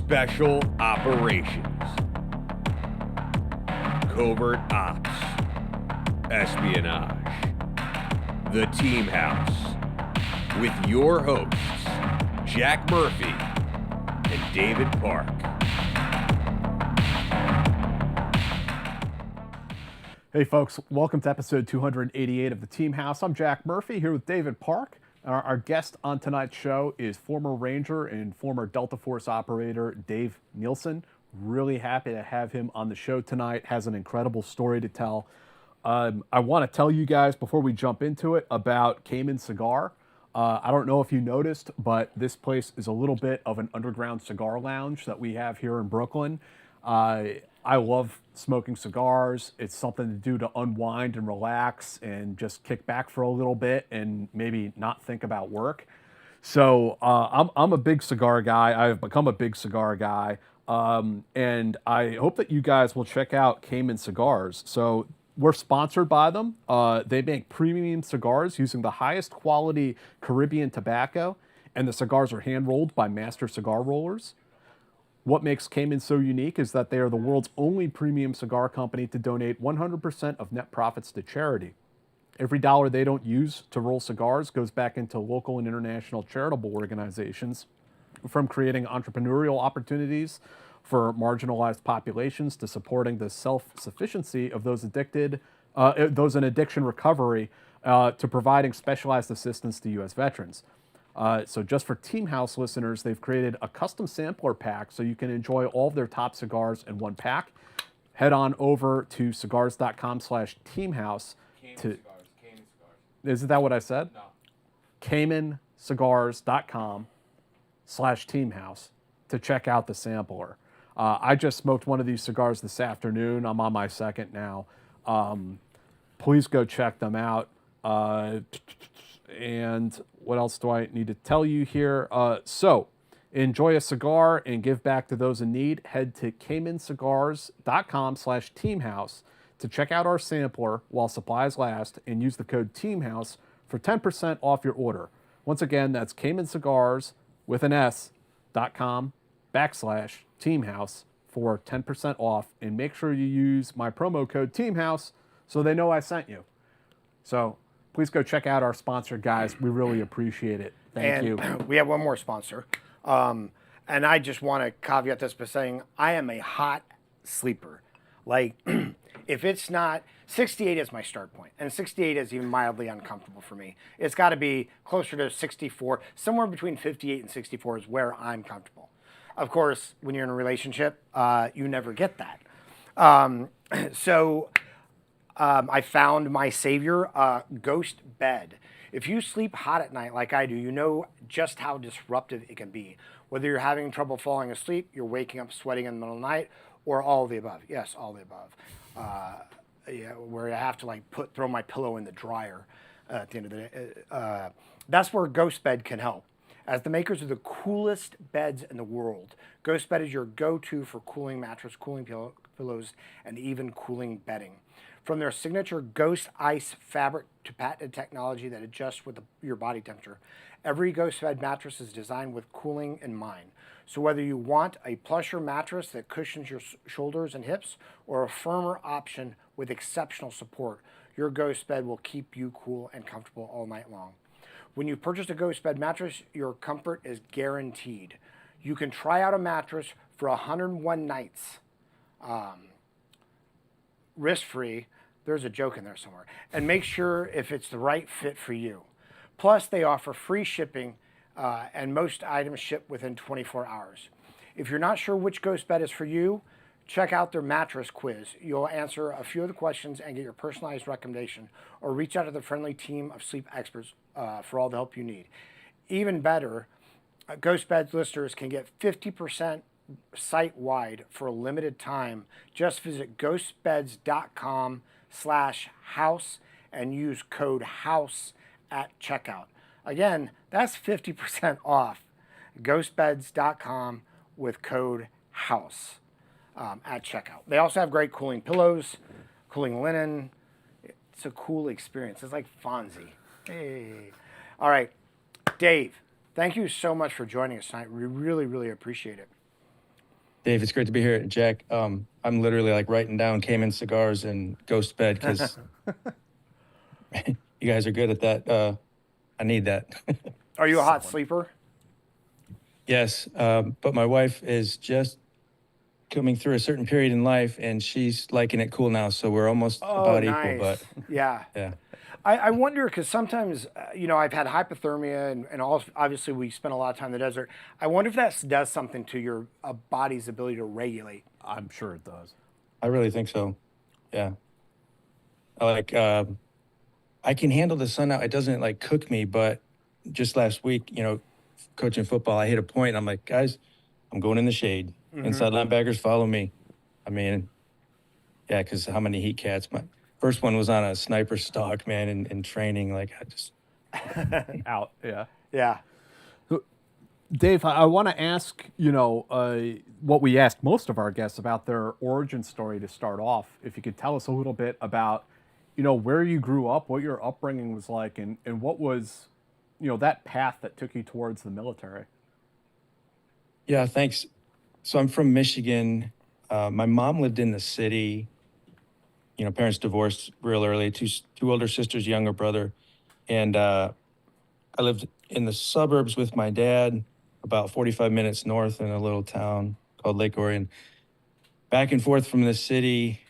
Special Operations, Covert Ops, Espionage, The Team House, with your hosts, Jack Murphy and David Park. Hey folks, welcome to episode 288 of The Team House. I'm Jack Murphy here with David Park. Our guest on tonight's show is former Ranger and former Delta Force operator Dave Nielsen. Really happy to have him on the show tonight. Has an incredible story to tell. I want to tell you guys before we jump into it about Cayman Cigar. I don't know if you noticed, but this place is a little bit of an underground cigar lounge that we have here in Brooklyn. I love smoking cigars. It's something to do to unwind and relax and just kick back for a little bit and maybe not think about work. So I'm a big cigar guy. I've become a big cigar guy. And I hope that you guys will check out Cayman Cigars. So we're sponsored by them. They make premium cigars using the highest quality Caribbean tobacco, and the cigars are hand rolled by master cigar rollers. What makes Cayman so unique is that they are the world's only premium cigar company to donate 100% of net profits to charity. Every dollar they don't use to roll cigars goes back into local and international charitable organizations, from creating entrepreneurial opportunities for marginalized populations to supporting the self-sufficiency of those in addiction recovery, to providing specialized assistance to U.S. veterans. So just for Team House listeners, they've created a custom sampler pack so you can enjoy all of their top cigars in one pack. Head on over to cigars.com/teamhouse. Cayman Cigars. Isn't that what I said? No. CaymanCigars.com/teamhouse to check out the sampler. I just smoked one of these cigars this afternoon. I'm on my second now. Please go check them out. And what else do I need to tell you here? So enjoy a cigar and give back to those in need. Head to CaymanCigars.com/teamhouse to check out our sampler while supplies last and use the code TEAMHOUSE for 10% off your order. Once again, that's CaymanCigars.com/teamhouse for 10% off, and make sure you use my promo code TEAMHOUSE so they know I sent you. So please go check out our sponsor, guys. We really appreciate it. Thank you. We have one more sponsor. And I just want to caveat this by saying I am a hot sleeper. Like, if it's not, 68 is my start point, and 68 is even mildly uncomfortable for me. It's got to be closer to 64. Somewhere between 58 and 64 is where I'm comfortable. Of course, when you're in a relationship, you never get that. I found my savior, GhostBed. If you sleep hot at night like I do, you know just how disruptive it can be. Whether you're having trouble falling asleep, you're waking up sweating in the middle of the night, or all of the above. Yes, all of the above. Where I have to throw my pillow in the dryer at the end of the day. That's where GhostBed can help. As the makers of the coolest beds in the world, GhostBed is your go-to for cooling mattress, cooling pillows, and even cooling bedding. From their signature Ghost Ice fabric to patented technology that adjusts with your body temperature, every GhostBed mattress is designed with cooling in mind. So whether you want a plusher mattress that cushions your shoulders and hips, or a firmer option with exceptional support, your GhostBed will keep you cool and comfortable all night long. When you purchase a GhostBed mattress, your comfort is guaranteed. You can try out a mattress for 101 nights, risk-free. There's a joke in there somewhere. And make sure if it's the right fit for you. Plus, they offer free shipping, and most items ship within 24 hours. If you're not sure which GhostBed is for you, check out their mattress quiz. You'll answer a few of the questions and get your personalized recommendation, or reach out to the friendly team of sleep experts for all the help you need. Even better, GhostBed listeners can get 50% site-wide for a limited time. Just visit ghostbeds.com/house and use code HOUSE at checkout. Again, that's 50% off. Ghostbeds.com with code HOUSE at checkout. They also have great cooling pillows, cooling linen. It's a cool experience. It's like Fonzie. Hey. All right, Dave, thank you so much for joining us tonight. We really, really appreciate it. Dave, it's great to be here. Jack, I'm literally like writing down Cayman Cigars and GhostBed because you guys are good at that. I need that. Are you a hot sleeper? Yes, but my wife is just coming through a certain period in life, and she's liking it cool now. So we're almost about equal. But yeah. yeah, I wonder because sometimes, I've had hypothermia and obviously we spend a lot of time in the desert. I wonder if that does something to your body's ability to regulate. I'm sure it does. I really think so. Yeah, like I can handle the sun out. It doesn't like cook me, but just last week, coaching football, I hit a point. And I'm like, guys, I'm going in the shade. Inside linebackers follow me. I mean, yeah, because how many heat cats? My first one was on a sniper stock, man, in training. Like I just Out, yeah. Yeah. Dave, I want to ask, what we asked most of our guests about their origin story to start off. If you could tell us a little bit about, where you grew up, what your upbringing was like, and what was, that path that took you towards the military. Yeah, thanks. So I'm from Michigan. My mom lived in the city. Parents divorced real early. Two older sisters, younger brother, and I lived in the suburbs with my dad, about 45 minutes north in a little town called Lake Orion. Back and forth from the city.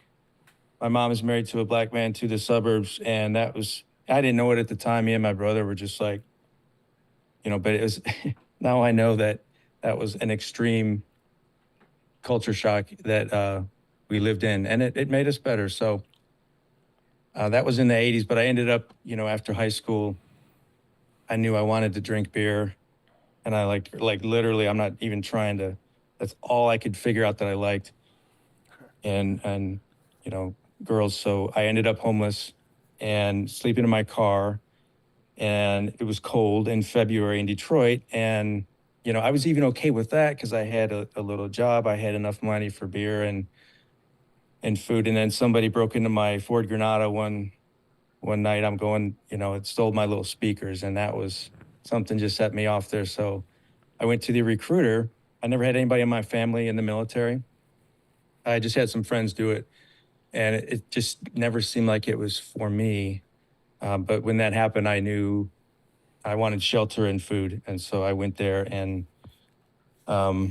My mom is married to a black man to the suburbs, and I didn't know it at the time. Me and my brother were just like, but it was. Now I know that was an extreme culture shock that we lived in, and it made us better. So that was in the 80s, but I ended up, after high school, I knew I wanted to drink beer, and I like literally, I'm not even trying to, that's all I could figure out that I liked. And girls. So I ended up homeless and sleeping in my car, and it was cold in February in Detroit. And I was even okay with that because I had a little job. I had enough money for beer and food. And then somebody broke into my Ford Granada one night. I'm going, it stole my little speakers, and that was something just set me off there. So I went to the recruiter. I never had anybody in my family in the military. I just had some friends do it, and it just never seemed like it was for me. But when that happened, I knew I wanted shelter and food. And so I went there, and I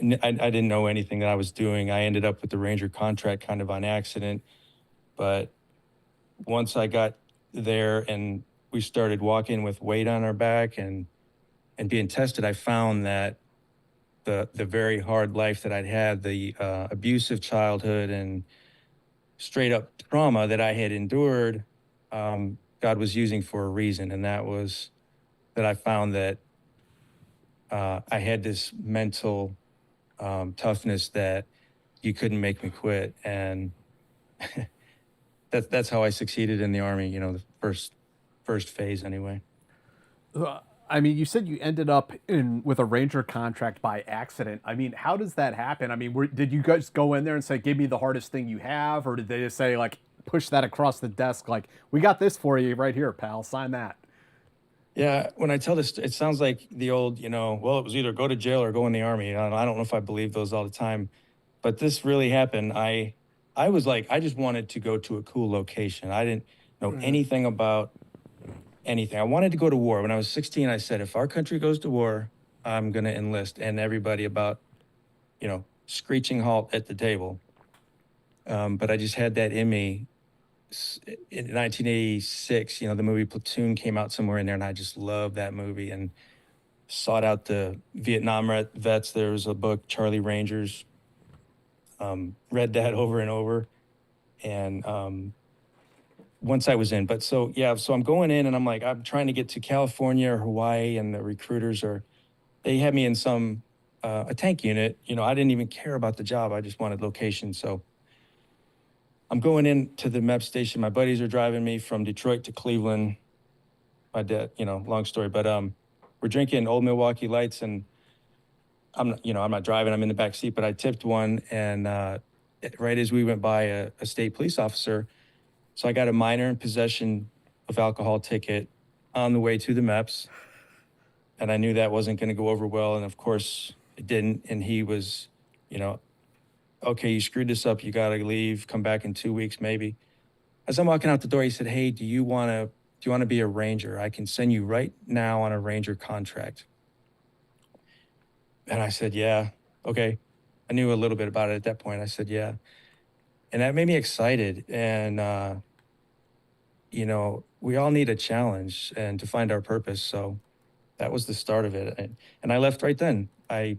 didn't know anything that I was doing. I ended up with the Ranger contract kind of on accident. But once I got there and we started walking with weight on our back and being tested, I found that the very hard life that I'd had, the abusive childhood and straight up trauma that I had endured, God was using for a reason. And that was that I found that I had this mental toughness that you couldn't make me quit. And that's how I succeeded in the Army, the first phase anyway. I mean, you said you ended up with a Ranger contract by accident. I mean, how does that happen? I mean, did you guys go in there and say, give me the hardest thing you have? Or did they just say, like, push that across the desk, like, we got this for you right here, pal, sign that? Yeah, when I tell this, it sounds like the old, well, it was either go to jail or go in the Army. I don't know if I believe those all the time, but this really happened. I was like, I just wanted to go to a cool location. I didn't know anything about anything. I wanted to go to war. When I was 16, I said, if our country goes to war, I'm going to enlist. And everybody about, screeching halt at the table. But I just had that in me. In 1986, the movie Platoon came out somewhere in there, and I just loved that movie and sought out the Vietnam vets. There was a book, Charlie Rangers, read that over and over. And once I was in, so I'm going in, and I'm like, I'm trying to get to California or Hawaii, and the recruiters they had me in some, a tank unit. I didn't even care about the job. I just wanted location. So I'm going into the MEP station. My buddies are driving me from Detroit to Cleveland. My dad, long story, but we're drinking Old Milwaukee Lights, and I'm not driving. I'm in the back seat, but I tipped one, and right as we went by a state police officer, so I got a minor in possession of alcohol ticket on the way to the MEPS, and I knew that wasn't going to go over well, and of course it didn't. And he was you know, okay, you screwed this up. You got to leave, come back in 2 weeks, maybe. As I'm walking out the door, he said, hey, do you want to be a ranger? I can send you right now on a ranger contract. And I said, yeah, okay. I knew a little bit about it at that point. I said, yeah. And that made me excited. And, you know, we all need a challenge and to find our purpose. So that was the start of it. And I left right then. You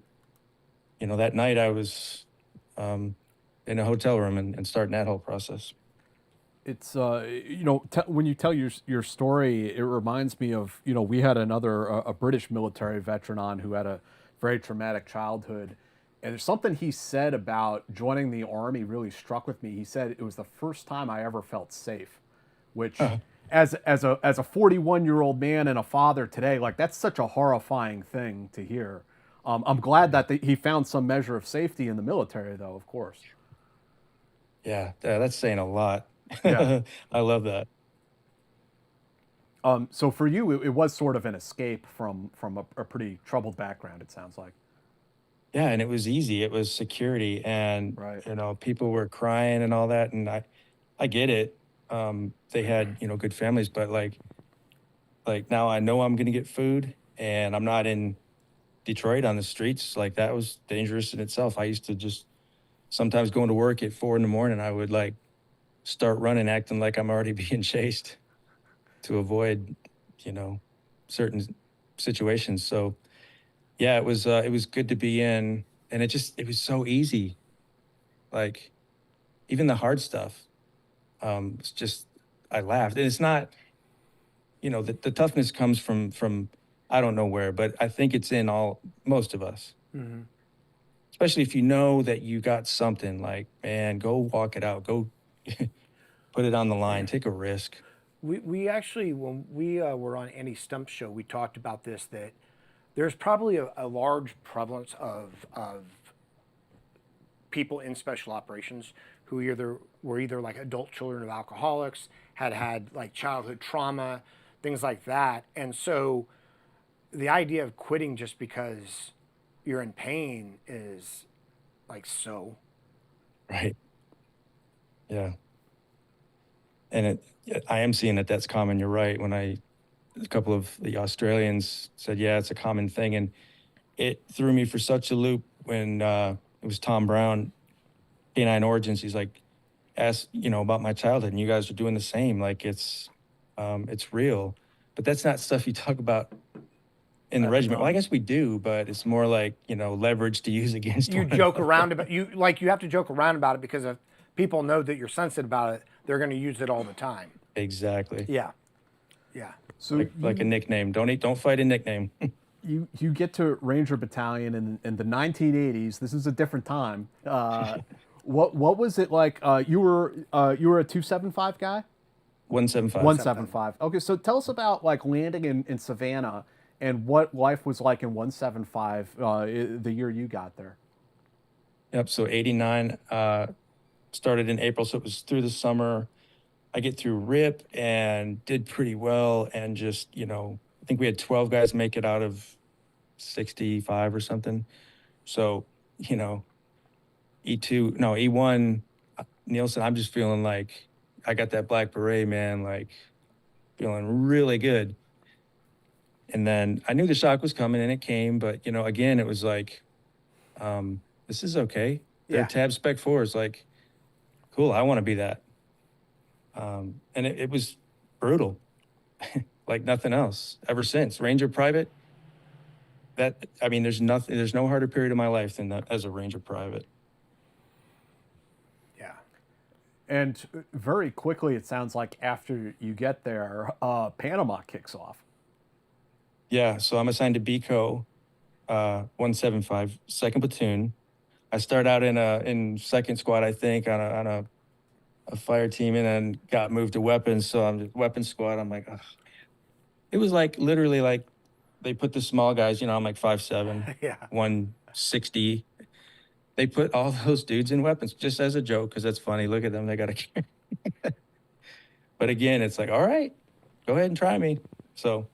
know, that night I was in a hotel room and starting that whole process. It's you know, when you tell your story, it reminds me of, you know, we had another a British military veteran on who had a very traumatic childhood, and there's something he said about joining the army really struck with me. He said it was the first time I ever felt safe, which as a 41-year-old man and a father today, like that's such a horrifying thing to hear. I'm glad that he found some measure of safety in the military, though, of course. Yeah, that's saying a lot. Yeah. I love that. So for you, it was sort of an escape from a pretty troubled background, it sounds like. Yeah, and it was easy. It was security, and Right. you know, people were crying and all that, and I get it. They had, you know, good families, but like now I know I'm gonna get food, and I'm not in Detroit on the streets. Like that was dangerous in itself. I used to just sometimes going to work at 4 a.m, I would like start running, acting like I'm already being chased to avoid, you know, certain situations. So yeah, it was good to be in, and it was so easy. Like even the hard stuff, it's just I laughed, and it's not, you know, the toughness comes from I don't know where, but I think it's in most of us. Mm-hmm. Especially if you know that you got something, like, man, go walk it out, go put it on the line, take a risk. We actually, when we were on Andy Stump's show, we talked about this, that there's probably a large prevalence of people in special operations who were either like adult children of alcoholics, had like childhood trauma, things like that. And so the idea of quitting just because you're in pain is like so. Right. Yeah. And I am seeing that that's common. You're right. A couple of the Australians said, yeah, it's a common thing. And it threw me for such a loop when it was Tom Brown, Canine Origins. He's like, asked, you know, about my childhood, and you guys are doing the same. Like it's real, but that's not stuff you talk about in the regiment. Well, I guess we do, but it's more like, you know, leverage to use against You one joke another. around about you have to joke around about it because if people know that you're sensitive about it, they're going to use it all the time. Exactly. Yeah, yeah. So Like a nickname. Don't fight a nickname. you get to Ranger Battalion in the 1980s. This is a different time. What was it like? You were a 275 guy. 175. 175. Okay, so tell us about like landing in Savannah and what life was like in 175 the year you got there. Yep. So 89 started in April, so it was through the summer. I get through RIP and did pretty well, and just, you know, I think we had 12 guys make it out of 65 or something. So, you know, E1, Nielsen, I'm just feeling like I got that black beret, man, like feeling really good. And then I knew the shock was coming, and it came, but, you know, again, it was like, this is okay. Their Yeah. tab spec 4 is like, cool, I want to be that. And it was brutal, like nothing else ever since. Ranger Private, there's no harder period of my life than that as a Ranger Private. Yeah. And very quickly, it sounds like after you get there, Panama kicks off. Yeah, so I'm assigned to BCO 175, 2nd Platoon. I start out in second squad, I think, on a fire team, and then got moved to weapons. So I'm weapons squad. I'm like, ugh. It was like literally like they put the small guys, you know, I'm like 5'7", Yeah. 160. They put all those dudes in weapons just as a joke, because that's funny. Look at them, they got a But again, it's like, all right, go ahead and try me. So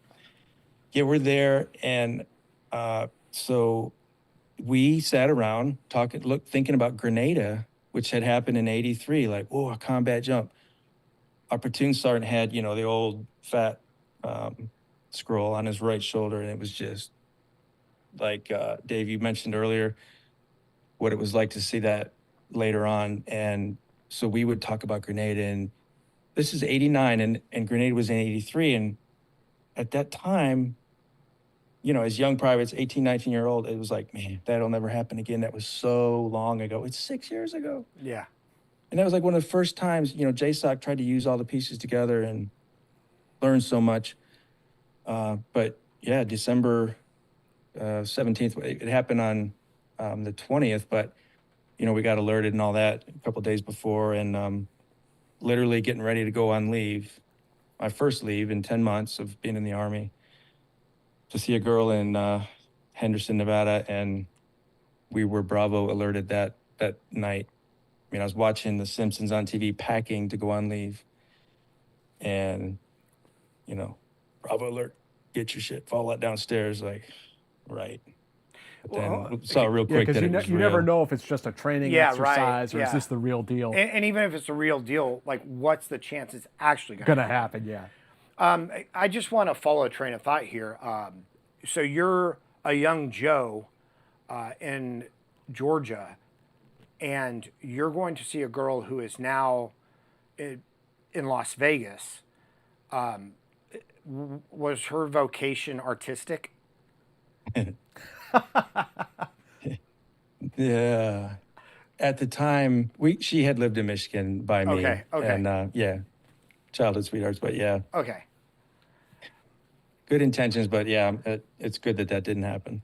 yeah, we're there. And so we sat around thinking about Grenada, which had happened in '83. Like, oh, a combat jump. Our platoon sergeant had, the old fat scroll on his right shoulder, and it was just like Dave, you mentioned earlier what it was like to see that later on. And so we would talk about Grenada, and this is '89, and Grenada was in '83. And at that time, as young privates, 18, 19-year-old, it was like, man, that'll never happen again. That was so long ago. It's 6 years ago. Yeah. And that was like one of the first times, JSOC tried to use all the pieces together and learn so much. But yeah, December 17th, it happened on the 20th, but, we got alerted and all that a couple of days before, and literally getting ready to go on leave, my first leave in 10 months of being in the Army, to see a girl in Henderson, Nevada, and we were Bravo alerted that night. I was watching The Simpsons on TV, packing to go on leave, and, Bravo alert, get your shit, fall out downstairs, like, right. But then saw real quick that it was you real. never know if it's just a training exercise or is this the real deal. And even if it's the real deal, like, what's the chance it's actually going to happen? Yeah. I just want to follow a train of thought here. So you're a young Joe in Georgia, and you're going to see a girl who is now in Las Vegas. Was her vocation artistic? Yeah. At the time, she had lived in Michigan by me. Okay. And childhood sweethearts, but yeah. Okay. Good intentions, but yeah, it's good that didn't happen.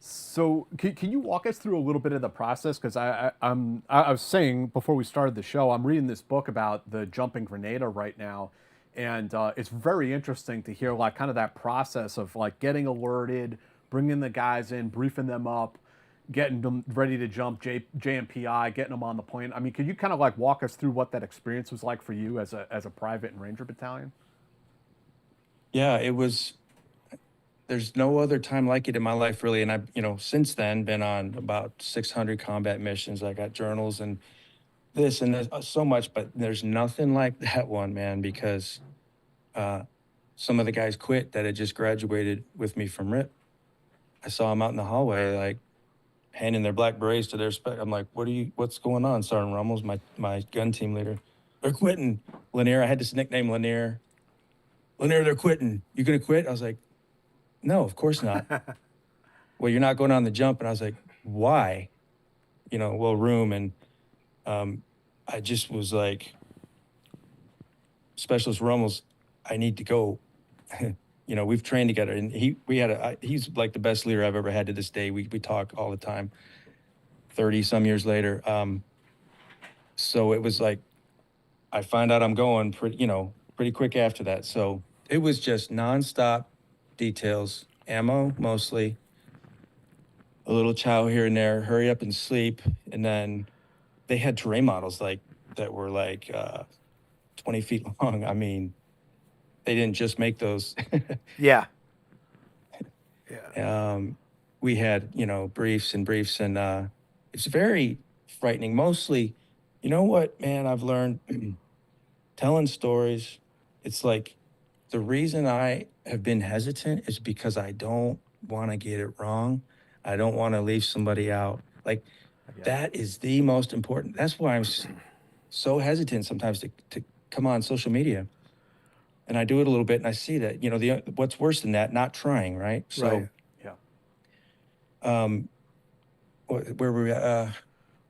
So can you walk us through a little bit of the process? Because I was saying before we started the show, I'm reading this book about the jumping Grenada right now, and it's very interesting to hear like kind of that process of like getting alerted, bringing the guys in, briefing them up, getting them ready to jump JMPI, getting them on the plane. I mean, could you kind of like walk us through what that experience was like for you as a private in Ranger Battalion? Yeah, it was. There's no other time like it in my life, really. And I've, since then been on about 600 combat missions. I got journals and this and there's so much, but there's nothing like that one, man, because some of the guys quit that had just graduated with me from RIP. I saw them out in the hallway, like handing their black berets to their spec. I'm like, what's going on, Sergeant Rummels, my gun team leader? They're quitting. Lanier, I had this nickname, Lanier. Lanier, they're quitting. You gonna quit? I was like, no, of course not. Well, you're not going on the jump. And I was like, why? Room. And I just was like, Specialist Rummels, I need to go. We've trained together, and he's like the best leader I've ever had to this day. We talk all the time, 30 some years later. So it was like, I find out I'm going pretty quick after that. So it was just nonstop details, ammo mostly, a little chow here and there, hurry up and sleep. And then they had terrain models that were 20 feet long. I mean, they didn't just make those. Yeah. We had, briefs, and it's very frightening. Mostly, you know what, man, I've learned telling stories. It's like the reason I have been hesitant is because I don't want to get it wrong. I don't want to leave somebody out. Like, that is the most important. That's why I'm so hesitant sometimes to come on social media. And I do it a little bit, and I see that, what's worse than that, not trying, right? So, Right. Yeah. Where were we at?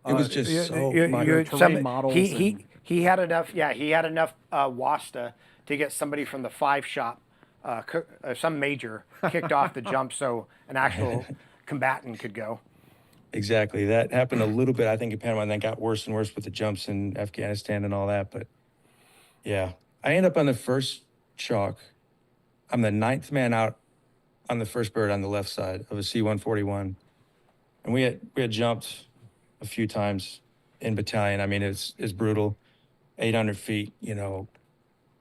It was just so much. terrain models. He had enough. Yeah, he had enough WASTA to get somebody from the 5 shop, some major, kicked off the jump so an actual combatant could go. Exactly. That happened a little bit, I think, in Panama, and then got worse and worse with the jumps in Afghanistan and all that. But yeah, I end up on the first chalk. I'm the 9th man out on the first bird on the left side of a C-141. And we had jumped a few times in battalion. I mean, it's brutal. 800 feet,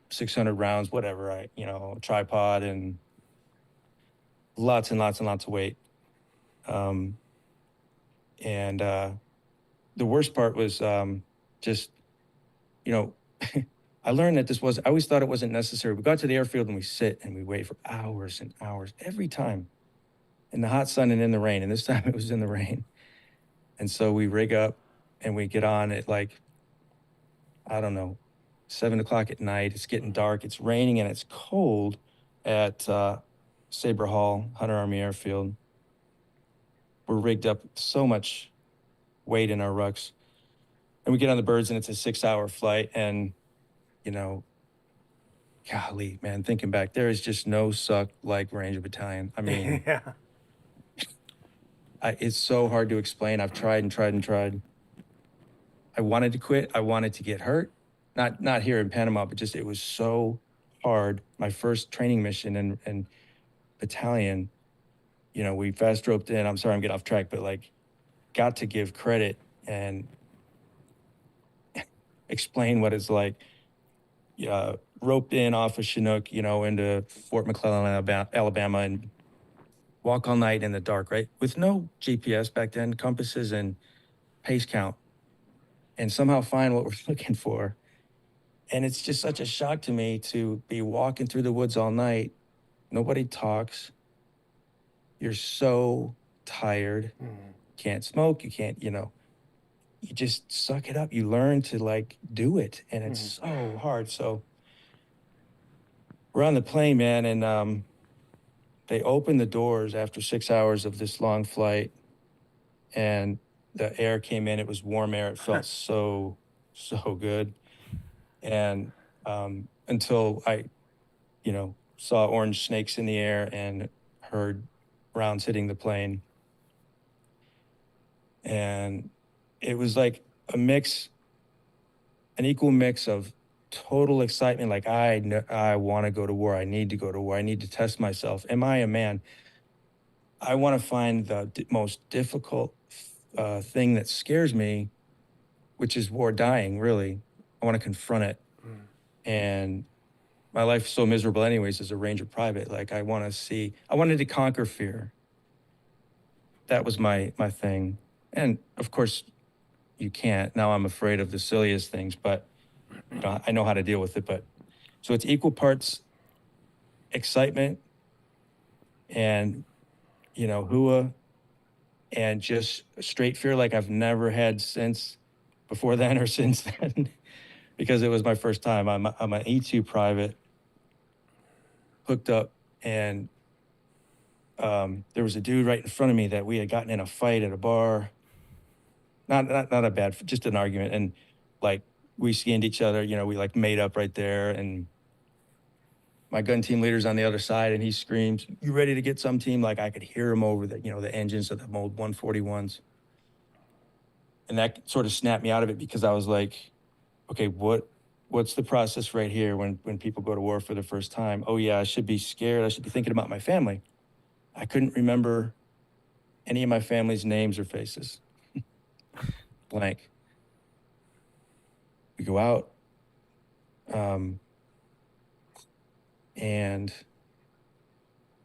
600 rounds, whatever, tripod and lots and lots and lots of weight. And the worst part was just, you know, I learned that I always thought it wasn't necessary. We got to the airfield and we sit and we wait for hours and hours every time in the hot sun and in the rain. And this time it was in the rain. And so we rig up and we get on at like, I don't know, 7 o'clock at night. It's getting dark. It's raining and it's cold at Sabre Hall, Hunter Army Airfield. We're rigged up with so much weight in our rucks. And we get on the birds and it's a 6-hour flight. And, you know, golly, man, thinking back, there is just no suck like Ranger Battalion. I mean, Yeah. It's so hard to explain. I've tried and tried and tried. I wanted to quit. I wanted to get hurt. Not here in Panama, but just it was so hard. My first training mission in battalion, you know, we fast roped in. I'm sorry, I'm getting off track, but like, got to give credit and explain what it's like. Roped in off of Chinook, you know, into Fort McClellan, Alabama, and walk all night in the dark, right? With no GPS back then, compasses and pace count, and somehow find what we're looking for. And it's just such a shock to me to be walking through the woods all night. Nobody talks. You're so tired. Can't smoke. You can't, you know, you just suck it up. You learn to like do it. And it's so hard. So we're on the plane, man. And they opened the doors after 6 hours of this long flight. And the air came in. It was warm air. It felt so good. And until I, you know, saw orange snakes in the air and heard rounds hitting the plane. And it was like an equal mix of total excitement. Like, I want to go to war. I need to go to war. I need to test myself. Am I a man? I want to find the most difficult thing that scares me, which is war, dying, really. I want to confront it. And my life is so miserable anyways as a Ranger private. Like, I wanted to conquer fear. That was my thing. And of course, you can't. Now I'm afraid of the silliest things, but you know, I know how to deal with it. But so it's equal parts excitement and, you know, hua, and just straight fear like I've never had before then or since then, because it was my first time. I'm an E2 private, hooked up, and there was a dude right in front of me that we had gotten in a fight at a bar. Not a bad, just an argument. And like, we skinned each other, you know, we like made up right there. And my gun team leader's on the other side and he screams, "You ready to get some, team?" Like, I could hear him over the, you know, the engines of the old 141s. And that sort of snapped me out of it, because I was like, okay, what's the process right here when people go to war for the first time? Oh yeah, I should be scared. I should be thinking about my family. I couldn't remember any of my family's names or faces. Blank. We go out, and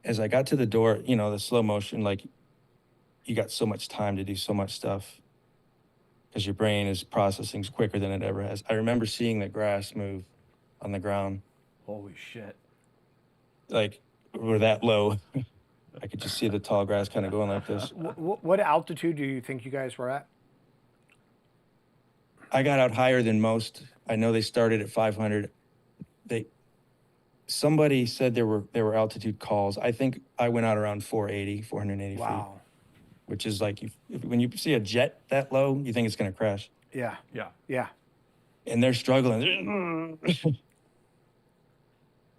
as I got to the door, you know, the slow motion, like, you got so much time to do so much stuff because your brain is processing quicker than it ever has. I remember seeing the grass move on the ground. Holy shit. Like, we're that low. I could just see the tall grass kind of going like this. What altitude do you think you guys were at? I got out higher than most. I know they started at 500. Somebody said there were altitude calls. I think I went out around 480 feet, Wow. which is like, when you see a jet that low, you think it's going to crash. Yeah. Yeah. Yeah. And they're struggling.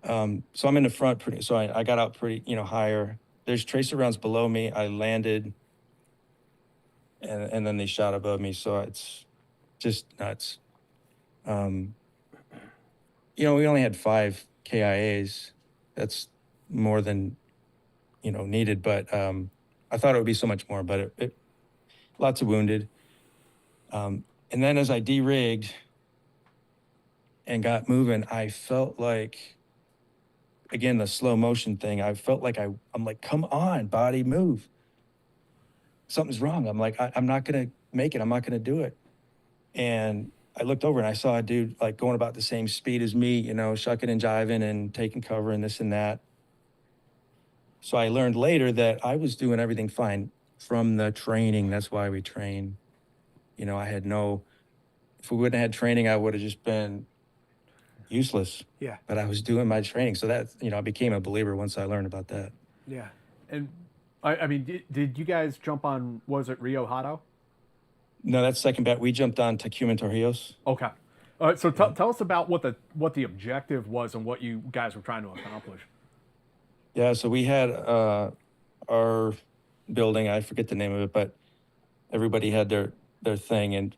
So I'm in the front so I got out pretty, you know, higher. There's tracer rounds below me. I landed, and then they shot above me. So it's just nuts. You know, we only had 5 KIAs. That's more than, you know, needed. But I thought it would be so much more. But it lots of wounded. And then as I de-rigged and got moving, I felt like, again, the slow motion thing, I felt like I'm like, come on, body, move. something's wrong. I'm like, I'm not going to make it. I'm not going to do it. And I looked over and I saw a dude like going about the same speed as me, you know, shucking and jiving and taking cover and this and that. So I learned later that I was doing everything fine from the training. That's why we train. You know, if we wouldn't have had training, I would have just been useless. Yeah. But I was doing my training. So that, you know, I became a believer once I learned about that. Yeah. And I mean, did you guys jump on, was it Rio Hato? No, that's second bet. We jumped on Cayman Cigars. Okay. All right, so tell us about what the objective was and what you guys were trying to accomplish. Yeah, so we had our building, I forget the name of it, but everybody had their thing. And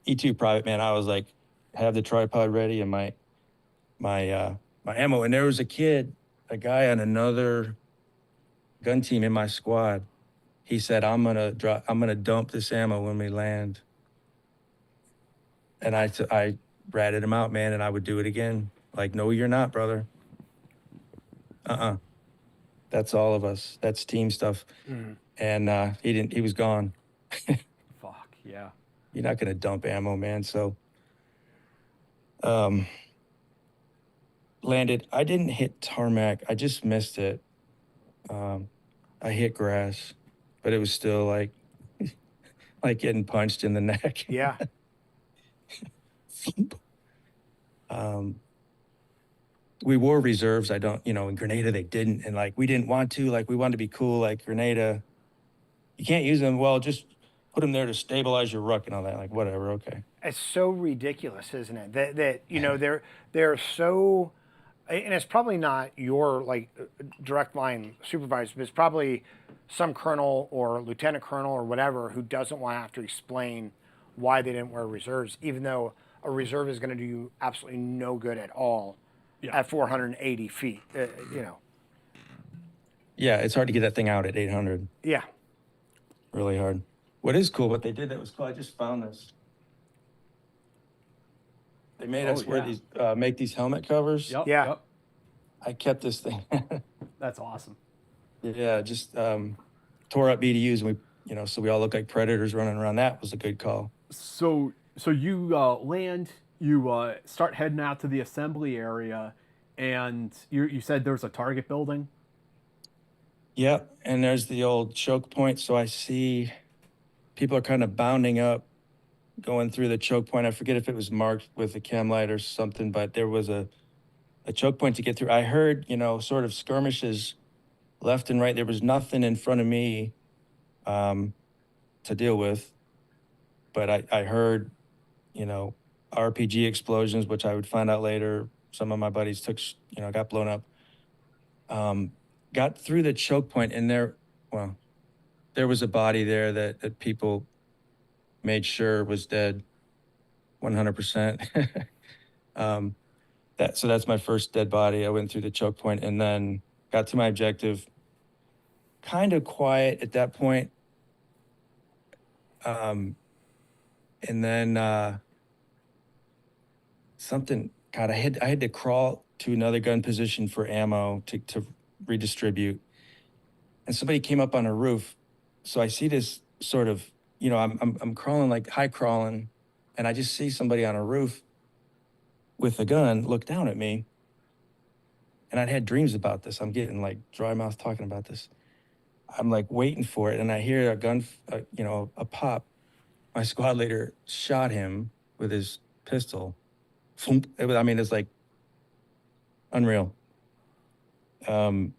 E2 private, man, I was like, have the tripod ready and my ammo. And there was a guy on another gun team in my squad. He said, I'm gonna dump this ammo when we land. And I ratted him out, man, and I would do it again. Like, no, you're not, brother. That's all of us. That's team stuff. And he was gone. Fuck, yeah. You're not gonna dump ammo, man. So landed. I didn't hit tarmac. I just missed it. I hit grass, but it was still like like getting punched in the neck. Yeah. We wore reserves. In Grenada they didn't, and like we didn't want to. Like we wanted to be cool. Like Grenada, you can't use them. Well, just put them there to stabilize your ruck and all that. Like whatever, okay. It's so ridiculous, isn't it? That you know they're so, and it's probably not your like direct line supervisor, but it's probably some colonel or lieutenant colonel or whatever who doesn't want to have to explain why they didn't wear reserves, even though a reserve is going to do you absolutely no good at all at 480 feet. You know. Yeah, it's hard to get that thing out at 800. Yeah. Really hard. What is cool, what they did that was cool, I just found this. They made us wear these, make these helmet covers. Yep, Yeah. Yep. I kept this thing. That's awesome. Yeah, just tore up BDUs, and so we all look like predators running around. That was a good call. So you land, you start heading out to the assembly area, and you said there's a target building? Yep, and there's the old choke point. So I see people are kind of bounding up, going through the choke point. I forget if it was marked with a chem light or something, but there was a choke point to get through. I heard, sort of skirmishes left and right. There was nothing in front of me to deal with, but I heard, RPG explosions, which I would find out later. Some of my buddies got blown up. Got through the choke point, and there was a body there that people made sure was dead 100%. So that's my first dead body. I went through the choke point and then got to my objective. Kind of quiet at that point. And then I had to crawl to another gun position for ammo to redistribute. And somebody came up on a roof. So I see this sort of, I'm crawling, like high crawling, and I just see somebody on a roof with a gun look down at me. And I'd had dreams about this. I'm getting like dry mouth talking about this. I'm like waiting for it, and I hear a gun, a pop. My squad leader shot him with his pistol. It's like unreal. So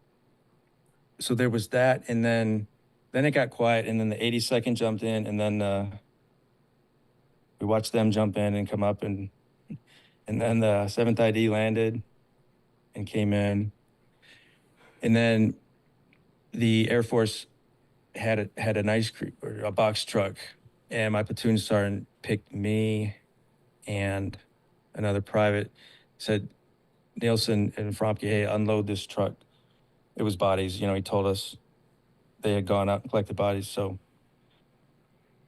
there was that, and then it got quiet, and then the 82nd jumped in, and then we watched them jump in and come up, and then the 7th ID landed and came in, and then the Air Force had an ice cream or a box truck, and my platoon sergeant picked me and another private, said, Nielsen and Fromke, hey, unload this truck. It was bodies, he told us they had gone out and collected bodies. So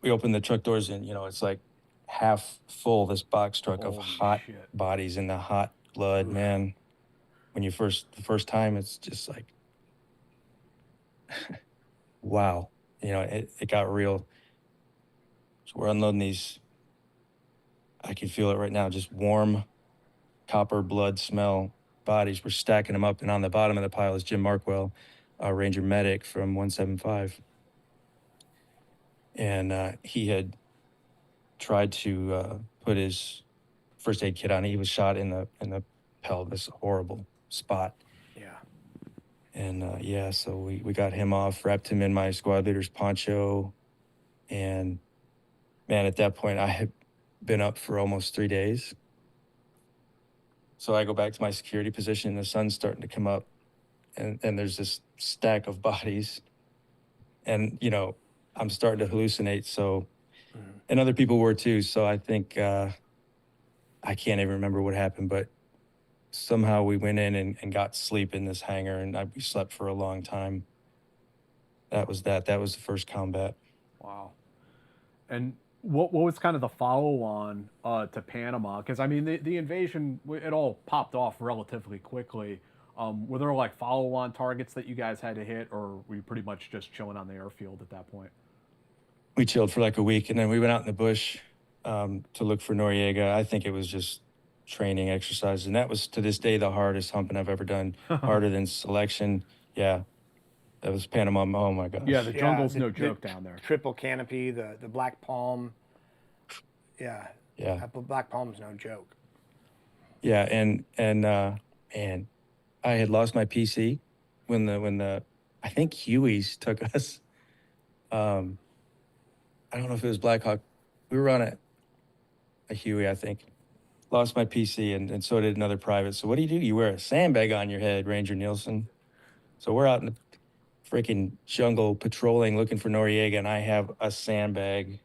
we opened the truck doors, and, it's like half full, this box truck of hot bodies and the hot blood, man. When the first time, it's just like, wow. it got real. So we're unloading these. I can feel it right now. Just warm copper blood smell bodies. We're stacking them up, and on the bottom of the pile is Jim Markwell, our Ranger medic from 175. And he had tried to put his first aid kit on. He was shot in the pelvis, a horrible spot. Yeah. And so we got him off, wrapped him in my squad leader's poncho, and man, at that point I had been up for almost 3 days. So I go back to my security position, and the sun's starting to come up, and there's this stack of bodies, and I'm starting to hallucinate. So, and other people were too. So I think I can't even remember what happened, but somehow we went in and got sleep in this hangar, and we slept for a long time. That was that. That was the first combat. Wow. And what was kind of the follow-on to Panama? Because, I mean, the invasion, it all popped off relatively quickly. Were there, like, follow-on targets that you guys had to hit, or were you pretty much just chilling on the airfield at that point? We chilled for like a week, and then we went out in the bush to look for Noriega. I think it was just training exercises, and that was, to this day, the hardest humping I've ever done. Harder than selection. Yeah. That was Panama. Oh, my gosh. Yeah, the jungle's no joke down there. Triple canopy, the black palm. Yeah. Yeah. That black palm's no joke. Yeah, and I had lost my PC when the I think Hueys took us. I don't know if it was Black Hawk. We were on a Huey, I think. Lost my PC, and so did another private. So what do? You wear a sandbag on your head, Ranger Nielsen. So we're out in the freaking jungle patrolling, looking for Noriega, and I have a sandbag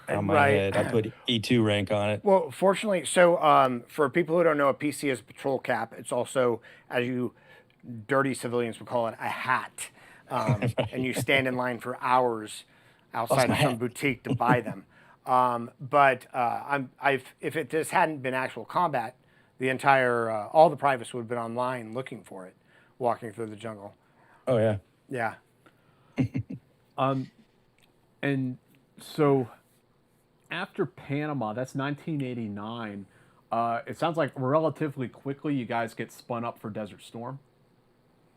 on my head. I put E2 rank on it. Well, fortunately, so for people who don't know, a PC is a patrol cap. It's also, as you dirty civilians would call it, a hat. Right. And you stand in line for hours outside of some boutique to buy them. But if this hadn't been actual combat, the entire all the privates would have been online looking for it, walking through the jungle. Oh yeah. Yeah. And so after Panama, that's 1989. It sounds like relatively quickly you guys get spun up for Desert Storm.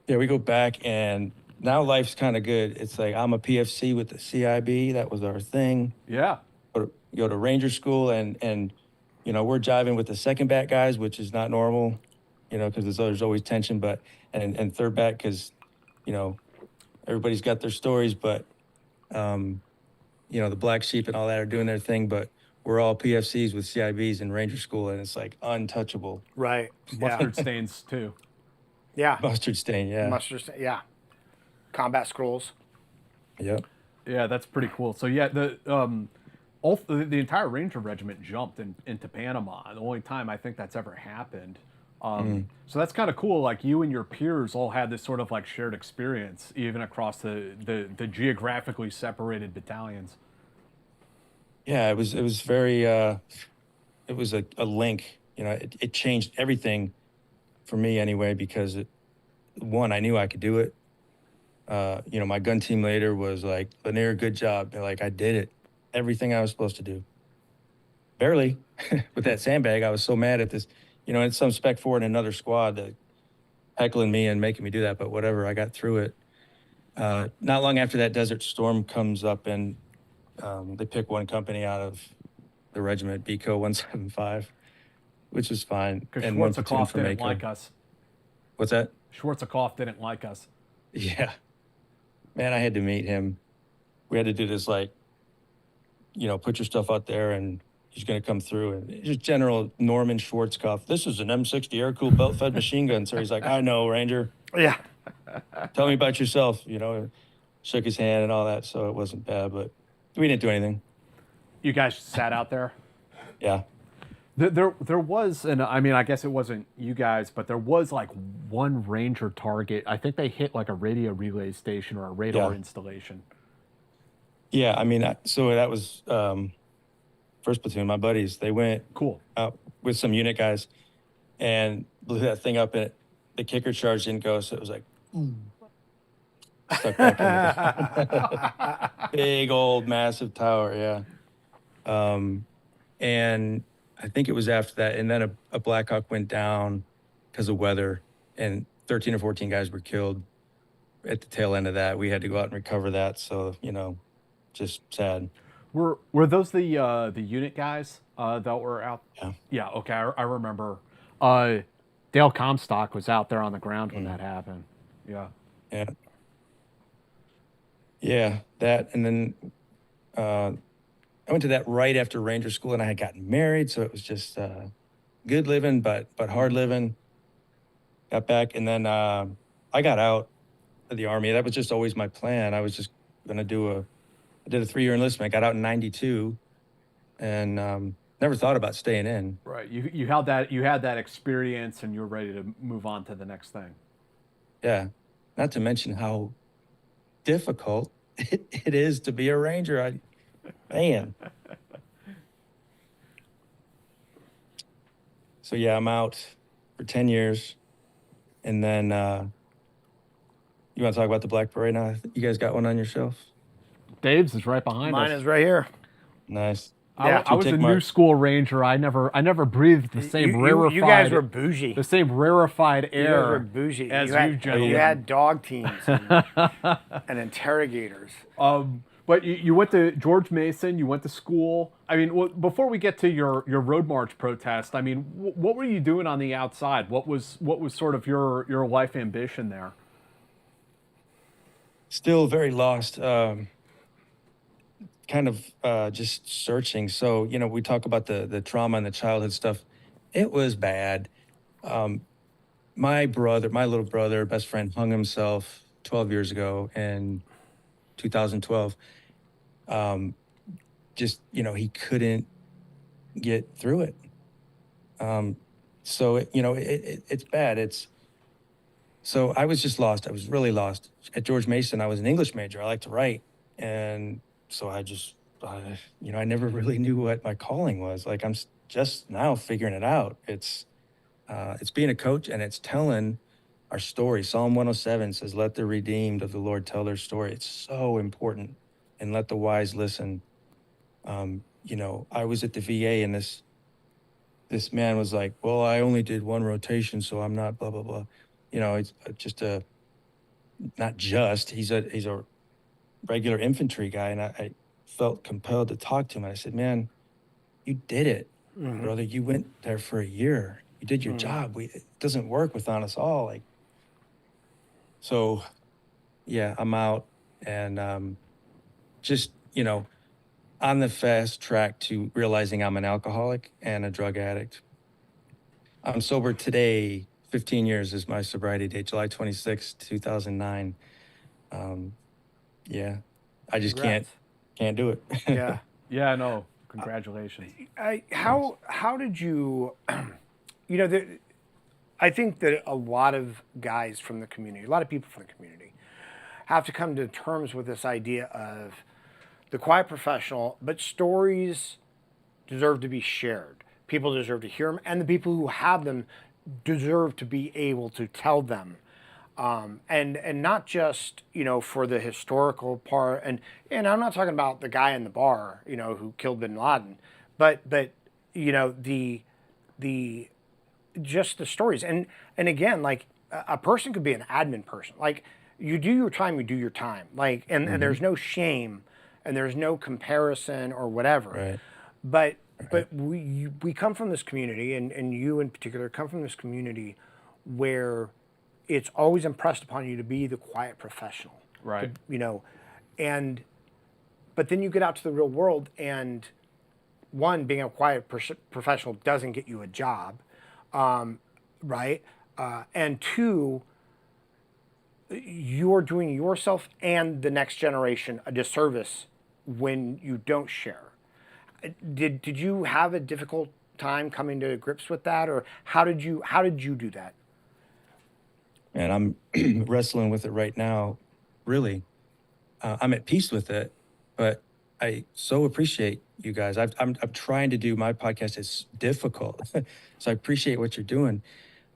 Yeah, we go back, and now life's kind of good. It's like I'm a PFC with the CIB. That was our thing. Yeah. Go to Ranger School, and we're jiving with the second bat guys, which is not normal, because there's always tension. But and third bat, because everybody's got their stories, but the black sheep and all that are doing their thing. But we're all PFCs with CIBs in Ranger School, and it's like untouchable. Right. Mustard stains too. Yeah. Mustard stain, yeah. Mustard stain, yeah. Combat scrolls. Yep. Yeah, that's pretty cool. So yeah, the entire Ranger Regiment jumped into Panama. The only time I think that's ever happened. So that's kind of cool. Like you and your peers all had this sort of like shared experience, even across the geographically separated battalions. Yeah, it was very. It was a link. It changed everything for me anyway, because one, I knew I could do it. My gun team leader was like, Lanier, good job. They're like, I did it. Everything I was supposed to do. Barely. With that sandbag, I was so mad at this. It's some spec four in another squad that heckling me and making me do that, but whatever, I got through it. Not long after that, Desert Storm comes up, and they pick one company out of the regiment, BCO 175, which was fine. Because And one platoon Schwarzkopf from didn't Mako. like us. What's that? Schwarzkopf didn't like us. Yeah. Man, I had to meet him. We had to do this, like, put your stuff out there, and he's going to come through. And just General Norman Schwarzkopf. This is an M60 air-cooled belt-fed machine gun, sir. He's like, I know, Ranger. Yeah. Tell me about yourself. Shook his hand and all that, so it wasn't bad, but we didn't do anything. You guys sat out there? Yeah. There was, and I mean, I guess it wasn't you guys, but there was like one Ranger target. I think they hit like a radio relay station or a radar installation. Yeah, I mean, so that was first platoon, my buddies. They went out with some unit guys and blew that thing up, and the kicker charge didn't go, so it was like, stuck back in the big old massive tower. Yeah. And I think it was after that. And then a Blackhawk went down because of weather, and 13 or 14 guys were killed at the tail end of that. We had to go out and recover that. So, just sad. Were those the unit guys that were out? Yeah. Yeah. Okay, I remember. Dale Comstock was out there on the ground when that happened. Yeah. Yeah. Yeah. That. And then I went to that right after Ranger School, and I had gotten married. So it was just good living, but hard living. Got back. And then I got out of the Army. That was just always my plan. I was just going to I did a 3-year enlistment. I got out in 92 and never thought about staying in. Right. You had that experience, and you were ready to move on to the next thing. Yeah. Not to mention how difficult it is to be a Ranger. Man. So yeah, I'm out for 10 years. And then you want to talk about the Black Beret now? You guys got one on your shelf? Dave's is right behind Mine us. is right here. Nice. I was a new school Ranger. I never breathed the same rarefied. You guys were bougie. The same rarefied You guys air were bougie. as you you gentlemen. You had dog teams and interrogators. But you went to George Mason. You went to school. I mean, before we get to your road march protest, I mean, what were you doing on the outside? What was sort of your life ambition there? Still very lost. Kind of just searching. So, we talk about the trauma and the childhood stuff. It was bad. My little brother, best friend, hung himself 12 years ago in 2012. He couldn't get through it. So, it's bad. So I was just lost. I was really lost. At George Mason, I was an English major. I like to write. And so I never really knew what my calling was. Like, I'm just now figuring it out. It's being a coach, and it's telling our story. Psalm 107 says, "Let the redeemed of the Lord tell their story." It's so important. And let the wise listen. I was at the VA, and this man was like, "Well, I only did one rotation, so I'm not blah, blah, blah." It's just he's a regular infantry guy. And I felt compelled to talk to him. And I said, "Man, you did it, brother. You went there for a year. You did your job. It doesn't work without us all." So yeah, I'm out, and just, on the fast track to realizing I'm an alcoholic and a drug addict. I'm sober today. 15 years is my sobriety date, July 26, 2009. Yeah, I just can't do it. Yeah. Yeah, no. Congratulations. How did you, I think that a lot of guys from the community, a lot of people from the community, have to come to terms with this idea of the quiet professional, but stories deserve to be shared. People deserve to hear them, and the people who have them deserve to be able to tell them. And not just, for the historical part, and I'm not talking about the guy in the bar, who killed bin Laden, but the just the stories. And again, like, a person could be an admin person. Like, you do your time, you do your time. Like, and there's no shame, and there's no comparison or whatever. Right. But we come from this community, and you in particular come from this community where it's always impressed upon you to be the quiet professional. Right. But then you get out to the real world, and one, being a quiet professional doesn't get you a job, right? And two, you're doing yourself and the next generation a disservice when you don't share. Did you have a difficult time coming to grips with that, or how did you do that? And I'm wrestling with it right now. Really, I'm at peace with it, but I so appreciate you guys. I'm trying to do my podcast. It's difficult, so I appreciate what you're doing.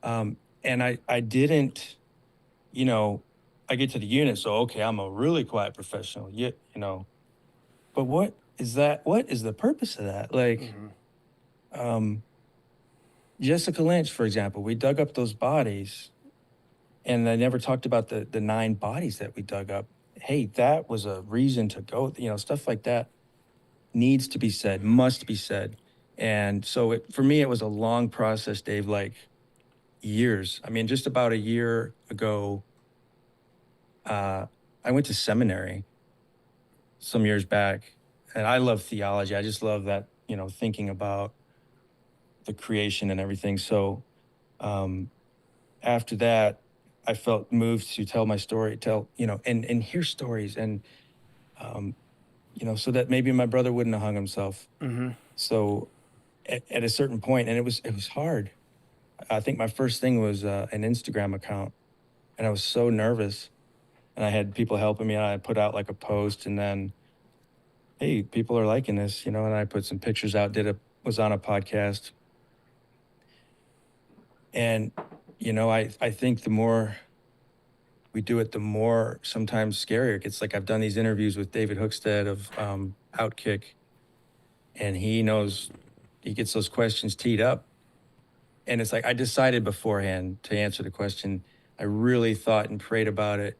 And I didn't, I get to the unit, so okay, I'm a really quiet professional. You know, but what is that? What is the purpose of that? Like, Jessica Lynch, for example, we dug up those bodies, and I never talked about the 9 bodies that we dug up. Hey, that was a reason to go. You know, stuff like that needs to be said, must be said. And so for me, it was a long process, Dave, like years. I mean, just about a year ago, I went to seminary some years back, and I love theology. I just love that, you know, thinking about the creation and everything. So after that, I felt moved to tell my story, you know, and hear stories, and you know, so that maybe my brother wouldn't have hung himself. So at a certain point, and it was hard. I think my first thing was an Instagram account, and I was so nervous, and I had people helping me, and I put out like a post, and then, hey, people are liking this, you know, and I put some pictures out, was on a podcast. And, you know, I think the more we do it, the more sometimes scarier it gets. Like, I've done these interviews with David Hookstead of Outkick, and he gets those questions teed up. And it's like, I decided beforehand to answer the question. I really thought and prayed about it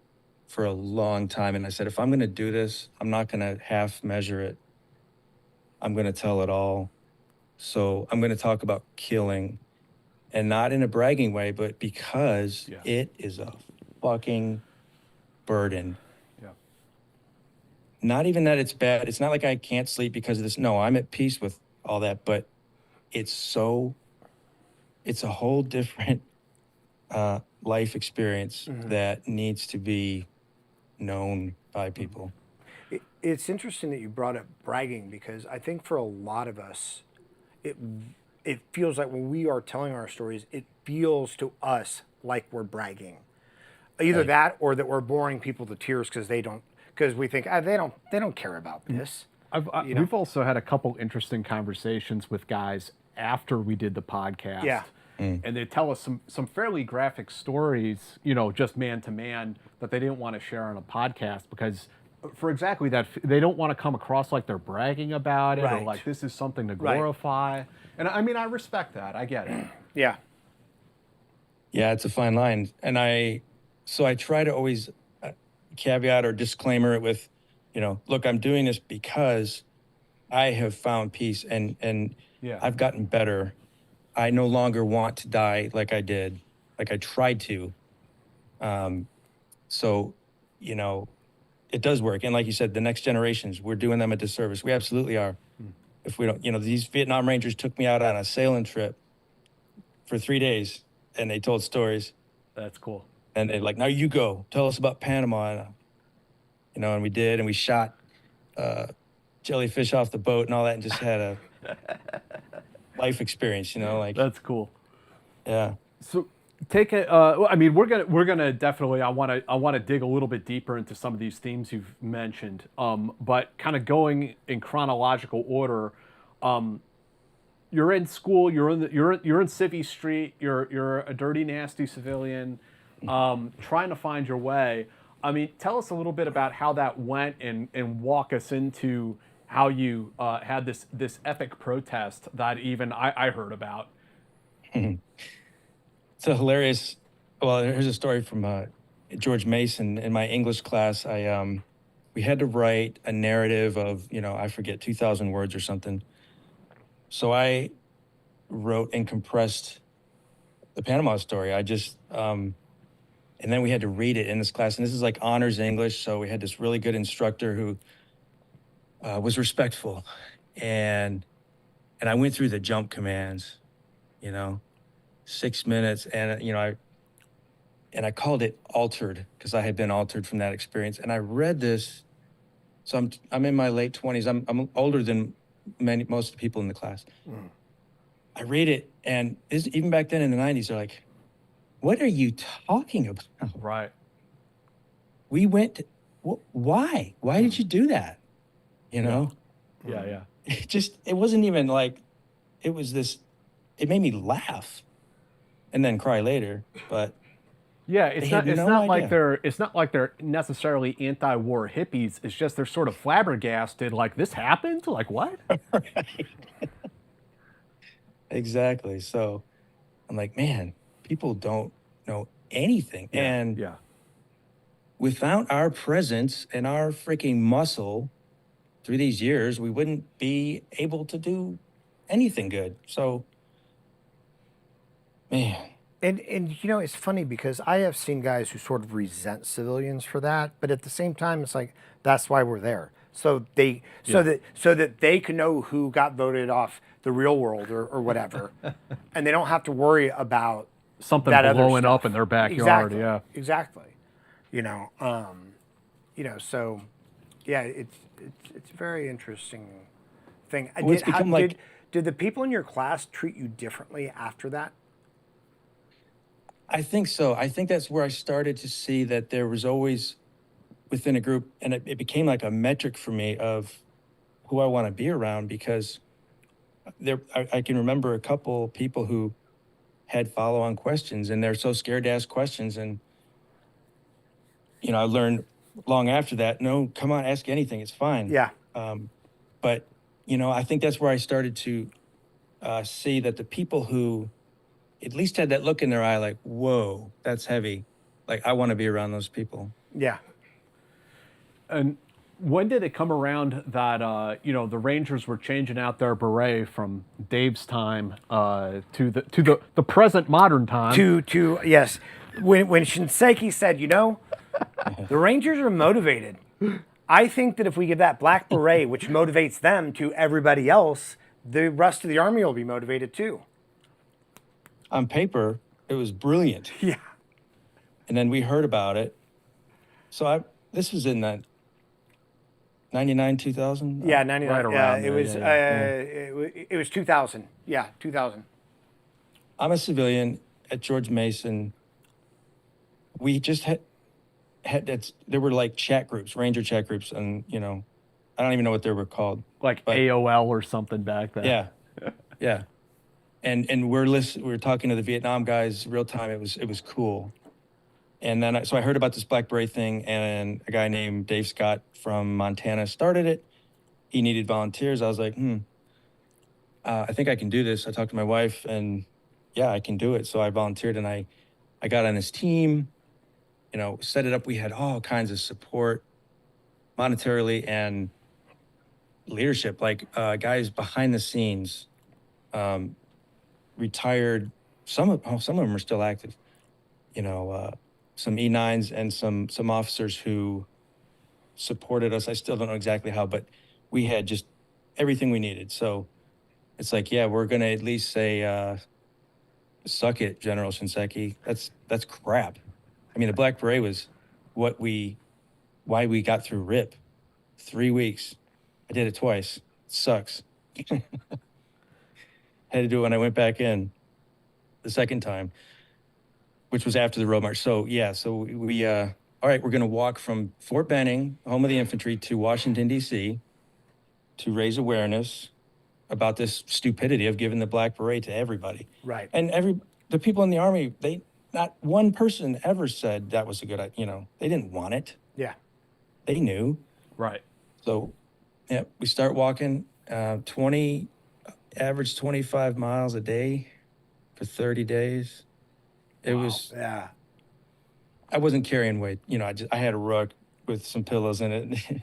for a long time. And I said, if I'm going to do this, I'm not going to half measure it. I'm going to tell it all. So I'm going to talk about killing, and not in a bragging way, but because it is a fucking burden. Yeah. Not even that it's bad. It's not like I can't sleep because of this. No, I'm at peace with all that, but it's a whole different life experience that needs to be known by people. It's interesting that you brought up bragging, because I think for a lot of us, it feels like when we are telling our stories, it feels to us like we're bragging. Either that, or that we're boring people to tears because we think they don't care about this. We've also had a couple interesting conversations with guys after we did the podcast. Yeah. And they tell us some fairly graphic stories, you know, just man to man, that they didn't want to share on a podcast because, for exactly that, they don't want to come across like they're bragging about it, or like this is something to glorify. Right. And I mean, I respect that. I get it. Yeah. Yeah, it's a fine line. And so I try to always caveat or disclaimer it with, you know, look, I'm doing this because I have found peace, and I've gotten better. I no longer want to die like I did, like I tried to. So, you know, it does work. And like you said, the next generations, we're doing them a disservice. We absolutely are. If we don't, you know, these Vietnam Rangers took me out on a sailing trip for 3 days, and they told stories. That's cool. And they're like, now you go, tell us about Panama. And, you know, and we did, and we shot jellyfish off the boat and all that, and just had a life experience, you know, like. That's cool. Yeah. So take it. I mean, we're gonna definitely. I want to dig a little bit deeper into some of these themes you've mentioned. But kind of going in chronological order. You're in school. You're in Civvy Street. You're a dirty, nasty civilian, trying to find your way. I mean, tell us a little bit about how that went, and walk us into how you had this epic protest that even I heard about. It's a hilarious. Well, here's a story from George Mason. In my English class, we had to write a narrative of, you know, I forget, 2,000 words or something. So I wrote and compressed the Panama story. I just, and then we had to read it in this class. And this is like honors English. So we had this really good instructor who was respectful. And I went through the jump commands, you know, 6 minutes. And, you know, I called it altered because I had been altered from that experience. And I read this. So I'm in my late 20s. I'm older than most of the people in the class. I read it, and even back then in the 90s, they're like, what are you talking about? Right. We went, why? Why did you do that? You know? Yeah. It wasn't even like, it was this, it made me laugh and then cry later. But Yeah, it's They not. had It's no not like idea. they're. It's not like they're necessarily anti-war hippies. It's just they're sort of flabbergasted. Like this happened. Like what? Exactly. So I'm like, man, people don't know anything. Yeah. And Yeah. without our presence and our freaking muscle through these years, we wouldn't be able to do anything good. So, man, And it's funny because I have seen guys who sort of resent civilians for that, but at the same time, it's like that's why we're there. So they so that they can know who got voted off the real world or whatever, and they don't have to worry about Something that other blowing up stuff. in their backyard. Exactly. Yeah. Exactly. So yeah, it's a very interesting thing. Well, it's become like- did the people in your class treat you differently after that? I think so. I think that's where I started to see that there was always within a group, and it became like a metric for me of who I want to be around because I can remember a couple people who had follow-on questions and they're so scared to ask questions. And, I learned long after that, no, come on, ask anything. It's fine. Yeah. But, I think that's where I started to see that the people who at least had that look in their eye, like, whoa, that's heavy. Like, I want to be around those people. Yeah. And when did it come around that the Rangers were changing out their beret from Dave's time to the present modern time? To yes, when Shinseki said, the Rangers are motivated. I think that if we give that black beret, which motivates them, to everybody else, the rest of the army will be motivated too. On paper, it was brilliant. Yeah. And then we heard about it. So this was in that 99, 2000? Yeah, 99. Right around it there, was it was 2000. Yeah, 2000. I'm a civilian at George Mason. We just had there were like chat groups, Ranger chat groups, and I don't even know what they were called. Like But- AOL or something back then. Yeah, yeah. And we're talking to the Vietnam guys real time. It was cool. And then so I heard about this Black Beret thing, and a guy named Dave Scott from Montana started it. He needed volunteers. I was like, I think I can do this. I talked to my wife, and yeah, I can do it. So I volunteered, and I got on his team. Set it up. We had all kinds of support, monetarily and leadership, like guys behind the scenes, retired. Some of them are still active. Some E9s and some officers who supported us. I still don't know exactly how, but we had just everything we needed. So it's like, yeah, we're gonna at least say, suck it, General Shinseki. That's crap. I mean, the Black Beret was why we got through RIP. 3 weeks. I did it twice. It sucks. Had to do it when I went back in the second time, which was after the road march. So yeah, so we all right, we're gonna walk from Fort Benning, home of the infantry, to Washington, D.C. to raise awareness about this stupidity of giving the Black Beret to everybody. Right. And the people in the Army, not one person ever said that was a good idea. They didn't want it. Yeah. They knew. Right. So yeah, we start walking average 25 miles a day for 30 days. It was, Yeah. I wasn't carrying weight. I had a rug with some pillows in it.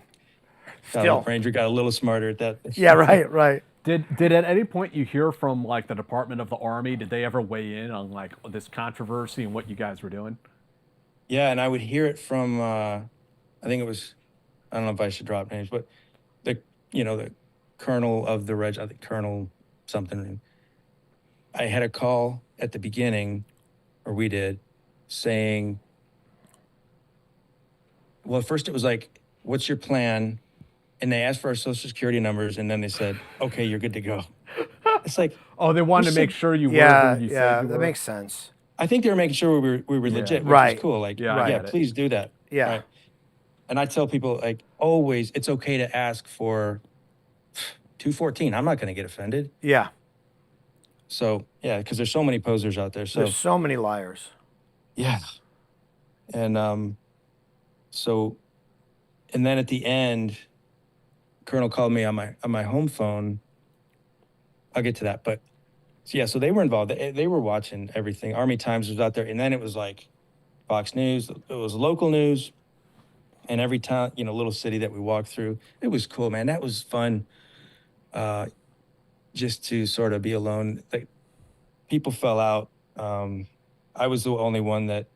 Still. Ranger got a little smarter at that. Yeah. Right. Did at any point you hear from like the Department of the Army? Did they ever weigh in on like this controversy and what you guys were doing? Yeah, and I would hear it from, I think it was, I don't know if I should drop names, but the colonel of the regiment, I think Colonel something. I had a call at the beginning, or we did, saying, well, at first it was like, what's your plan? And they asked for our social security numbers, and then they said, okay, you're good to go. It's like, Oh, they wanted to We're make sure you were Yeah. who you Yeah. said you That were. makes sense. I think they were making sure we were legit, which Right. is cool. Like, Yeah, I yeah, get it. please do that. Yeah. Right. And I tell people, like, always, it's okay to ask for 214. I'm not going to get offended. Yeah. So, yeah, because there's so many posers out there. So, There's so many liars. yeah. And so, and then at the end, Colonel called me on my home phone. I'll get to that, but so, yeah, so they were involved. They were watching everything. Army Times was out there, and then it was like Fox News. It was local news, and every town, little city that we walked through, it was cool, man. That was fun. Just to sort of be alone. Like, people fell out. I was the only one that,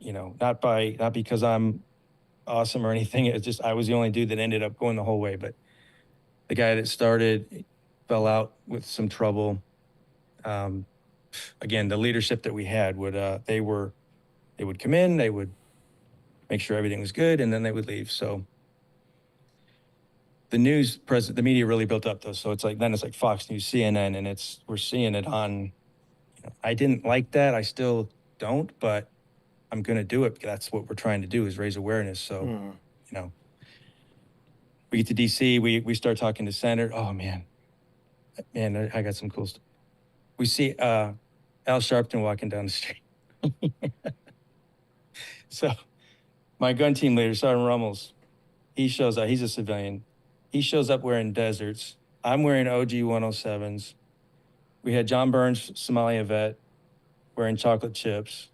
not because I'm awesome or anything. It's just I was the only dude that ended up going the whole way. But the guy that started fell out with some trouble. Again, the leadership that we had would they would come in, they would make sure everything was good, and then they would leave. So the the media really built up though. So it's like Fox News, CNN, and we're seeing it on. I didn't like that. I still don't, but I'm going to do it because that's what we're trying to do, is raise awareness. So, we get to DC, we start talking to Senator. Oh man, I got some cool stuff. We see Al Sharpton walking down the street. So my gun team leader, Sergeant Rummels, he shows up. He's a civilian. He shows up wearing deserts. I'm wearing OG 107s. We had John Burns, Somalia vet, wearing chocolate chips.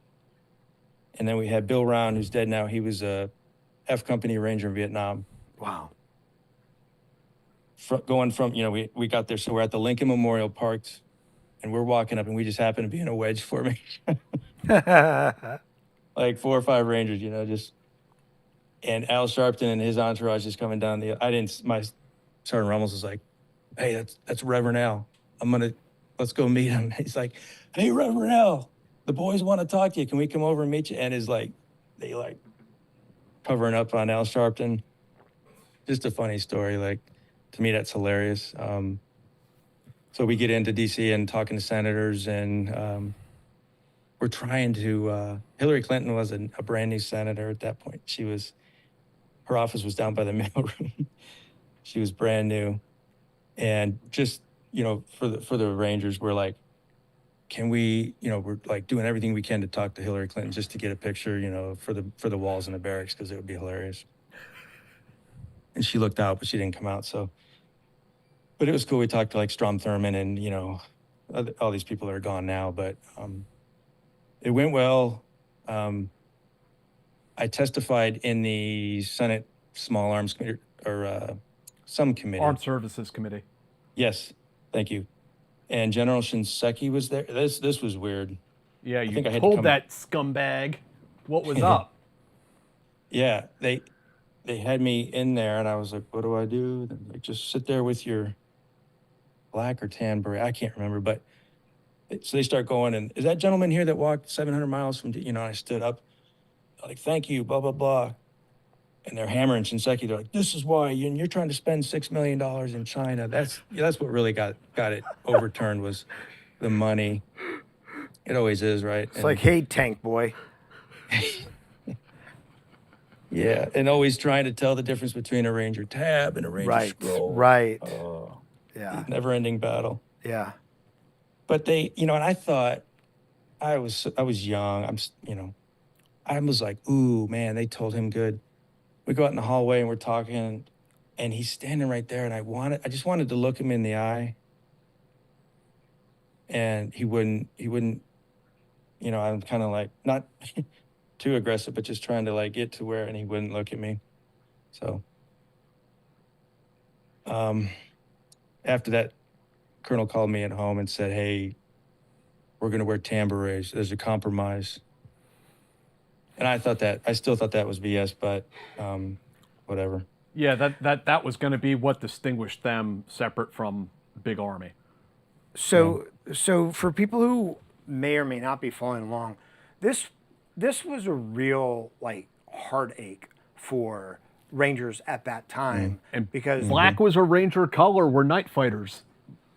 And then we had Bill Round, who's dead now. He was a F Company Ranger in Vietnam. Wow. Going from, we got there. So we're at the Lincoln Memorial parked, and we're walking up, and we just happen to be in a wedge formation. Like 4 or 5 Rangers, and Al Sharpton and his entourage is coming down my Sergeant Rummels was like, hey, that's Reverend Al. Let's go meet him. He's like, hey, Reverend Al, the boys want to talk to you. Can we come over and meet you? And they covering up on Al Sharpton. Just a funny story. To me, that's hilarious. So we get into DC and talking to senators, and we're trying to, Hillary Clinton was a brand new senator at that point. Her office was down by the mailroom. She was brand new. And just, for the Rangers, we're like, can we, we're doing everything we can to talk to Hillary Clinton just to get a picture, for the walls in the barracks, because it would be hilarious. And she looked out, but she didn't come out. So, but it was cool. We talked to Strom Thurmond and, all these people that are gone now, but it went well. I testified in the Senate Small Arms Committee, or some committee. Armed Services Committee. Yes, thank you. And General Shinseki was there. This was weird. Yeah, you told that scumbag what was up. Yeah, they had me in there, and I was like, what do I do? They're like, just sit there with your black or tan beret. I can't remember, but so they start going, and is that gentleman here that walked 700 miles from, I stood up, like, thank you, blah, blah, blah. And they're hammering Shinseki. They're like, this is why you're trying to spend $6 million in China. That's what really got it overturned, was the money. It always is, right? It's like, hey, tank boy. Yeah, and always trying to tell the difference between a Ranger tab and a Ranger scroll. Right. Oh, Yeah. Never-ending battle. Yeah. But they, and I thought, I was young. I was like, ooh, man, they told him good. We go out in the hallway and we're talking, and he's standing right there, and I just wanted to look him in the eye, and he wouldn't, I'm kind of like, not too aggressive, but just trying to get to where, and he wouldn't look at me. So, after that, Colonel called me at home and said, hey, we're going to wear tan berets. There's a compromise. And I still thought that was BS, but whatever. Yeah, that was going to be what distinguished them separate from Big Army. So for people who may or may not be following along, this was a real heartache for Rangers at that time, And because black was a Ranger color. We're night fighters.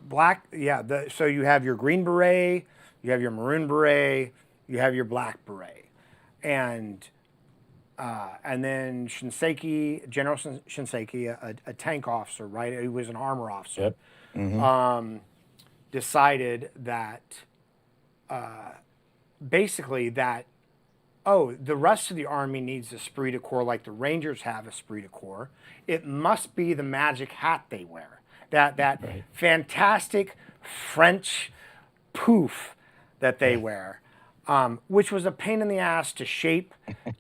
black, yeah. So you have your green beret, you have your maroon beret, you have your black beret, and then Shinseki, General Shinseki, a tank officer, right? He was an armor officer. Yep. Mm-hmm. Decided that basically that oh, the rest of the Army needs esprit de corps like the Rangers have esprit de corps. It must be the magic hat they wear. That Right. fantastic French poof that they wear, which was a pain in the ass to shape,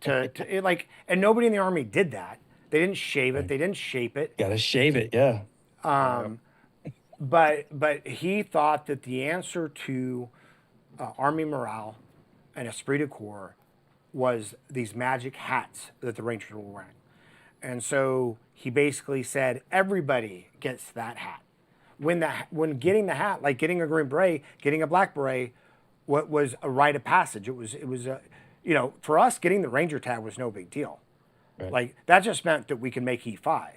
and nobody in the Army did that. They didn't shave it. They didn't shape it. Got to shave it. Yeah. But he thought that the answer to Army morale and esprit de corps was these magic hats that the Rangers were wearing. And so he basically said, everybody gets that hat. When getting the hat, like getting a green beret, getting a black beret, what was a rite of passage. It was for us, getting the Ranger tag was no big deal. Right. Like that just meant that we could make E5.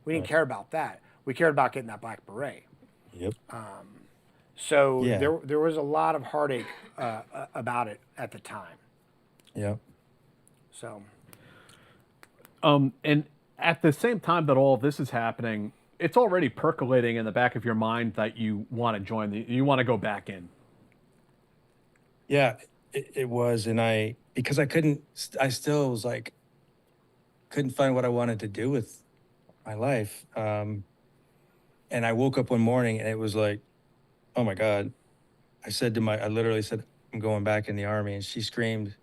We didn't care about that. We cared about getting that black beret. Yep. So Yeah. there was a lot of heartache about it at the time. Yep. So And at the same time that all of this is happening, it's already percolating in the back of your mind that you want to you want to go back in. Yeah, it was. And because I still was like, couldn't find what I wanted to do with my life. And I woke up one morning and it was like, oh my God. I literally said, I'm going back in the Army. And she screamed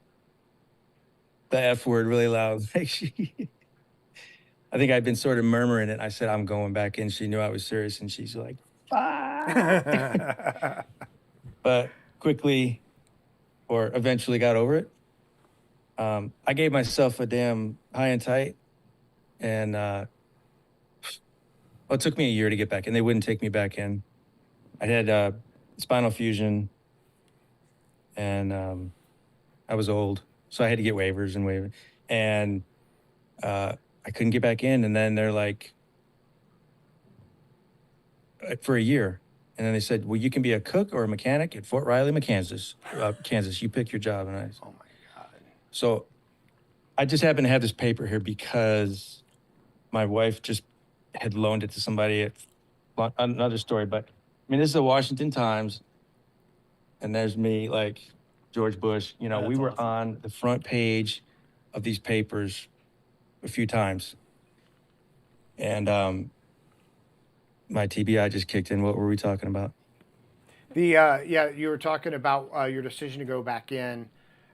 the F word really loud. I think I'd been sort of murmuring it. I said, I'm going back in. She knew I was serious. And she's like, "Ah." But quickly, or eventually got over it. I gave myself a damn high and tight. And it took me a year to get back in. They wouldn't take me back in. I had spinal fusion. And I was old. So I had to get waivers. And I couldn't get back in. And then they're like, for a year. And then they said, well, you can be a cook or a mechanic at Fort Riley, Kansas. Kansas, you pick your job. And oh my God. So I just happen to have this paper here because my wife just had loaned it to somebody. Another story, but I mean, this is the Washington Times. And there's me, like George Bush. You know, That's we were awesome. on the front page of these papers a few times. And my TBI just kicked in. What were we talking about? You were talking about your decision to go back in,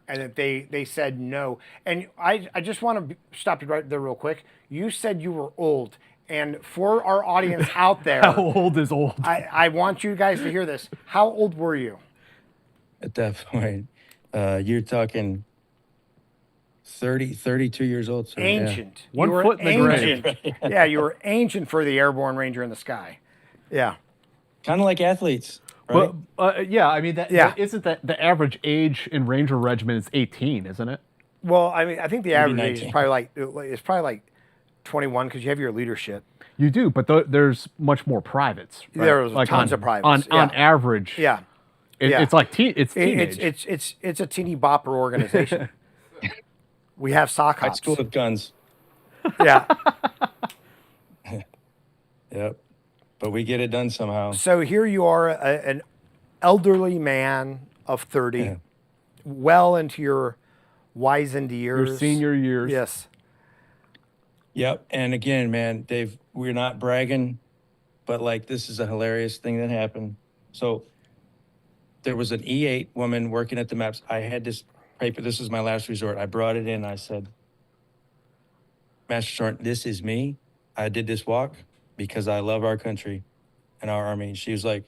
and that they said no. And I just want to stop you right there real quick. You said you were old, and for our audience out there, How old is old? I want you guys to hear this. How old were you? At that point, you're talking 32 years old. Sir. Ancient. One You were foot in the grave. ancient. Yeah, you were ancient for the airborne ranger in the sky. Yeah. Kind of like athletes, right? Well, yeah, I mean, Yeah. isn't that the average age in Ranger Regiment is 18, isn't it? Well, I mean, I think the average age is 19. probably like 21 because you have your leadership. You do, but there's much more privates. Right? There's like tons of privates, On yeah. average, Yeah. Yeah. it's like teenage. It's a teeny bopper organization. We have sock High hops. school with guns. Yeah. Yep. But we get it done somehow. So here you are, an elderly man of 30, Yeah. well into your wizened years. your senior years. Yes. Yep. And again, man, Dave, we're not bragging, but like this is a hilarious thing that happened. So there was an E8 woman working at the maps. I had this paper. This is my last resort. I brought it in. I said, Master Sergeant, this is me. I did this walk because I love our country and our Army. And she was like,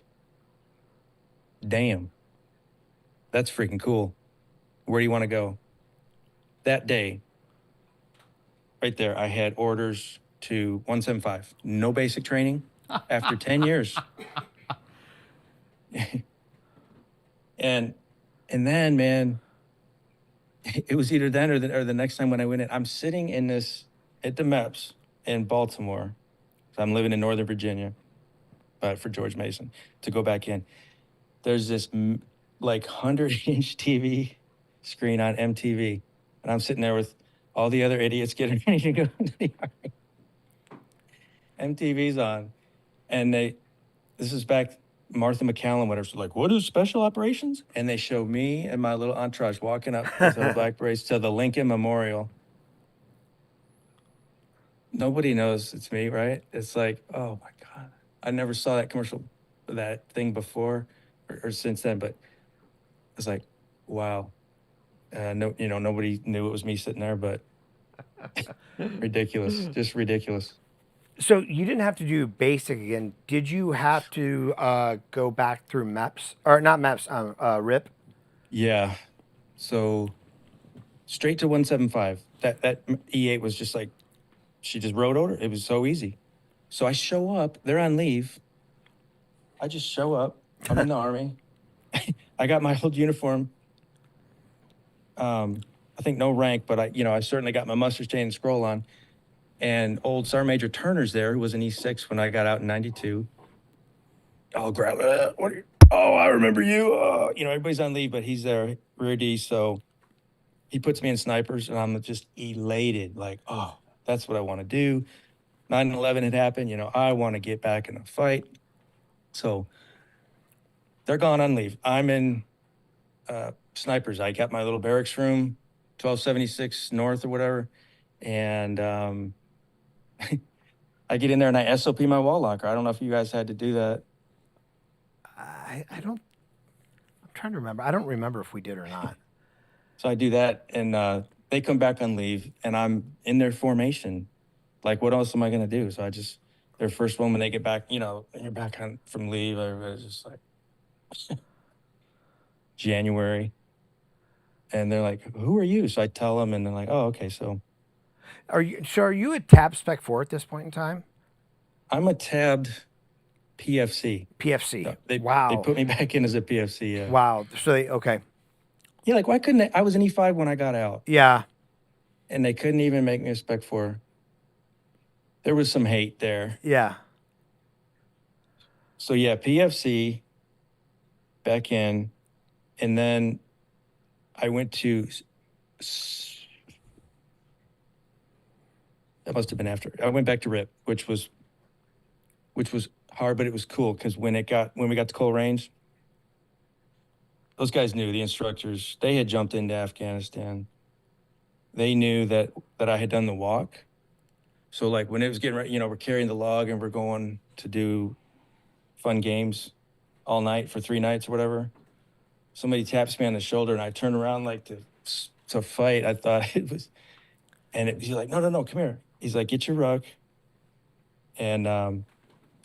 damn, that's freaking cool. Where do you want to go? That day, right there, I had orders to 175. No basic training after 10 years. And then, man, it was either then or the next time when I went in. I'm sitting in this at the MEPS in Baltimore. So I'm living in Northern Virginia, but for George Mason to go back in. There's this like 100-inch TV screen on MTV, and I'm sitting there with all the other idiots getting ready to go into the Army. MTV's on, and this is back Martha McCallum, whatever, like, what is special operations? And they show me and my little entourage walking up with our black berets to the Lincoln Memorial. Nobody knows it's me, right? It's like, oh my God. I never saw that commercial, that thing before or since then, but it's like, wow. No, nobody knew it was me sitting there, but ridiculous, just ridiculous. So you didn't have to do basic again. Did you have to go back through MEPS or not MEPS? RIP. Yeah. So straight to 175. That E8 was just like, she just rode over. It was so easy. So I show up. They're on leave. I just show up. I'm in the Army. I got my old uniform. I think no rank, but I certainly got my mustard chain and scroll on. And old Sergeant Major Turner's there, who was an E6 when I got out in 92. I'll grab it. Oh, I remember you. Everybody's on leave, but he's there, rear D. So he puts me in snipers, and I'm just elated. Like, oh, that's what I want to do. 9/11 had happened. I want to get back in a fight. So they're gone on leave. I'm in snipers. I got my little barracks room, 1276 North or whatever. And I get in there and I SOP my wall locker. I don't know if you guys had to do that. I don't. I'm trying to remember. I don't remember if we did or not. So I do that, and they come back on leave, and I'm in their formation. Like, what else am I going to do? So their first one when they get back, you're back from leave, everybody's just like, January. And they're like, who are you? So I tell them, and they're like, oh, okay, so. Are you a tab spec 4 at this point in time? I'm a tabbed PFC. PFC. Wow. They put me back in as a PFC. Yeah. Wow. So okay. Yeah, like why couldn't I was an E5 when I got out. Yeah. And they couldn't even make me a spec 4. There was some hate there. Yeah. So yeah, PFC, back in, and then I went to, that must have been after. I went back to RIP, which was hard, but it was cool because when we got to Cole Range, those guys knew, the instructors, they had jumped into Afghanistan. They knew that I had done the walk. So like when it was getting ready, we're carrying the log and we're going to do fun games all night for 3 nights or whatever. Somebody taps me on the shoulder and I turn around like to fight. I thought it was, and he's like, no, come here. He's like, get your ruck and go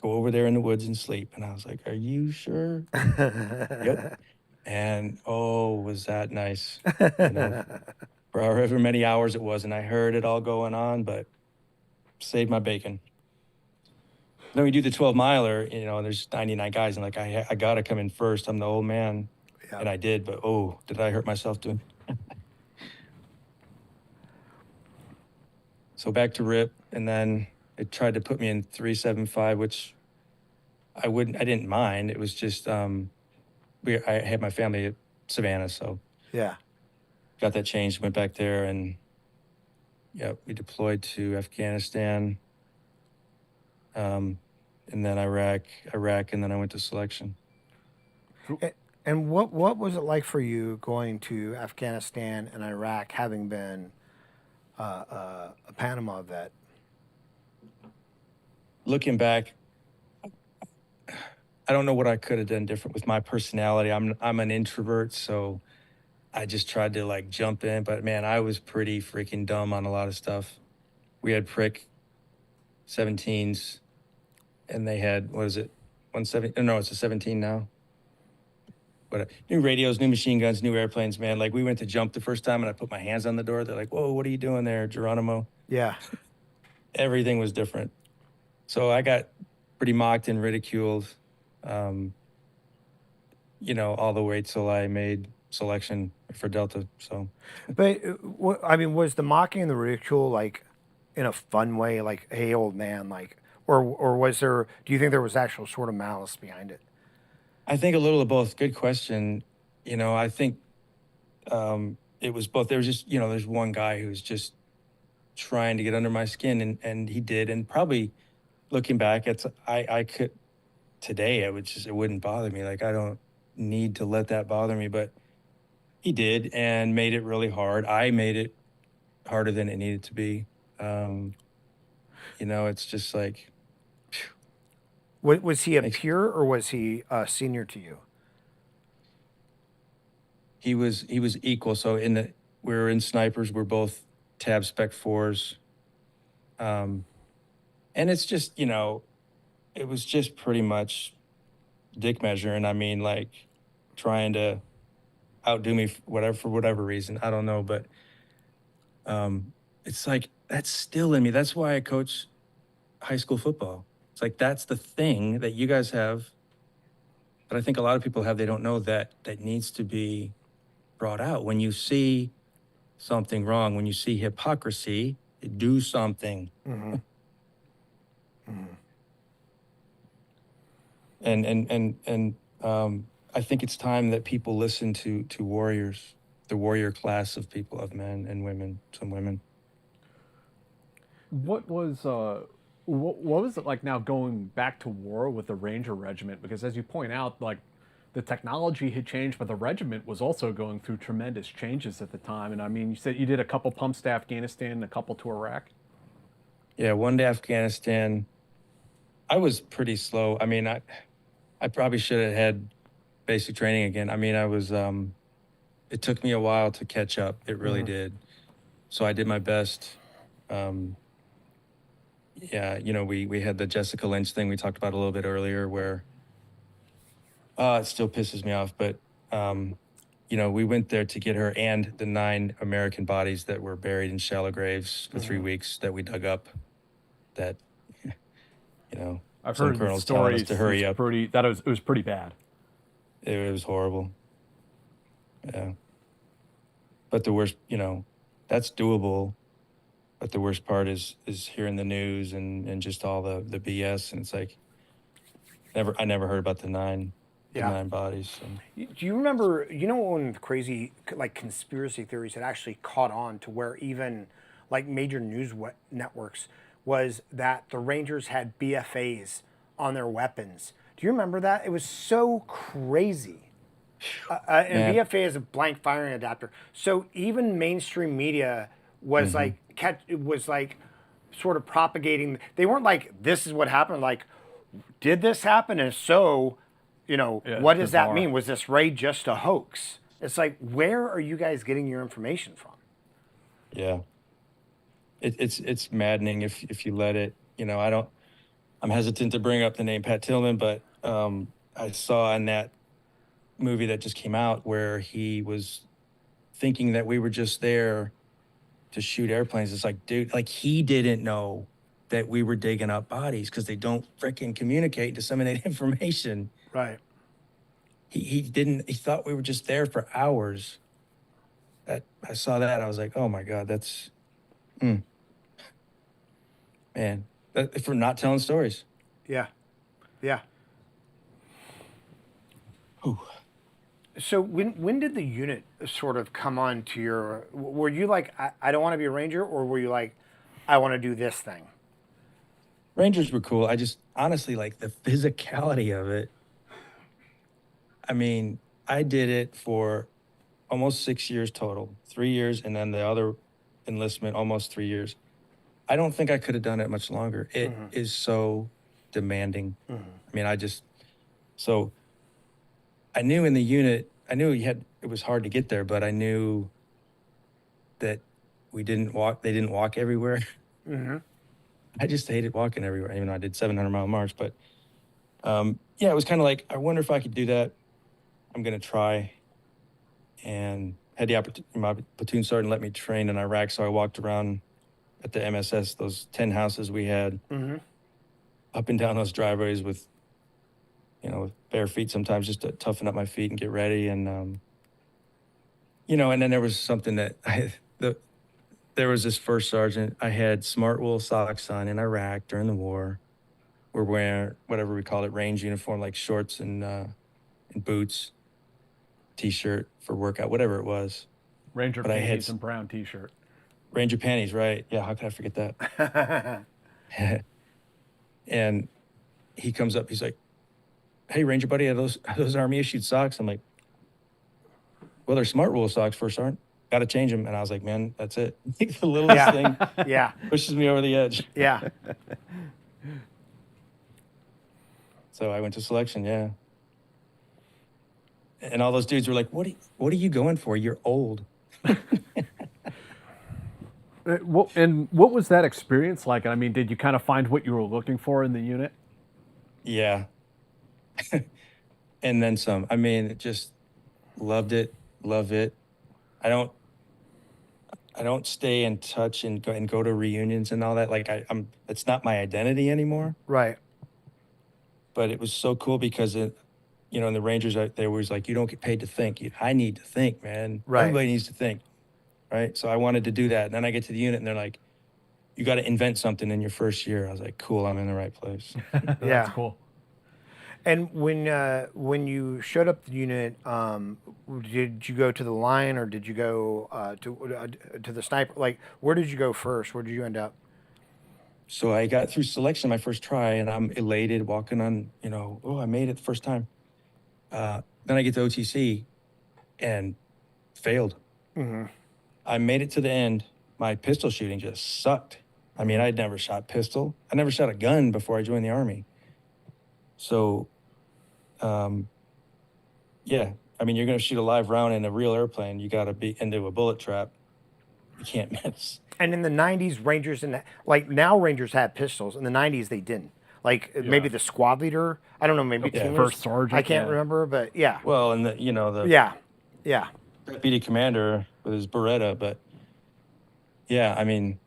over there in the woods and sleep. And I was like, are you sure? Yep. And oh, was that nice. For however many hours it was. And I heard it all going on, but saved my bacon. Then we do the 12-miler, there's 99 guys. And like, I got to come in first. I'm the old man. Yeah. And I did, but oh, did I hurt myself doing So back to RIP, and then it tried to put me in 375, which I didn't mind. It was just, I had my family at Savannah, so. Yeah. Got that changed, went back there, and yeah, we deployed to Afghanistan, and then Iraq, and then I went to selection. And what was it like for you going to Afghanistan and Iraq, having been a Panama vet? Looking back, I don't know what I could have done different with my personality. I'm an introvert, so I just tried to like jump in. But man, I was pretty freaking dumb on a lot of stuff. We had prick 17s, and they had, what is it, 170? No, it's a 17 now. But new radios, new machine guns, new airplanes, man. Like we went to jump the first time and I put my hands on the door. They're like, whoa, what are you doing there, Geronimo? Yeah. Everything was different. So I got pretty mocked and ridiculed, all the way till I made selection for Delta. So, but was the mocking and the ridicule like in a fun way, like, hey, old man, like, or was there, do you think there was actual sort of malice behind it? I think a little of both. Good question. I think it was both. There was just, there's one guy who's just trying to get under my skin, and he did. And probably looking back, I today, it wouldn't bother me. Like, I don't need to let that bother me, but he did and made it really hard. I made it harder than it needed to be. It's just like, Was he a makes, peer or was he senior to you? he was equal. So we were in snipers. We're both tab spec 4s. And it's just, it was just pretty much dick measuring. I mean, like, trying to outdo me for whatever reason. I don't know, but it's like, that's still in me. That's why I coach high school football. It's like, that's the thing that you guys have, but I think a lot of people have, they don't know that needs to be brought out. When you see something wrong, when you see hypocrisy, do something. Mm-hmm. Mm-hmm. And I think it's time that people listen to warriors, the warrior class of people, of men and women, some women. What was it like now going back to war with the Ranger Regiment? Because as you point out, like the technology had changed, but the regiment was also going through tremendous changes at the time. And I mean, you said you did a couple pumps to Afghanistan and a couple to Iraq. Yeah, one to Afghanistan. I was pretty slow. I mean, I probably should have had basic training again. I mean, it took me a while to catch up. It really did. So I did my best. Yeah, we had the Jessica Lynch thing we talked about a little bit earlier where it still pisses me off, but we went there to get her and the 9 American bodies that were buried in shallow graves for 3 weeks that we dug up. That, I've some heard colonels telling us stories. to hurry up. It was pretty bad. It was horrible. Yeah. But the worst, that's doable. But the worst part is hearing the news and just all the BS. And it's like, I never heard about the 9 bodies. So. Do you remember, one of the crazy, like, conspiracy theories that actually caught on to where even, like, major news networks was that the Rangers had BFAs on their weapons. Do you remember that? It was so crazy. And BFA is a blank firing adapter. So even mainstream media was like sort of propagating. They weren't like, this is what happened. Like, did this happen? And if so, what does that mean? Was this raid just a hoax? It's like, where are you guys getting your information from? Yeah. It's maddening if you let it, I'm hesitant to bring up the name Pat Tillman, but I saw in that movie that just came out where he was thinking that we were just there to shoot airplanes. It's like, dude, like, he didn't know that we were digging up bodies because they don't freaking communicate, disseminate information. Right. He thought we were just there for hours. I saw that, I was like, oh my God, that's, man, for not telling stories. Yeah. Yeah. Whew. So when did the unit sort of come on to your, were you like, I don't want to be a Ranger, or were you like, I want to do this thing? Rangers were cool. I just, honestly, like, the physicality of it. I mean, I did it for almost 6 years total, 3 years, and then the other enlistment, almost 3 years. I don't think I could have done it much longer. It is so demanding. I mean, so I knew in the unit, it was hard to get there, but I knew that they didn't walk everywhere. I just hated walking everywhere, even though I did 700-mile march. But it was kind of like, I wonder if I could do that. I'm going to try. And had the opportunity, my platoon sergeant let me train in Iraq, so I walked around at the MSS, those 10 houses we had, up and down those driveways with bare feet sometimes, just to toughen up my feet and get ready. And, and then there was something that there was this first sergeant. I had smart wool socks on in Iraq during the war. We're wearing whatever we call it, range uniform, like shorts and boots, T-shirt for workout, whatever it was. Ranger panties and brown T-shirt. Ranger panties, right? Yeah, how could I forget that? And he comes up, he's like, hey, Ranger buddy, are those Army issued socks? I'm like, well, they're smart wool socks for a start. Got to change them. And I was like, man, that's it. The littlest Yeah. thing Yeah. pushes me over the edge. Yeah. So I went to selection, yeah. And all those dudes were like, what are you going for? You're old. What was that experience like? I mean, did you kind of find what you were looking for in the unit? Yeah. And then some. I mean, just loved it, love it. I don't stay in touch and go to reunions and all that. Like it's not my identity anymore. Right. But it was so cool because in the Rangers, they were always like, you don't get paid to think. I need to think, man. Right. Everybody needs to think. Right. So I wanted to do that. And then I get to the unit and they're like, you got to invent something in your first year. I was like, cool, I'm in the right place. That's Yeah. cool. And when you showed up at the unit, did you go to the line or did you go to the sniper? Like, where did you go first? Where did you end up? So I got through selection my first try and I'm elated walking on, I made it the first time. Then I get to OTC and failed. Mm-hmm. I made it to the end. My pistol shooting just sucked. I mean, I'd never shot pistol. I never shot a gun before I joined the Army. So, yeah. I mean, you're going to shoot a live round in a real airplane. You got to be into a bullet trap. You can't miss. And in the 90s, Rangers now Rangers had pistols. In the 90s, they didn't. Like maybe the squad leader. I don't know. Maybe Yeah. teamers. First sergeant, I can't yeah. remember, but yeah. Well, and the Yeah. deputy commander with his Beretta, but yeah, I mean,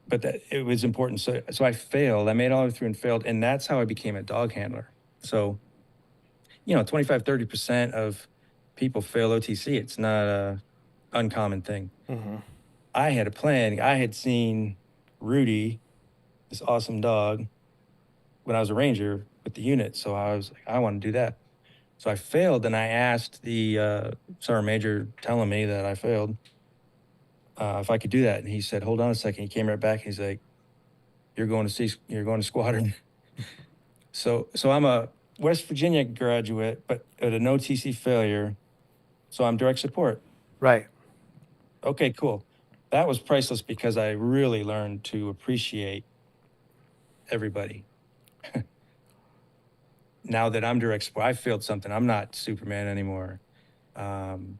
but it was important. So I failed. I made it all the way through and failed, and that's how I became a dog handler. So, 25, 30% of people fail OTC. It's not a uncommon thing. Mm-hmm. I had a plan. I had seen Rudy, this awesome dog, when I was a Ranger with the unit. So I was like, I want to do that. So I failed, and I asked the sergeant major telling me that I failed if I could do that. And he said, hold on a second. He came right back. He's like, you're going to squadron. So I'm a West Virginia graduate, but at an OTC failure. So I'm direct support. Right. Okay, cool. That was priceless because I really learned to appreciate everybody. Now that I'm direct support, I failed something. I'm not Superman anymore. And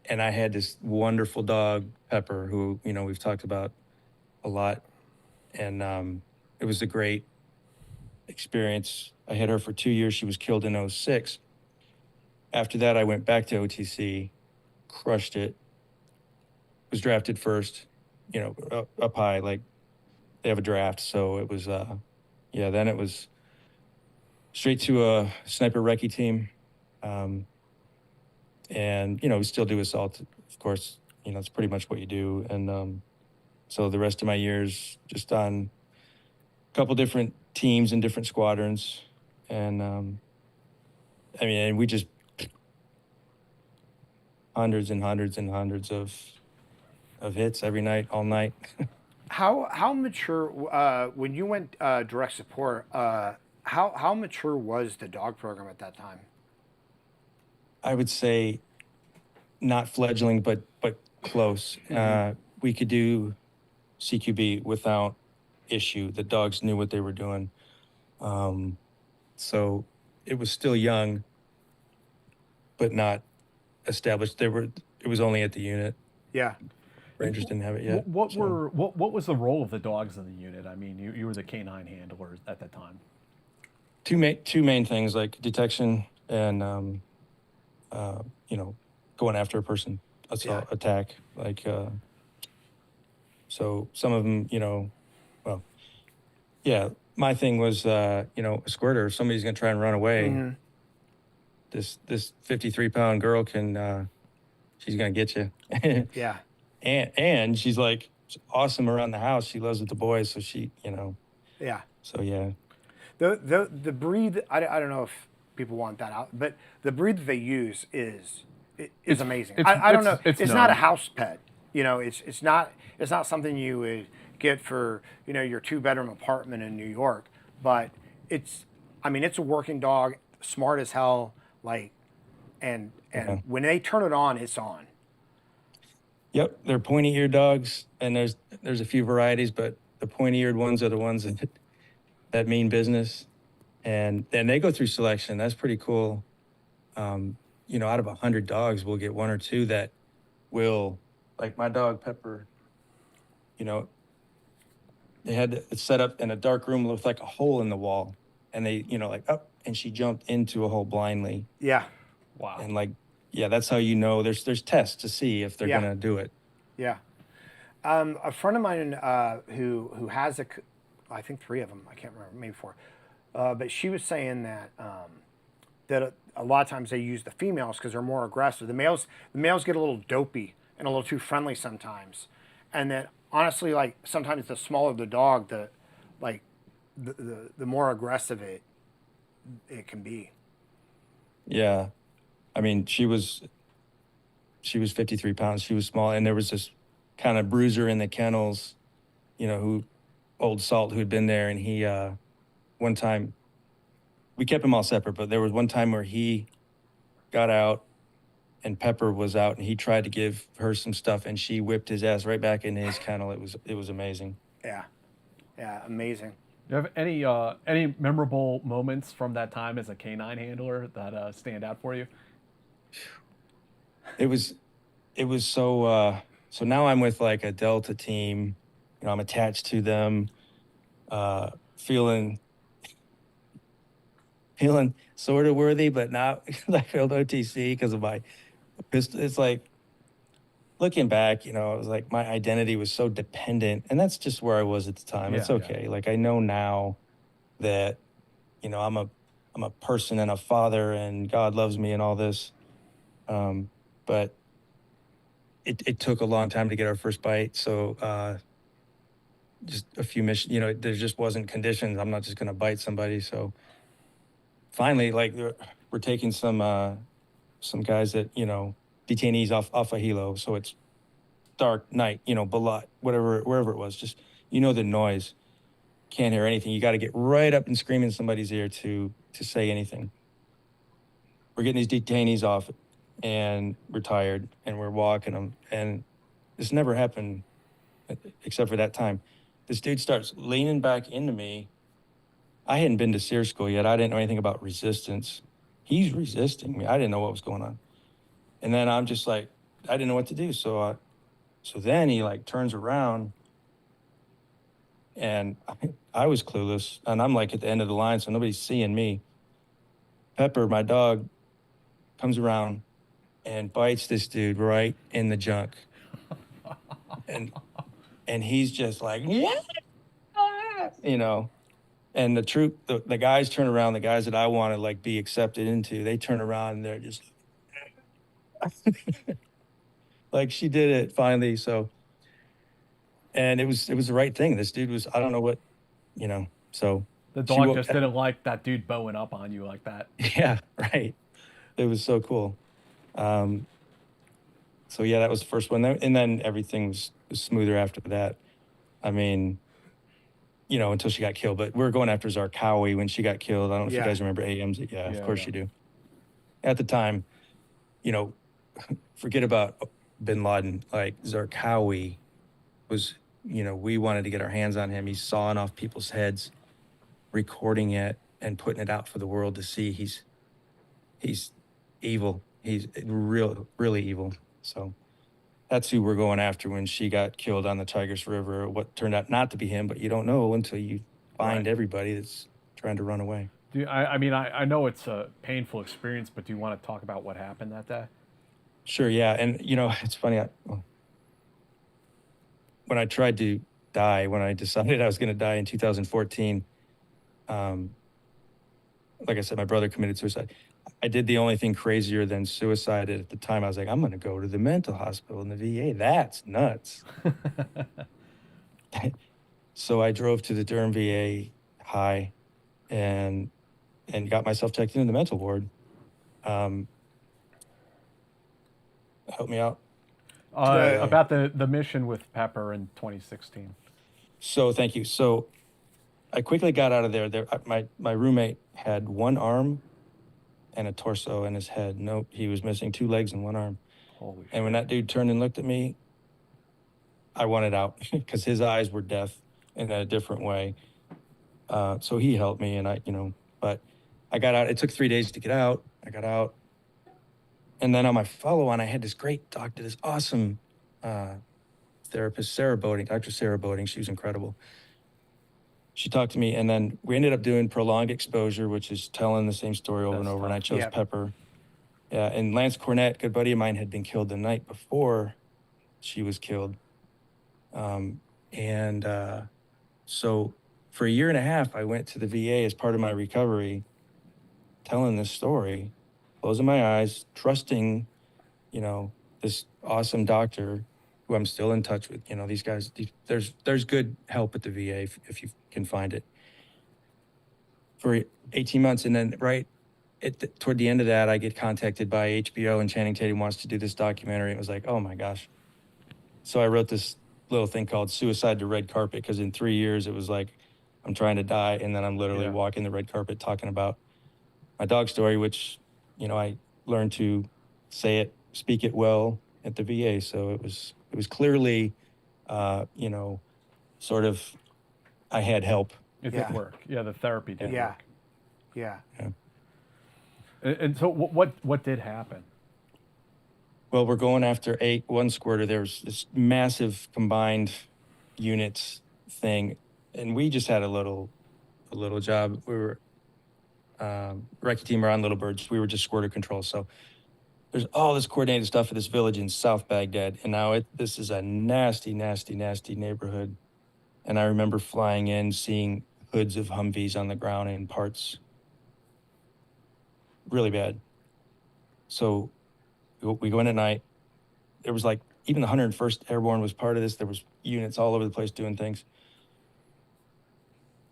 I had this wonderful dog, Pepper, who, we've talked about a lot. And it was a great experience. I had her for 2 years. She was killed in 2006. After that, I went back to OTC, crushed it, was drafted first, up high, like they have a draft. So it was, then it was straight to a sniper recce team. And, we still do assault, of course, it's pretty much what you do. And so the rest of my years just on a couple different teams and different squadrons. And and we just hundreds and hundreds and hundreds of hits every night, all night. How mature when you went direct support? How mature was the dog program at that time? I would say not fledgling, but close. Mm-hmm. We could do CQB without issue. The dogs knew what they were doing. So it was still young, but not established. It was only at the unit. Yeah. Rangers didn't have it yet. What was the role of the dogs in the unit? I mean, you were the canine handler at that time. Two main things, like detection and going after a person, attack. Like so some of them, my thing was a squirter. If somebody's gonna try and run away, Mm-hmm. this 53-pound girl can she's gonna get you. Yeah. And she's like awesome around the house. She loves with the boys, so she, Yeah. So yeah. The breed, I don't know if people want that out, but the breed that they use is amazing. I don't know. It's not a house pet. It's not something you would get for, your 2-bedroom apartment in New York, but it's I mean, it's a working dog, smart as hell. Like, and when they turn it on, it's on. Yep, they're pointy-eared dogs, and there's a few varieties, but the pointy-eared ones are the ones that mean business. And then they go through selection. That's pretty cool. Out of 100 dogs, we'll get one or two that will, like my dog Pepper, they had it set up in a dark room with like a hole in the wall, and they, up, and she jumped into a hole blindly. Yeah. Wow. And that's how there's tests to see if they're gonna do it. Yeah. A friend of mine who has I think 3 of them, I can't remember, maybe 4. But she was saying that that a lot of times they use the females because they're more aggressive. The males get a little dopey and a little too friendly sometimes. And then honestly, like sometimes the smaller the dog, the more aggressive it can be. Yeah. I mean, she was 53 pounds. She was small, and there was this kind of bruiser in the kennels, old Salt, who had been there, and he one time we kept them all separate, but there was one time where he got out and Pepper was out, and he tried to give her some stuff, and she whipped his ass right back into his kennel. It was amazing. Yeah, amazing. Do you have any memorable moments from that time as a canine handler that stand out for you? It was so now I'm with like a Delta team. I'm attached to them, feeling sort of worthy, but not because I failed OTC because of my pistol. It's like, looking back, it was like my identity was so dependent, and that's just where I was at the time. It's okay. Yeah. Like I know now that, I'm a person and a father, and God loves me and all this. But it took a long time to get our first bite. So just a few missions, there just wasn't conditions. I'm not just going to bite somebody. So finally, like we're taking some guys that, detainees off a helo. So it's dark night, Balat, wherever it was, just, the noise, can't hear anything. You got to get right up and scream in somebody's ear to say anything. We're getting these detainees off, and we're tired, and we're walking them. And this never happened except for that time. This dude starts leaning back into me. I hadn't been to SEER school yet. I didn't know anything about resistance. He's resisting me. I didn't know what was going on. And then I'm just like, I didn't know what to do. So then he like turns around, and I was clueless, and I'm like at the end of the line, so nobody's seeing me. Pepper, my dog, comes around and bites this dude right in the junk. And he's just like, yeah, and the troop, the guys turn around, the guys that I want to like be accepted into, they turn around and they're just like, she did it finally. So, and it was the right thing. This dude was, I don't know what, so. The dog just didn't like that dude bowing up on you like that. Yeah, right. It was so cool. So yeah, that was the first one. And then everything was smoother after that. I mean, until she got killed. But we were going after Zarqawi when she got killed. I don't know if you guys remember AMs. Yeah, of course you do. At the time, forget about bin Laden. Like Zarqawi was, we wanted to get our hands on him. He's sawing off people's heads, recording it, and putting it out for the world to see. He's evil. He's really evil. So that's who we're going after when she got killed on the Tigris River. What turned out not to be him, but you don't know until you find everybody that's trying to run away. I know it's a painful experience, but do you want to talk about what happened that day? Sure, yeah. And, it's funny. When I tried to die, when I decided I was going to die in 2014, like I said, my brother committed suicide. I did the only thing crazier than suicide at the time. I was like, I'm going to go to the mental hospital in the VA. That's nuts. So I drove to the Durham VA high and got myself checked into the mental ward. Help me out. About the mission with Pepper in 2016. So thank you. So I quickly got out of there. My roommate had one arm and a torso and his head. No, he was missing two legs and one arm. Holy shit. And when that dude turned and looked at me, I wanted out because his eyes were death in a different way. So he helped me, and but I got out. It took 3 days to get out. I got out. And then on my follow-on, I had this great doctor, this awesome therapist, Dr. Sarah Boding. She was incredible. She talked to me, and then we ended up doing prolonged exposure, which is telling the same story over and over. And I chose pepper. Yeah, and Lance Cornett, good buddy of mine, had been killed the night before she was killed. So for a year and a half, I went to the VA as part of my recovery, telling this story, closing my eyes, trusting, this awesome doctor who I'm still in touch with. These guys, there's good help at the VA if you can find it. For 18 months, and then toward the end of that, I get contacted by HBO, and Channing Tatum wants to do this documentary. It was like, oh my gosh. So I wrote this little thing called Suicide to Red Carpet, because in 3 years, it was like, I'm trying to die, and then I'm literally walking the red carpet talking about my dog story, which, I learned to speak it well at the VA. So it was clearly, sort of, I had help. It did work. Yeah, the therapy did work. Yeah. And so what did happen? Well, we're going after one squirter. There was this massive combined units thing, and we just had a little job. We were recce team around Little Birds. We were just squirter control. So there's all this coordinated stuff for this village in South Baghdad, and now this is a nasty, nasty, nasty neighborhood. And I remember flying in, seeing hoods of Humvees on the ground and parts. Really bad. So we go in at night. There was even the 101st Airborne was part of this. There was units all over the place doing things.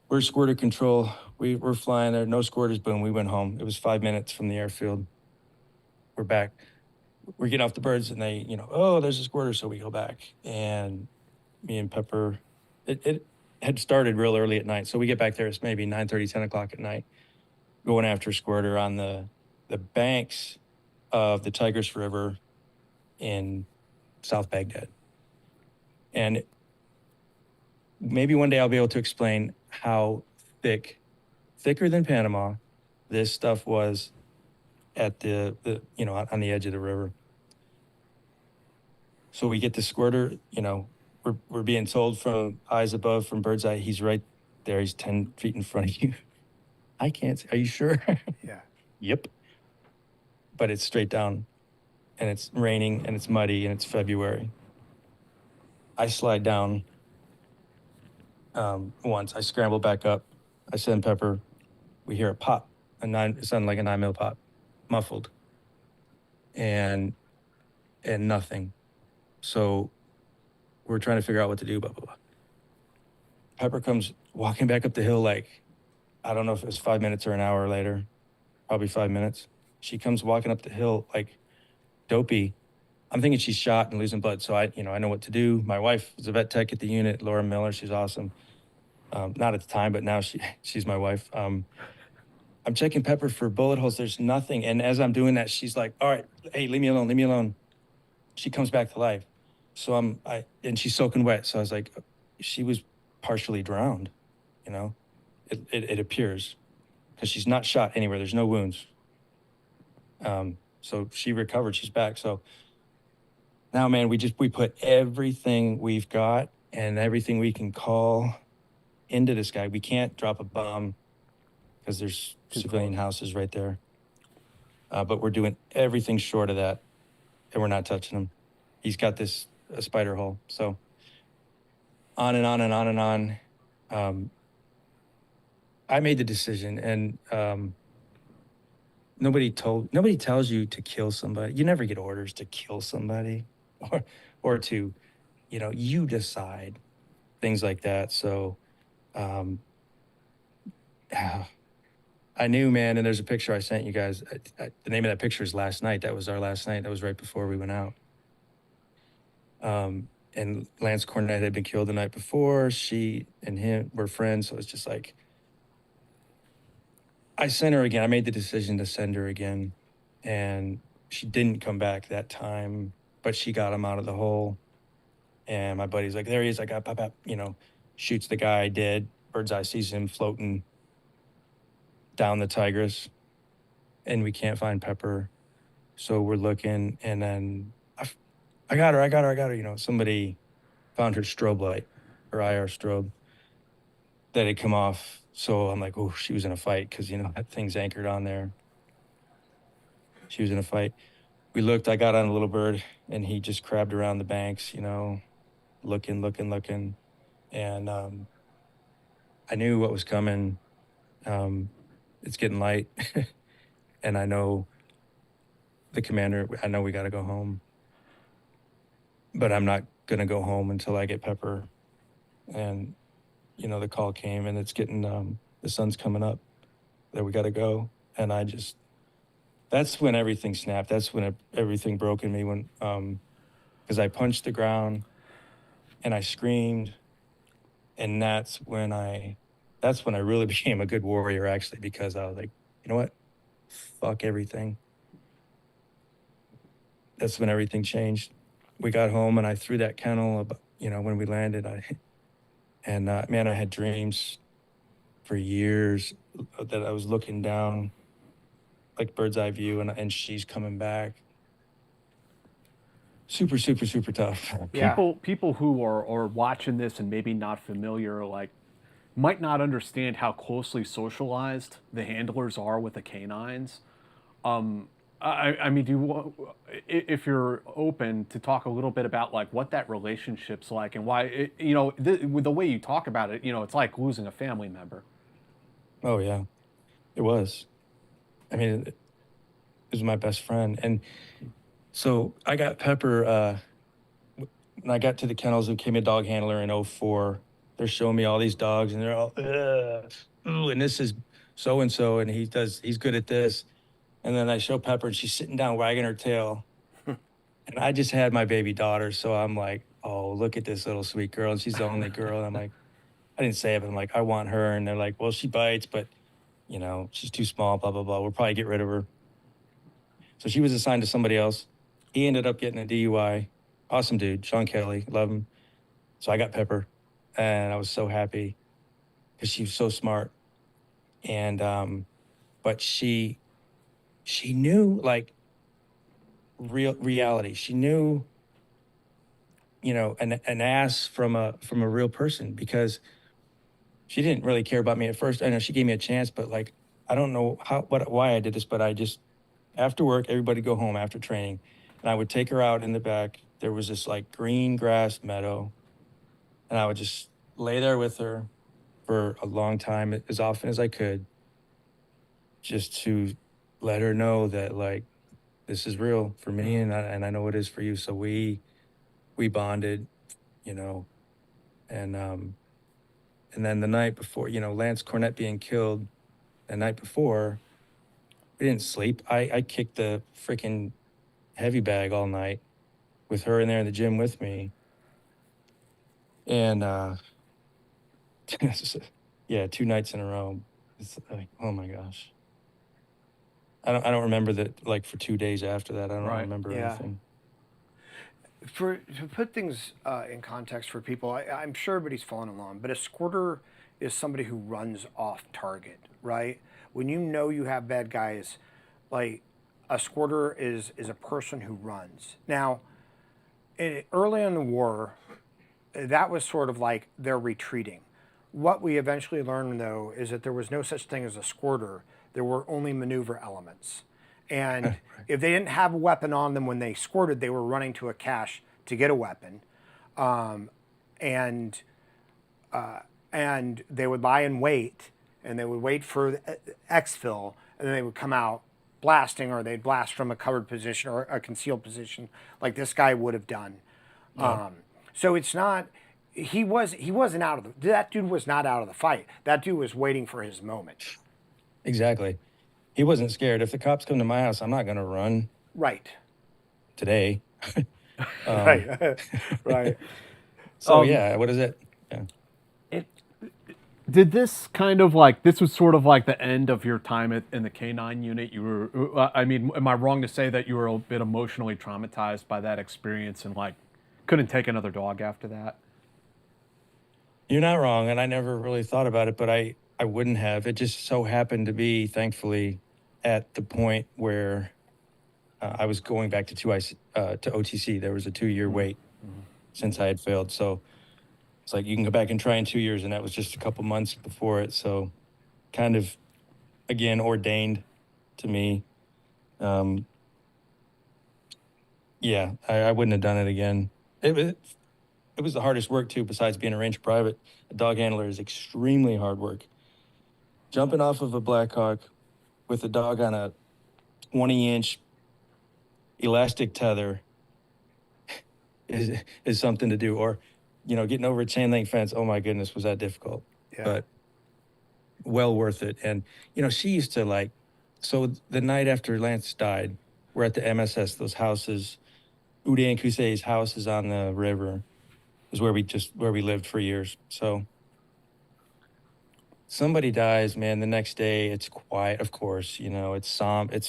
We're squirter control. We're flying there. No squirters. Boom. We went home. It was 5 minutes from the airfield. We're back. We're getting off the birds, and they, oh, there's a squirter. So we go back, and me and Pepper, it had started real early at night. So we get back there. It's maybe 9:30, 10 o'clock at night, going after a squirter on the banks of the Tigris River in South Baghdad. And maybe one day I'll be able to explain how thicker than Panama, this stuff was at the on the edge of the river. So we get the squirter, we're being told from eyes above, from bird's eye, he's right there. He's 10 feet in front of you. I can't see. Are you sure? Yeah. Yep. But it's straight down, and it's raining, and it's muddy, and it's February. I slide down once. I scramble back up. I send Pepper. We hear a pop. It sounded like a 9mm pop, muffled, and nothing. So we're trying to figure out what to do, blah, blah, blah. Pepper comes walking back up the hill I don't know if it was 5 minutes or an hour later, probably 5 minutes. She comes walking up the hill dopey. I'm thinking she's shot and losing blood, so I know what to do. My wife was a vet tech at the unit, Laura Miller. She's awesome. Not at the time, but now she's my wife. I'm checking Pepper for bullet holes. There's nothing. And as I'm doing that, she's like, all right, hey, leave me alone. She comes back to life. So and she's soaking wet. So I was like, she was partially drowned, It appears, because she's not shot anywhere. There's no wounds. So she recovered. She's back. So now, man, we put everything we've got and everything we can call into this guy. We can't drop a bomb because there's civilian houses right there. But we're doing everything short of that, and we're not touching him. He's got a spider hole. So on and on and on and on. I made the decision, and nobody tells you to kill somebody. You never get orders to kill somebody, or to, you decide things like that. So, I knew, man. And there's a picture I sent you guys. The name of that picture is Last Night. That was our last night. That was right before we went out. and Lance Cornett had been killed the night before. She and him were friends, so it's just like, I sent her again. I made the decision to send her again, and she didn't come back that time, but she got him out of the hole. And my buddy's like, there he is. I got, shoots the guy dead. Bird's eye sees him floating down the Tigris, and we can't find Pepper. So we're looking, and then I got her. Somebody found her strobe light, her IR strobe, that had come off. So I'm like, oh, she was in a fight because, that thing's anchored on there. She was in a fight. We looked, I got on a little bird, and he just crabbed around the banks, looking. And I knew what was coming. It's getting light. And I know the commander, I know we got to go home. But I'm not going to go home until I get Pepper. And, the call came, and it's getting, the sun's coming up, that we got to go. And that's when everything snapped. That's when everything broke in me, because I punched the ground and I screamed. And that's when I really became a good warrior, actually, because I was like, you know what? Fuck everything. That's when everything changed. We got home, and I threw that kennel, when we landed. Man, I had dreams for years that I was looking down, like bird's eye view, and she's coming back. Super, super, super tough. Yeah. People who are watching this and maybe not familiar, like, might not understand how closely socialized the handlers are with the canines. I mean, if you're open to talk a little bit about like what that relationship's like and why, with the way you talk about it, it's like losing a family member. Oh yeah, it was. I mean, it was my best friend. And so I got Pepper, when I got to the kennels, who became a dog handler in 2004. They're showing me all these dogs, and they're all, ooh, and this is so-and-so, and he's good at this. And then I show Pepper, and she's sitting down wagging her tail. And I just had my baby daughter, so I'm like, oh, look at this little sweet girl. And she's the only girl. And I'm like, I didn't say it, but I'm like, I want her. And they're like, well, she bites, but, she's too small, blah, blah, blah. We'll probably get rid of her. So she was assigned to somebody else. He ended up getting a DUI. Awesome dude, Sean Kelly, love him. So I got Pepper, and I was so happy because she was so smart. And, but she knew, like, reality. She knew, an ass from a real person, because she didn't really care about me at first. I know she gave me a chance, but like, I don't know why I did this, but I just, after work, everybody go home after training, and I would take her out in the back. There was this like green grass meadow, and I would just lay there with her for a long time, as often as I could, just to let her know that, like, this is real for me, and I know it is for you. So we bonded, and then the night before, Lance Cornett being killed, the night before, we didn't sleep. I kicked the freaking heavy bag all night with her in there in the gym with me. And yeah, 2 nights in a row. It's like, oh my gosh. I don't remember that, like, for 2 days after that. I don't remember anything. To put things in context for people, I'm sure everybody's following along, but a squirter is somebody who runs off target, right? When you have bad guys, like, a squirter is a person who runs. Now, early in the war, that was sort of like they're retreating. What we eventually learned, though, is that there was no such thing as a squirter. There were only maneuver elements. And if they didn't have a weapon on them when they squirted, they were running to a cache to get a weapon. And they would lie in wait, and they would wait for exfil, and then they would come out blasting, or they'd blast from a covered position or a concealed position, like this guy would have done. Yeah. So it's not, that dude was not out of the fight. That dude was waiting for his moment. Exactly. He wasn't scared. If the cops come to my house, I'm not going to run. Right. Today. Right. Right. So Um, yeah, what is it? Yeah. it, did this kind of like this was sort of like the end of your time in the K9 unit? You were, I mean, am I wrong to say that you were a bit emotionally traumatized by that experience and like couldn't take another dog after that? You're not wrong, and I never really thought about it, but I wouldn't have. It just so happened to be, thankfully, at the point where I was going back to to OTC. There was a 2-year wait since I had failed, so it's like you can go back and try in 2 years, and that was just a couple months before it. So, kind of again ordained to me. Um, yeah, I wouldn't have done it again. It was the hardest work too. Besides being a ranger private, a dog handler is extremely hard work. Jumping off of a Blackhawk with a dog on a 20-inch elastic tether is something to do. Or, getting over a chain link fence. Oh my goodness, was that difficult? Yeah. But well worth it. And she used to like. So the night after Lance died, we're at the MSS. Those houses, Uday and Kusei's house is on the river. Is where we lived for years. So somebody dies, man. The next day, it's quiet. Of course, it's somber.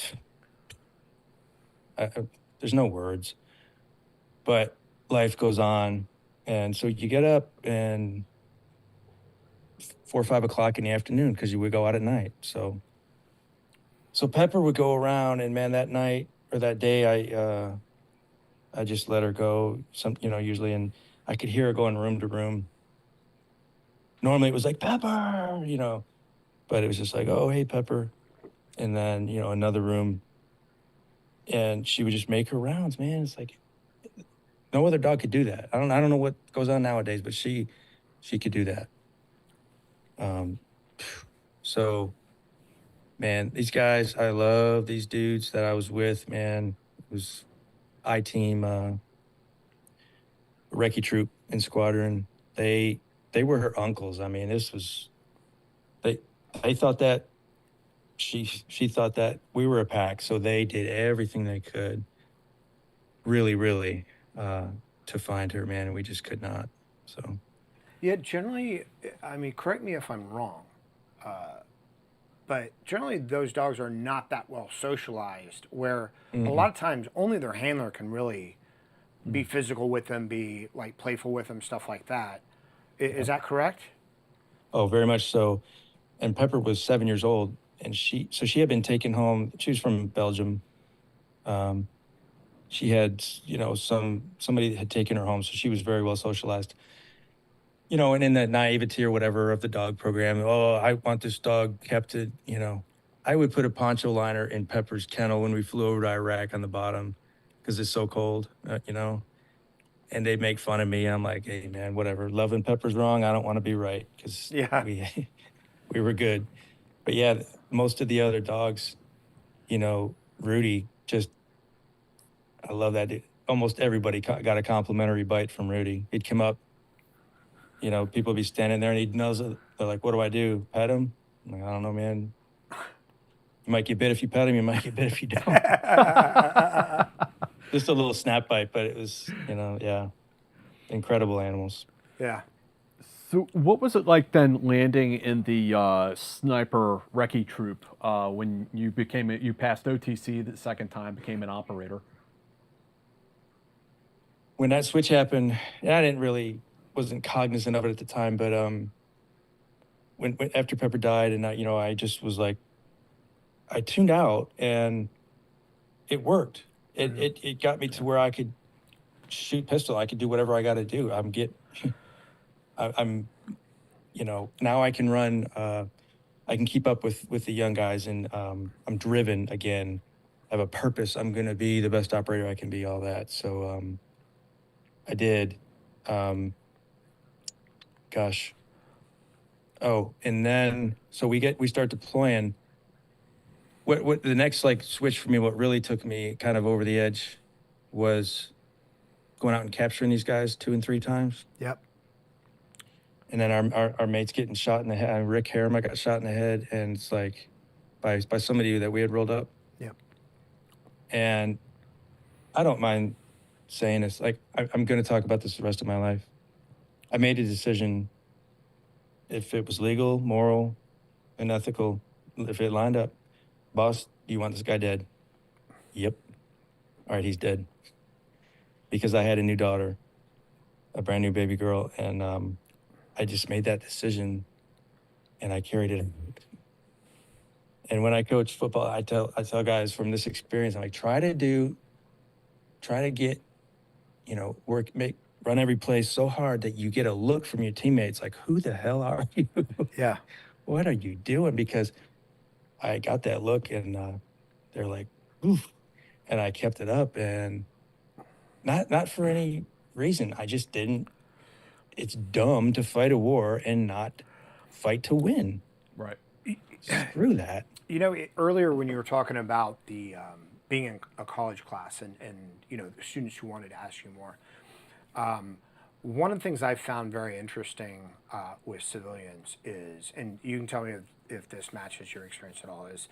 There's no words, but life goes on, and so you get up and 4 or 5 o'clock in the afternoon because you would go out at night. So Pepper would go around, and man, that night or that day, I just let her go. Usually, and I could hear her going room to room. Normally, it was like Pepper, but it was just like, oh, hey, Pepper. And then, another room. And she would just make her rounds, man. It's like no other dog could do that. I don't know what goes on nowadays, but she could do that. So man, these guys, I love these dudes that I was with, man. It was I-Team, Recce Troop in Squadron. They were her uncles. I mean, they thought that she thought that we were a pack, so they did everything they could, really, really, to find her, man, and we just could not. So Yeah, generally, I mean, correct me if I'm wrong, but generally those dogs are not that well socialized, where a lot of times only their handler can really be physical with them, be like playful with them, stuff like that. Is that correct? oh, very much so. And Pepper was 7 years old, and she had been taken home. She was from Belgium. She had, somebody had taken her home, so she was very well socialized. And in that naivety or whatever of the dog program, oh, I want this dog kept it, I would put a poncho liner in Pepper's kennel when we flew over to Iraq on the bottom because it's so cold, and they'd make fun of me. I'm like, hey, man, whatever. Loving Pepper's wrong. I don't want to be right because Yeah. we were good. But yeah, most of the other dogs, Rudy, just, I love that. Almost everybody got a complimentary bite from Rudy. He'd come up, people would be standing there and he'd nose it. They're like, what do I do? Pet him? I'm like, I don't know, man. You might get bit if you pet him. You might get bit if you don't. Just a little snap bite, but it was, yeah, incredible animals. Yeah. So, what was it like then landing in the sniper recce troop when you passed OTC the second time, became an operator? When that switch happened, I wasn't cognizant of it at the time, but when after Pepper died, and I just was like, I tuned out, and it worked. It got me to where I could shoot pistol. I could do whatever I got to do. I'm now I can run. I can keep up with the young guys, and I'm driven again. I have a purpose. I'm going to be the best operator I can be, all that. So I did. Gosh. Oh, and then, so we start deploying. What the next switch for me, what really took me kind of over the edge was going out and capturing these guys 2 and 3 times. Yep. And then our mates getting shot in the head. Rick Harriman got shot in the head, and it's like by somebody that we had rolled up. Yep. And I don't mind saying this. Like, I'm going to talk about this the rest of my life. I made a decision. If it was legal, moral, and ethical, if it lined up, boss, do you want this guy dead? Yep. All right, he's dead. Because I had a new daughter, a brand new baby girl, and I just made that decision, and I carried it. And when I coach football, I tell guys from this experience, I'm like, try to get, run every play so hard that you get a look from your teammates like, who the hell are you? Yeah. What are you doing? Because I got that look, and they're like, oof. And I kept it up, and not for any reason. I just didn't. It's dumb to fight a war and not fight to win. Right. Screw that. Earlier when you were talking about the being in a college class and the students who wanted to ask you more, one of the things I've found very interesting with civilians is, and you can tell me if this matches your experience at all, is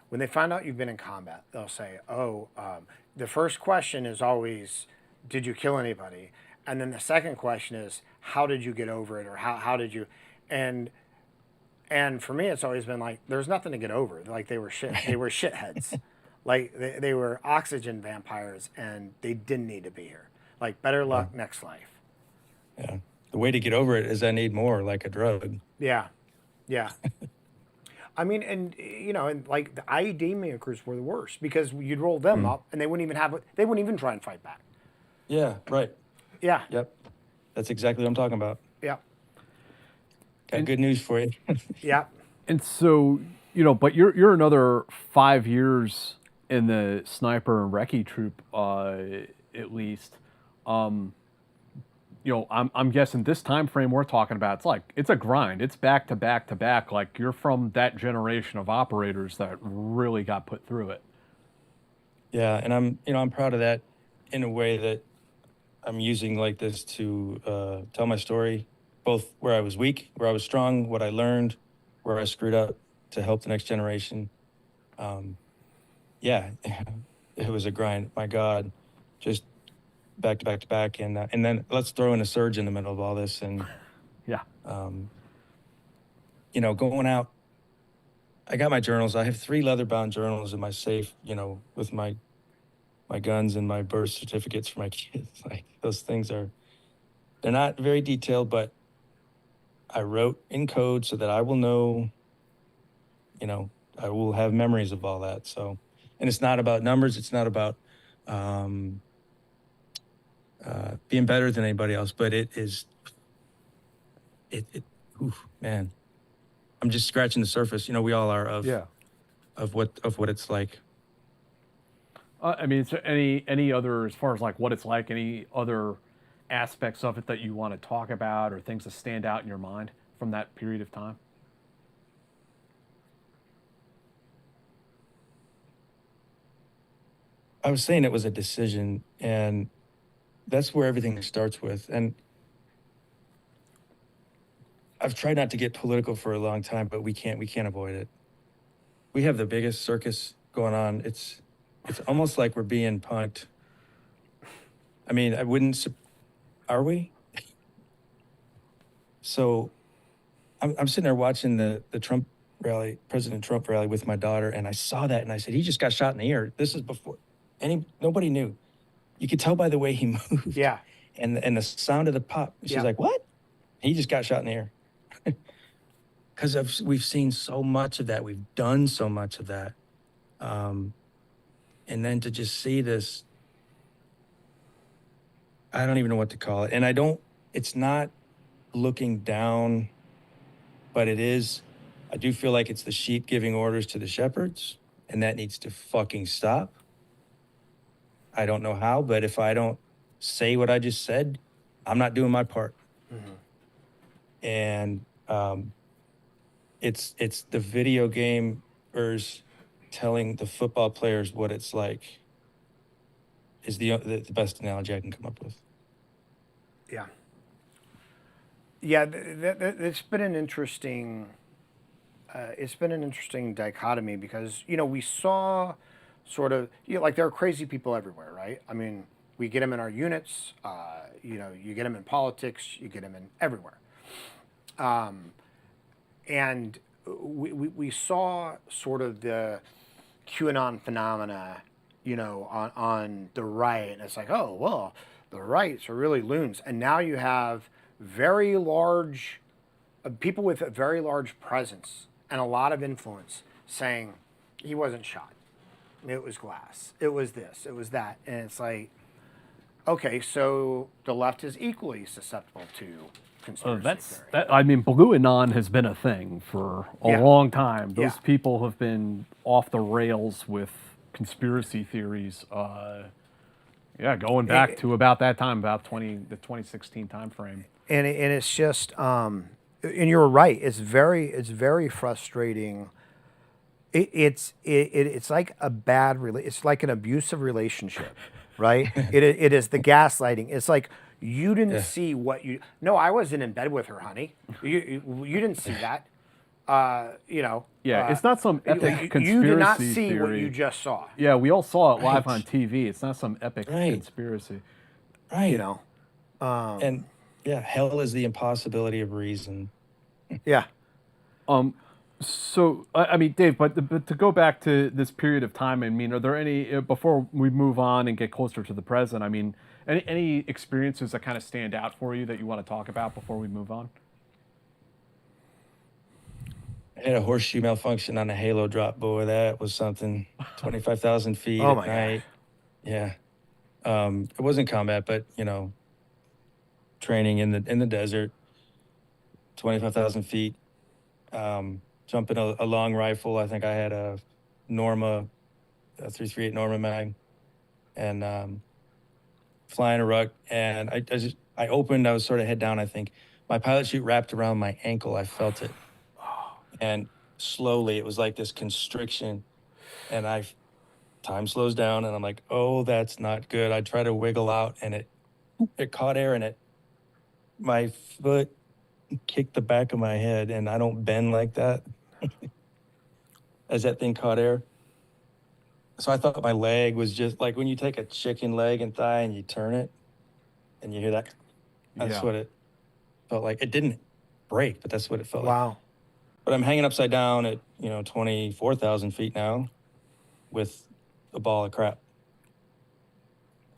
when they find out you've been in combat, they'll say, the first question is always, did you kill anybody? And then the second question is, how did you get over it? Or how did you, and for me, it's always been like, there's nothing to get over. Like they were shitheads. Like they were oxygen vampires and they didn't need to be here. Like better luck next life. Yeah. The way to get over it is I need more, like a drug. Yeah. Yeah. I mean, and like the IED makers were the worst because you'd roll them up and they wouldn't even try and fight back. Yeah, right. Yeah. Yep. That's exactly what I'm talking about. Yeah. Got good news for you. Yeah. And so, but you're another 5 years in the sniper and recce troop, at least. I'm guessing this time frame we're talking about, it's a grind. It's back to back to back. Like you're from that generation of operators that really got put through it. Yeah, and I'm proud of that in a way that I'm using like this to tell my story, both where I was weak, where I was strong, what I learned, where I screwed up to help the next generation. Yeah, it was a grind. My God, just back to back to back, and then let's throw in a surge in the middle of all this, and Yeah. Going out. I got my journals. I have 3 leather-bound journals in my safe, with my guns and my birth certificates for my kids. Like those things they're not very detailed, but I wrote in code so that I will know, I will have memories of all that. So, and it's not about numbers. It's not about being better than anybody else, but it is, oof, man, I'm just scratching the surface. We all are of what it's like. I mean, is there any other, as far as like what it's like, any other aspects of it that you want to talk about or things that stand out in your mind from that period of time? I was saying it was a decision, and that's where everything starts with. And I've tried not to get political for a long time, but we can't avoid it. We have the biggest circus going on. It's almost like we're being punked. I mean, are we? So I'm sitting there watching the Trump rally, President Trump rally with my daughter, and I saw that and I said, he just got shot in the ear. This is before nobody knew. You could tell by the way he moved. Yeah. And the sound of the pop. She's like, what? He just got shot in the ear. Because we've seen so much of that. We've done so much of that. And then to just see this, I don't even know what to call it. And it's not looking down, but it is, I do feel like it's the sheep giving orders to the shepherds, and that needs to fucking stop. I don't know how, but if I don't say what I just said, I'm not doing my part. Mm-hmm. And it's the video gamers telling the football players what it's like is the best analogy I can come up with. Yeah. Yeah, it's been an interesting dichotomy because we saw sort of like there are crazy people everywhere, right? I mean, We get them in our units. You get them in politics. You get them in everywhere. And we saw sort of the QAnon phenomena, on the right. And it's like, oh, well, the rights are really loons. And now you have very large people with a very large presence and a lot of influence saying he wasn't shot. It was glass. It was this. It was that. And it's like, okay, so the left is equally susceptible to conspiracy theory. I mean, Blue Anon has been a thing for a long time. Those people have been off the rails with conspiracy theories. Going back to about that time, about the 2016 time frame. And it's just, and you're right. It's very frustrating. It's like a it's like an abusive relationship, right? It is the gaslighting. It's like, you didn't see what you. No, I wasn't in bed with her, honey. You didn't see that. It's not some epic conspiracy You did not see theory. what you just saw. Yeah, we all saw it live on TV. It's not some epic conspiracy. Right. And hell is the impossibility of reason. Yeah. So, I mean, Dave, but to go back to this period of time, I mean, are there any, before we move on and get closer to the present, I mean, any experiences that kind of stand out for you that you want to talk about before we move on? I had a horseshoe malfunction on a halo drop, boy. That was something. 25,000 feet at night. God. Yeah. It wasn't combat, but, training in the desert. 25,000 feet. Jumping a long rifle. I think I had a Norma, a 338 Norma mag, and flying a ruck. And I opened. I was sort of head down. I think my pilot chute wrapped around my ankle. I felt it, and slowly it was like this constriction, and time slows down, and I'm like, oh, that's not good. I try to wiggle out, and it caught air, and my foot kicked the back of my head, and I don't bend like that. As that thing caught air. So I thought my leg was just like when you take a chicken leg and thigh and you turn it and you hear that. That's what it felt like. It didn't break, but that's what it felt like. Wow. But I'm hanging upside down at, 24,000 feet now with a ball of crap.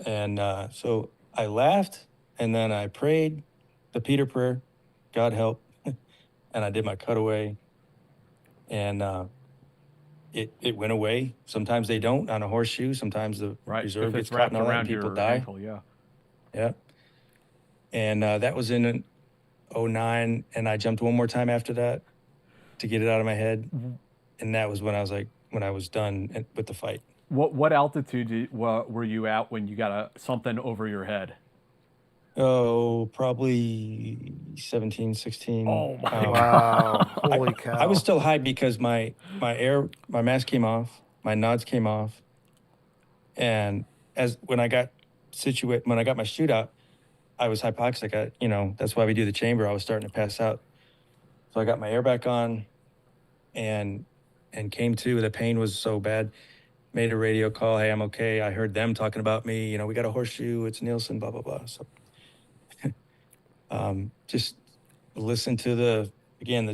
And so I laughed, and then I prayed the Peter prayer, God help, and I did my cutaway. And it went away. Sometimes they don't on a horseshoe. Sometimes the reserve gets caught and all that, and people die. Ankle, yeah. And that was in 2009, and I jumped one more time after that to get it out of my head. And that was when I was done with the fight. What altitude were you at when you got something over your head? Oh, probably 17, 16. Oh my Wow. Holy cow. I was still high because my mask came off, my nods came off. And when I got my shootout, I was hypoxic. That's why we do the chamber. I was starting to pass out. So I got my air back on and came to. The pain was so bad. Made a radio call. Hey, I'm okay. I heard them talking about me. We got a horseshoe. It's Nielsen, blah, blah, blah. So just listen to the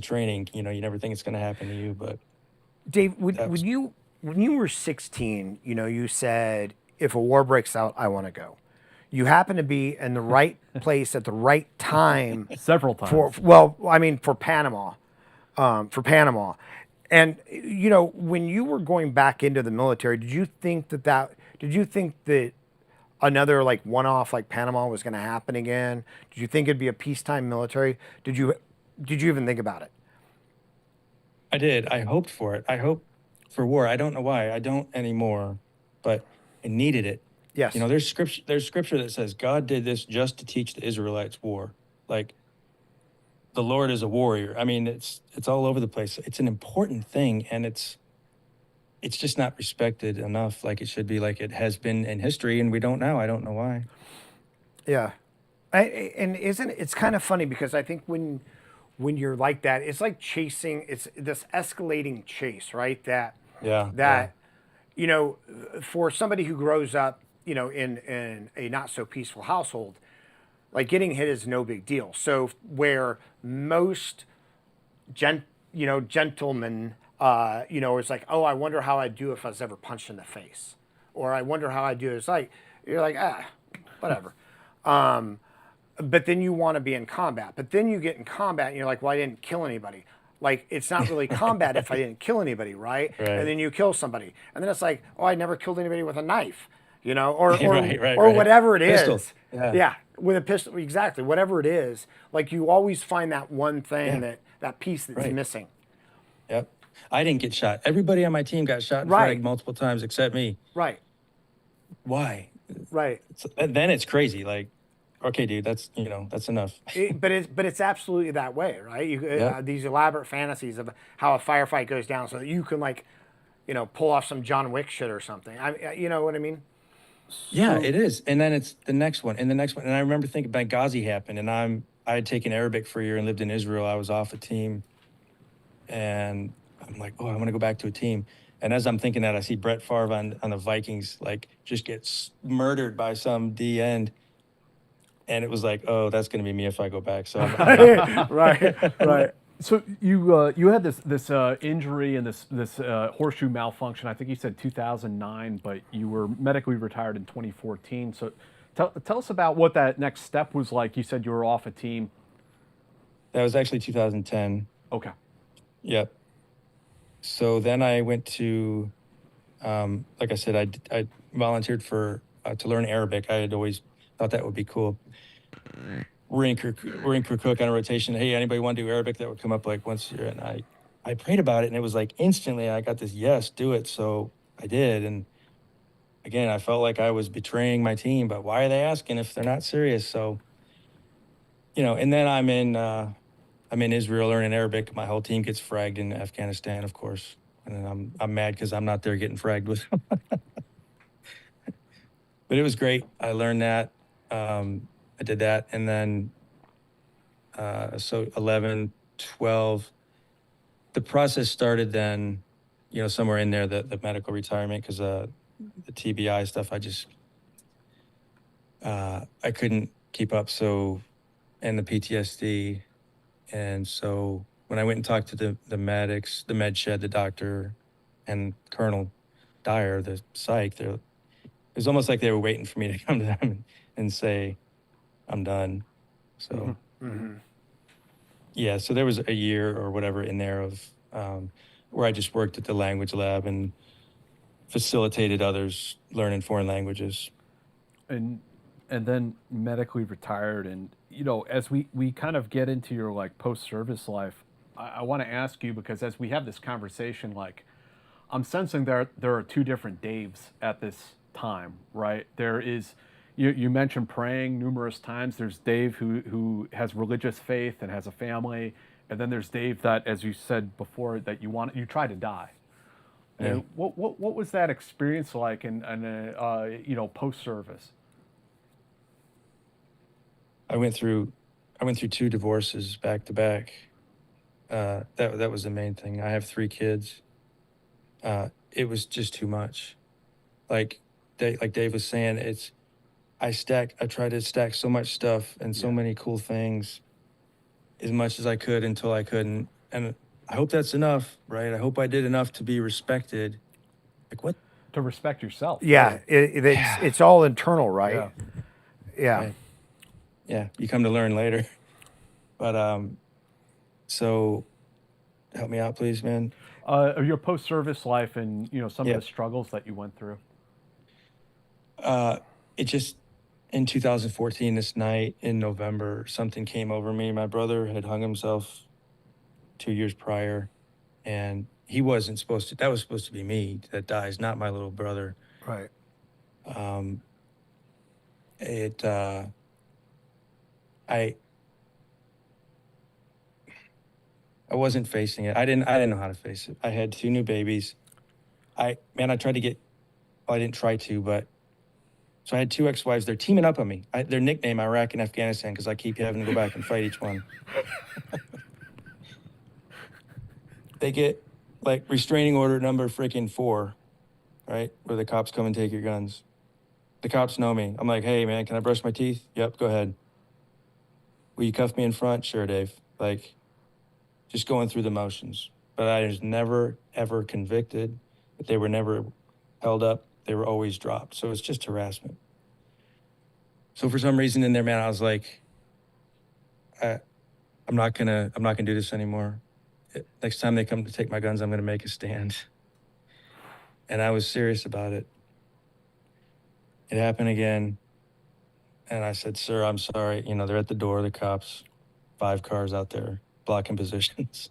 training. You never think it's going to happen to you, but Dave, when you were 16, you said, if a war breaks out, I want to go. You happen to be in the right place at the right time. Several times. For Panama. And, when you were going back into the military, did you think that another one-off like Panama was going to happen again? Did you think it'd be a peacetime military? Did you even think about it? I did. I hoped for it. I hoped for war. I don't know why. I don't anymore, but I needed it. Yes. There's scripture that says God did this just to teach the Israelites war. Like, the Lord is a warrior. I mean, it's all over the place. It's an important thing, and it's just not respected enough like it should be, like it has been in history, and we don't now. I don't know why. Yeah. It's kind of funny because I think when you're like that, it's like chasing, it's this escalating chase, right? For somebody who grows up in a not so peaceful household, like getting hit is no big deal. So where most gentlemen, it's like, oh, I wonder how I'd do if I was ever punched in the face, or I wonder how I'd do. It's like you're like, whatever. But then you want to be in combat. But then you get in combat and you're like, well, I didn't kill anybody. Like, it's not really combat if I didn't kill anybody, right? And then you kill somebody. And then it's like, oh, I never killed anybody with a knife, or Right. whatever it is. Pistol. Yeah, with a pistol, exactly. Whatever it is, like you always find that one thing, that piece that's missing. Yep. I didn't get shot. Everybody on my team got shot and fragged multiple times except me. Right. Why? Right. So, then it's crazy. Like, okay, dude, that's enough. But it's absolutely that way, right? These elaborate fantasies of how a firefight goes down, so that you can pull off some John Wick shit or something. You know what I mean? Yeah, it is. And then it's the next one, and the next one. And I remember thinking Benghazi happened, and I had taken Arabic for a year and lived in Israel. I was off a team, and I'm like, oh, I want to go back to a team. And as I'm thinking that, I see Brett Favre on the Vikings, like, just get murdered by some D end. And it was like, oh, that's going to be me if I go back. So right. So you had this injury and this horseshoe malfunction. I think you said 2009, but you were medically retired in 2014. So tell us about what that next step was like. You said you were off a team. That was actually 2010. Okay. Yep. So then I went to, like I said, I volunteered to learn Arabic. I had always thought that would be cool. We're in Kirkuk on a rotation. Hey, anybody want to do Arabic? That would come up like once a year. And I prayed about it, and it was like instantly I got this, yes, do it. So I did. And again, I felt like I was betraying my team, but why are they asking if they're not serious? So, and then I'm in Israel learning Arabic. My whole team gets fragged in Afghanistan, of course. And then I'm mad because I'm not there getting fragged with them. But it was great. I learned that. I did that. And then, so 11, 12, the process started then, somewhere in there, the medical retirement, because the TBI stuff, I couldn't keep up. So, and the PTSD. And so when I went and talked to the medics, the med shed, the doctor, and Colonel Dyer, the psych, it was almost like they were waiting for me to come to them and say, I'm done. So, yeah, so there was a year or whatever in there of where I just worked at the language lab and facilitated others learning foreign languages. And then medically retired. And, as we kind of get into your like post-service life, I want to ask you, because as we have this conversation, like I'm sensing there are two different Daves at this time, right? There is, you mentioned praying numerous times. There's Dave who has religious faith and has a family. And then there's Dave that, as you said before, that you try to die. Yeah. And what was that experience like in post-service? I went through 2 divorces back to back. That was the main thing. I have 3 kids. It was just too much. Like Dave was saying, I tried to stack so much stuff and so many cool things as much as I could until I couldn't. And I hope that's enough, right? I hope I did enough to be respected. Like what? To respect yourself. Yeah, it's all internal, right? Yeah. Right. Yeah, you come to learn later. But so help me out, please, man. Your post-service life and some of the struggles that you went through. It just, in 2014, this night in November, something came over me. My brother had hung himself 2 years prior, and he wasn't supposed to. That was supposed to be me that dies, not my little brother. Right. I wasn't facing it. I didn't know how to face it. I had 2 new babies. I tried to get, well, I didn't try to, but so I had 2 ex-wives. They're teaming up on me. Their nickname, Iraq and Afghanistan, because I keep having to go back and fight each one. They get like restraining order number freaking 4, right? Where the cops come and take your guns. The cops know me. I'm like, hey, man, can I brush my teeth? Yep, go ahead. Will you cuff me in front? Sure, Dave. Like, just going through the motions. But I was never, ever convicted. But they were never held up. They were always dropped. So it's just harassment. So for some reason in there, man, I was like, I'm not gonna do this anymore. Next time they come to take my guns, I'm gonna make a stand. And I was serious about it. It happened again. And I said, sir, I'm sorry. You know, they're at the door, the cops, 5 cars out there blocking positions.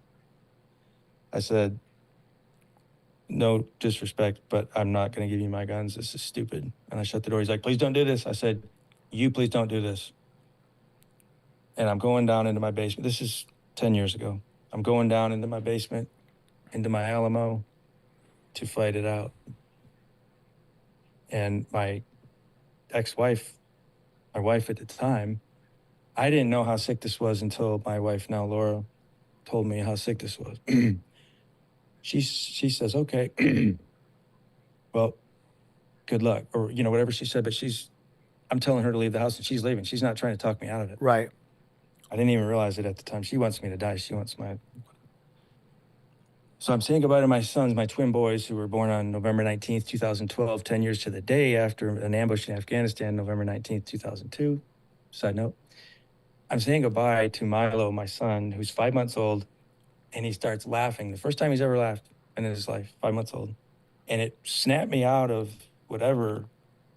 I said, no disrespect, but I'm not going to give you my guns. This is stupid. And I shut the door. He's like, please don't do this. I said, you please don't do this. And I'm going down into my basement. This is 10 years ago. I'm going down into my basement, into my Alamo to fight it out. And my ex-wife, my wife at the time, I didn't know how sick this was until my wife now, Laura, told me how sick this was. She says, okay, well, good luck, or, you know, whatever she said, but I'm telling her to leave the house and she's leaving. She's not trying to talk me out of it. Right. I didn't even realize it at the time. She wants me to die. She wants So I'm saying goodbye to my sons, my twin boys, who were born on November 19th, 2012, 10 years to the day after an ambush in Afghanistan, November 19th, 2002. Side note. I'm saying goodbye to Milo, my son, who's 5 months old, and he starts laughing. The first time he's ever laughed in his life, 5 months old. And it snapped me out of whatever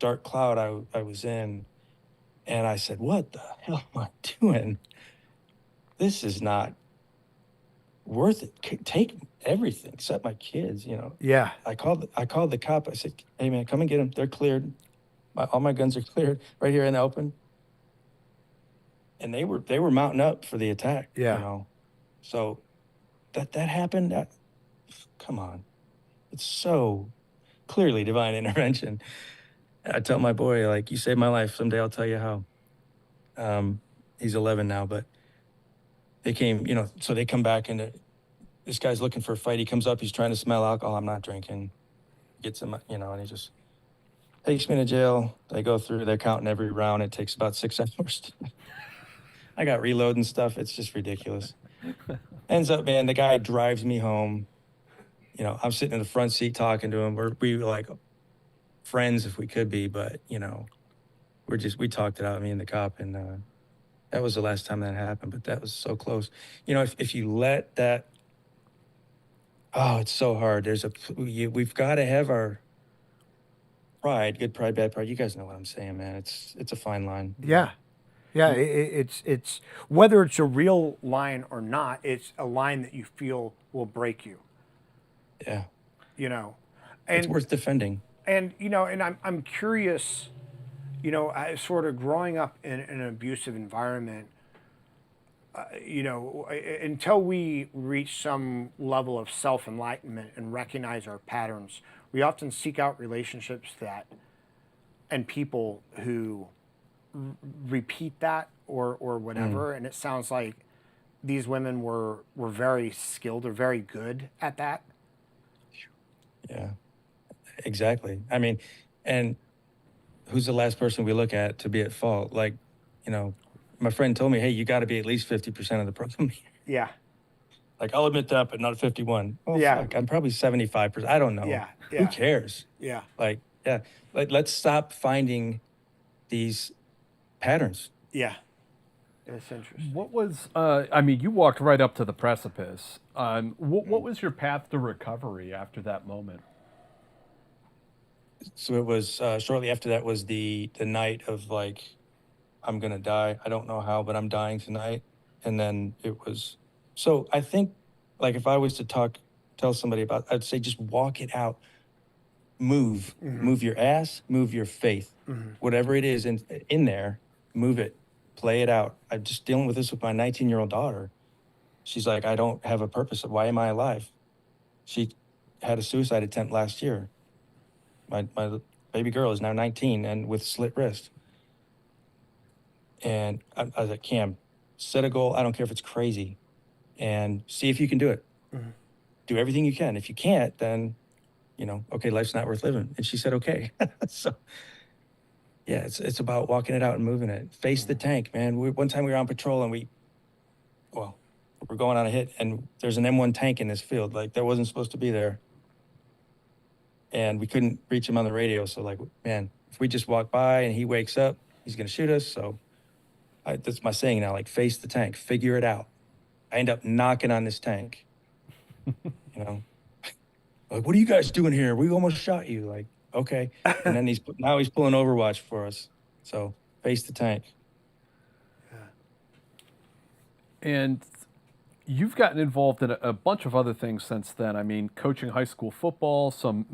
dark cloud I was in. And I said, what the hell am I doing? This is not worth it. Take everything except my kids, you know. Yeah. I called the cop. I said, hey, man, come and get them. They're cleared. All my guns are cleared right here in the open. And they were mounting up for the attack, Yeah. you know. So that happened. Come on. It's so clearly divine intervention. I tell my boy, like, you saved my life. Someday I'll tell you how. He's 11 now, but they came, you know, so they come back and this guy's looking for a fight. He comes up, he's trying to smell alcohol. I'm not drinking. Gets him, you know, and he just takes me to jail. They go through, they're counting every round. It takes about 6 hours. I got reload and stuff. It's just ridiculous. Ends up, man, the guy drives me home. You know, I'm sitting in the front seat talking to him. We were like friends if we could be, but, you know, we talked it out, me and the cop, and that was the last time that happened, but that was so close. You know, if you let that, oh, it's so hard. We've got to have our pride, good pride, bad pride. You guys know what I'm saying, man. It's a fine line. Yeah. Yeah. It's whether it's a real line or not, it's a line that you feel will break you, Yeah. you know. It's worth defending. And, you know, and I'm curious, you know, sort of growing up in an abusive environment, you know, until we reach some level of self-enlightenment and recognize our patterns, we often seek out relationships and people who repeat that or whatever. And it sounds like these women were very skilled or very good at that. Yeah, exactly. I mean, and who's the last person we look at to be at fault? Like, you know, my friend told me, hey, you got to be at least 50% of the problem. Yeah. Like, I'll admit that, but not 51. Oh, Yeah. fuck, I'm probably 75%. I don't know. Yeah. Who cares? Yeah. Like, yeah, like, let's stop finding these patterns. Yeah. It's interesting. What was, I mean, you walked right up to the precipice. What was your path to recovery after that moment? So it was shortly after that was the night of, like, I'm going to die. I don't know how, but I'm dying tonight. And then it was, so I think, like, if I was to tell somebody about, I'd say just walk it out. Move. Move your ass, move your faith. Whatever it is in there, move it. Play it out. I'm just dealing with this with my 19-year-old daughter. She's like, I don't have a purpose. Why am I alive? She had a suicide attempt last year. My baby girl is now 19 and with slit wrist. And I was like, Cam, set a goal. I don't care if it's crazy. And see if you can do it. Do everything you can. If you can't, then, you know, okay, life's not worth living. And she said, okay. So yeah, it's about walking it out and moving it. Face the tank, man. One time we were on patrol and we're going on a hit and there's an M1 tank in this field. Like that wasn't supposed to be there. And we couldn't reach him on the radio. So like, man, if we just walk by and he wakes up, he's going to shoot us. So that's my saying now, like face the tank, figure it out. I end up knocking on this tank, you know, like, what are you guys doing here? We almost shot you. Like, okay. And then he's pulling Overwatch for us. So face the tank. And you've gotten involved in a bunch of other things since then. I mean, coaching high school football, some,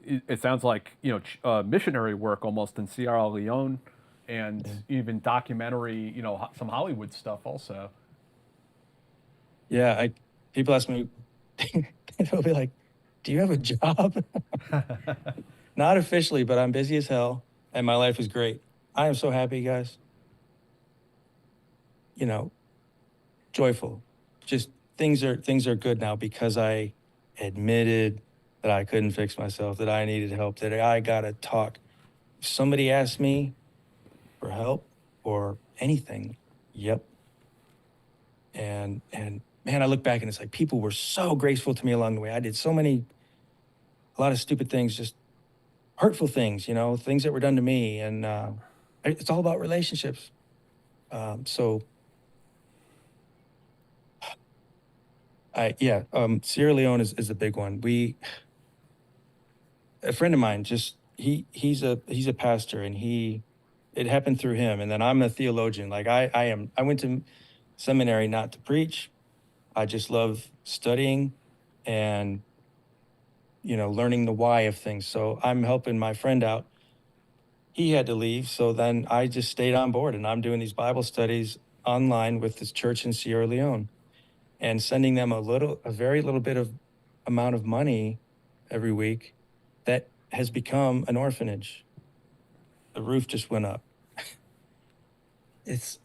it sounds like, missionary work almost in Sierra Leone, and even documentary, some Hollywood stuff also. Yeah. People ask me, they'll be like, do you have a job? Not officially, but I'm busy as hell and my life is great. I am so happy, guys. Joyful. Just things are good now because I admitted that I couldn't fix myself, that I needed help, that I gotta talk. If somebody asked me for help or anything, yep. And man, I look back and it's like people were so graceful to me along the way. I did a lot of stupid things, just hurtful things, things that were done to me. And it's all about relationships. Sierra Leone is a big one. A friend of mine, he's a pastor, and it happened through him. And then I'm a theologian. Like I went to seminary not to preach. I just love studying and, learning the why of things. So I'm helping my friend out. He had to leave. So then I just stayed on board, and I'm doing these Bible studies online with this church in Sierra Leone and sending them a very little bit of amount of money every week that has become an orphanage. The roof just went up.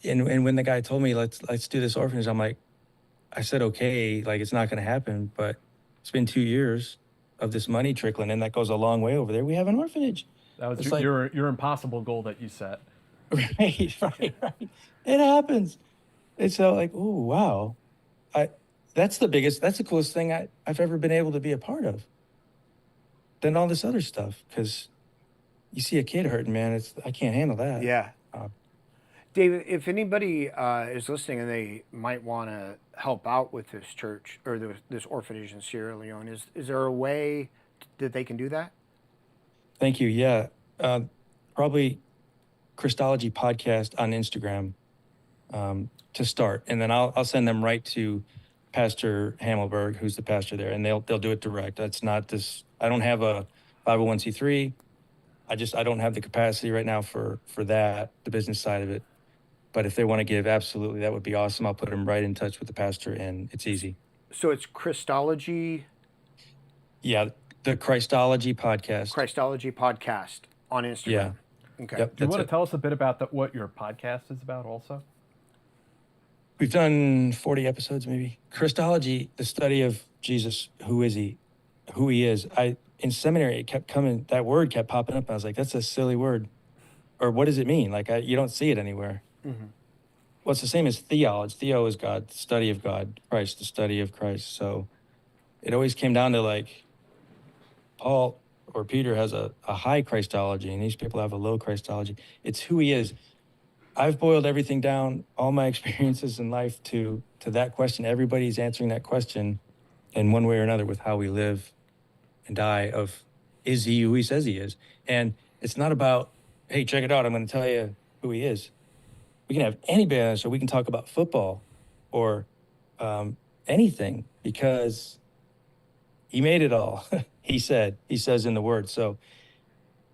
And when the guy told me, let's do this orphanage, I said, okay, like it's not going to happen, but it's been 2 years of this money trickling, and that goes a long way over there. We have an orphanage. That was your impossible goal that you set. Right. It happens. It's so like, oh, wow. That's the coolest thing I've ever been able to be a part of than all this other stuff. Because you see a kid hurting, man, I can't handle that. Yeah. David, if anybody is listening and they might want to help out with this church or this orphanage in Sierra Leone, is there a way that they can do that? Thank you. Yeah. Probably Christology Podcast on Instagram to start. And then I'll send them right to Pastor Hamelberg, who's the pastor there, and they'll do it direct. That's not this. I don't have a 501c3. I don't have the capacity right now for that, the business side of it. But if they want to give, absolutely, that would be awesome. I'll put them right in touch with the pastor, and it's easy. So it's Christology? Yeah, the Christology Podcast. Christology Podcast on Instagram. Yeah. Okay. Yep, Do you want to tell us a bit about what your podcast is about also? We've done 40 episodes, maybe. Christology, the study of Jesus. Who is he? Who he is. In seminary, it kept coming. That word kept popping up. I was like, that's a silly word. Or what does it mean? Like, you don't see it anywhere. Mm-hmm. Well, it's the same as theology. Theo is God, the study of God. Christ, the study of Christ. So it always came down to like, Paul or Peter has a high Christology, and these people have a low Christology. It's who he is. I've boiled everything down, all my experiences in life to that question. Everybody's answering that question in one way or another with how we live and die of, is he who he says he is? And it's not about, hey, check it out, I'm going to tell you who he is. We can have anybody on the show. We can talk about football or anything because he made it all. He says in the word. So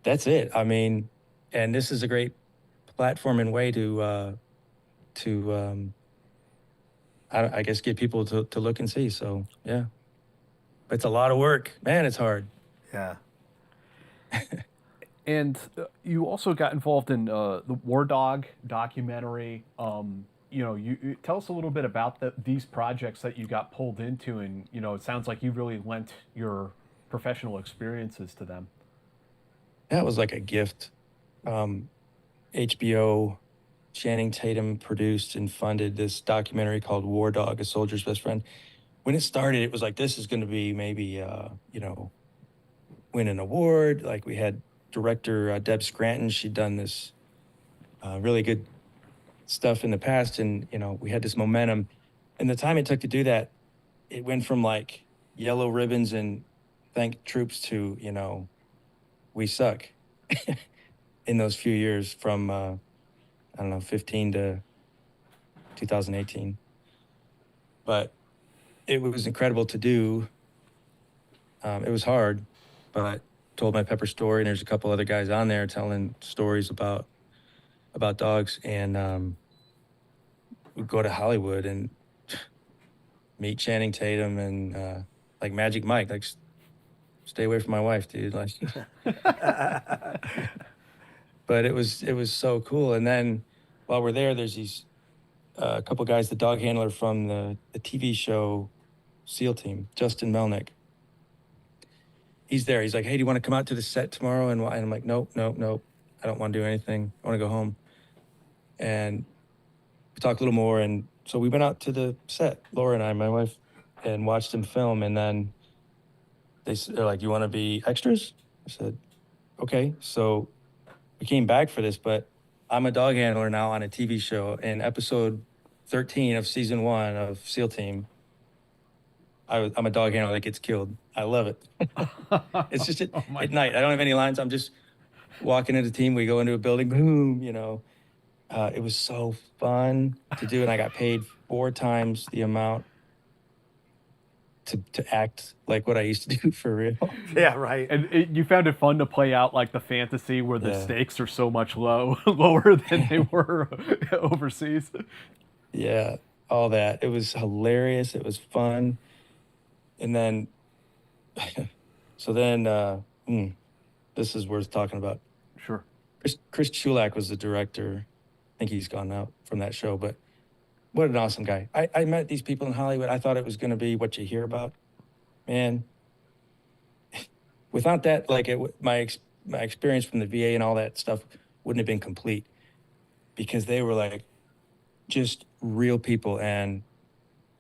that's it. I mean, and this is a great platform and way to I guess get people to look and see. So yeah, but it's a lot of work, man. It's hard. Yeah. And you also got involved in the War Dog documentary. You tell us a little bit about these projects that you got pulled into, and it sounds like you really lent your professional experiences to them. That was like a gift. HBO, Channing Tatum produced and funded this documentary called War Dog, A Soldier's Best Friend. When it started, it was like, this is going to be maybe, win an award. Like, we had director Deb Scranton. She'd done this really good stuff in the past, and we had this momentum. And the time it took to do that, it went from like yellow ribbons and thank troops to we suck in those few years from I don't know, 15 to 2018. But it was incredible to do. It was hard, but I told my Pepper story, and there's a couple other guys on there telling stories about dogs, and we'd go to Hollywood and meet Channing Tatum and like Magic Mike, like stay away from my wife, dude. Like, but it was so cool. And then while we're there, there's these a couple guys, the dog handler from the TV show SEAL Team, Justin Melnick. He's there. He's like, hey, do you want to come out to the set tomorrow? And I'm like, nope. I don't want to do anything. I want to go home. And we talked a little more. And so we went out to the set, Laura and I, my wife, and watched him film. And then they're like, you want to be extras? I said, okay. So we came back for this, but I'm a dog handler now on a TV show. In episode 13 of season 1 of SEAL Team, I'm a dog handler that gets killed. I love it. It's just at night. I don't have any lines. I'm just walking into the team. We go into a building, boom, It was so fun to do, and I got paid 4 times the amount to act like what I used to do for real. Yeah, right. And you found it fun to play out like the fantasy where the stakes are so much lower than they were overseas. Yeah, all that. It was hilarious. It was fun. And then, this is worth talking about. Sure. Chris Chulak was the director. I think he's gone now from that show, but what an awesome guy. I met these people in Hollywood. I thought it was going to be what you hear about. Man, without that, like my experience from the VA and all that stuff wouldn't have been complete, because they were like just real people. And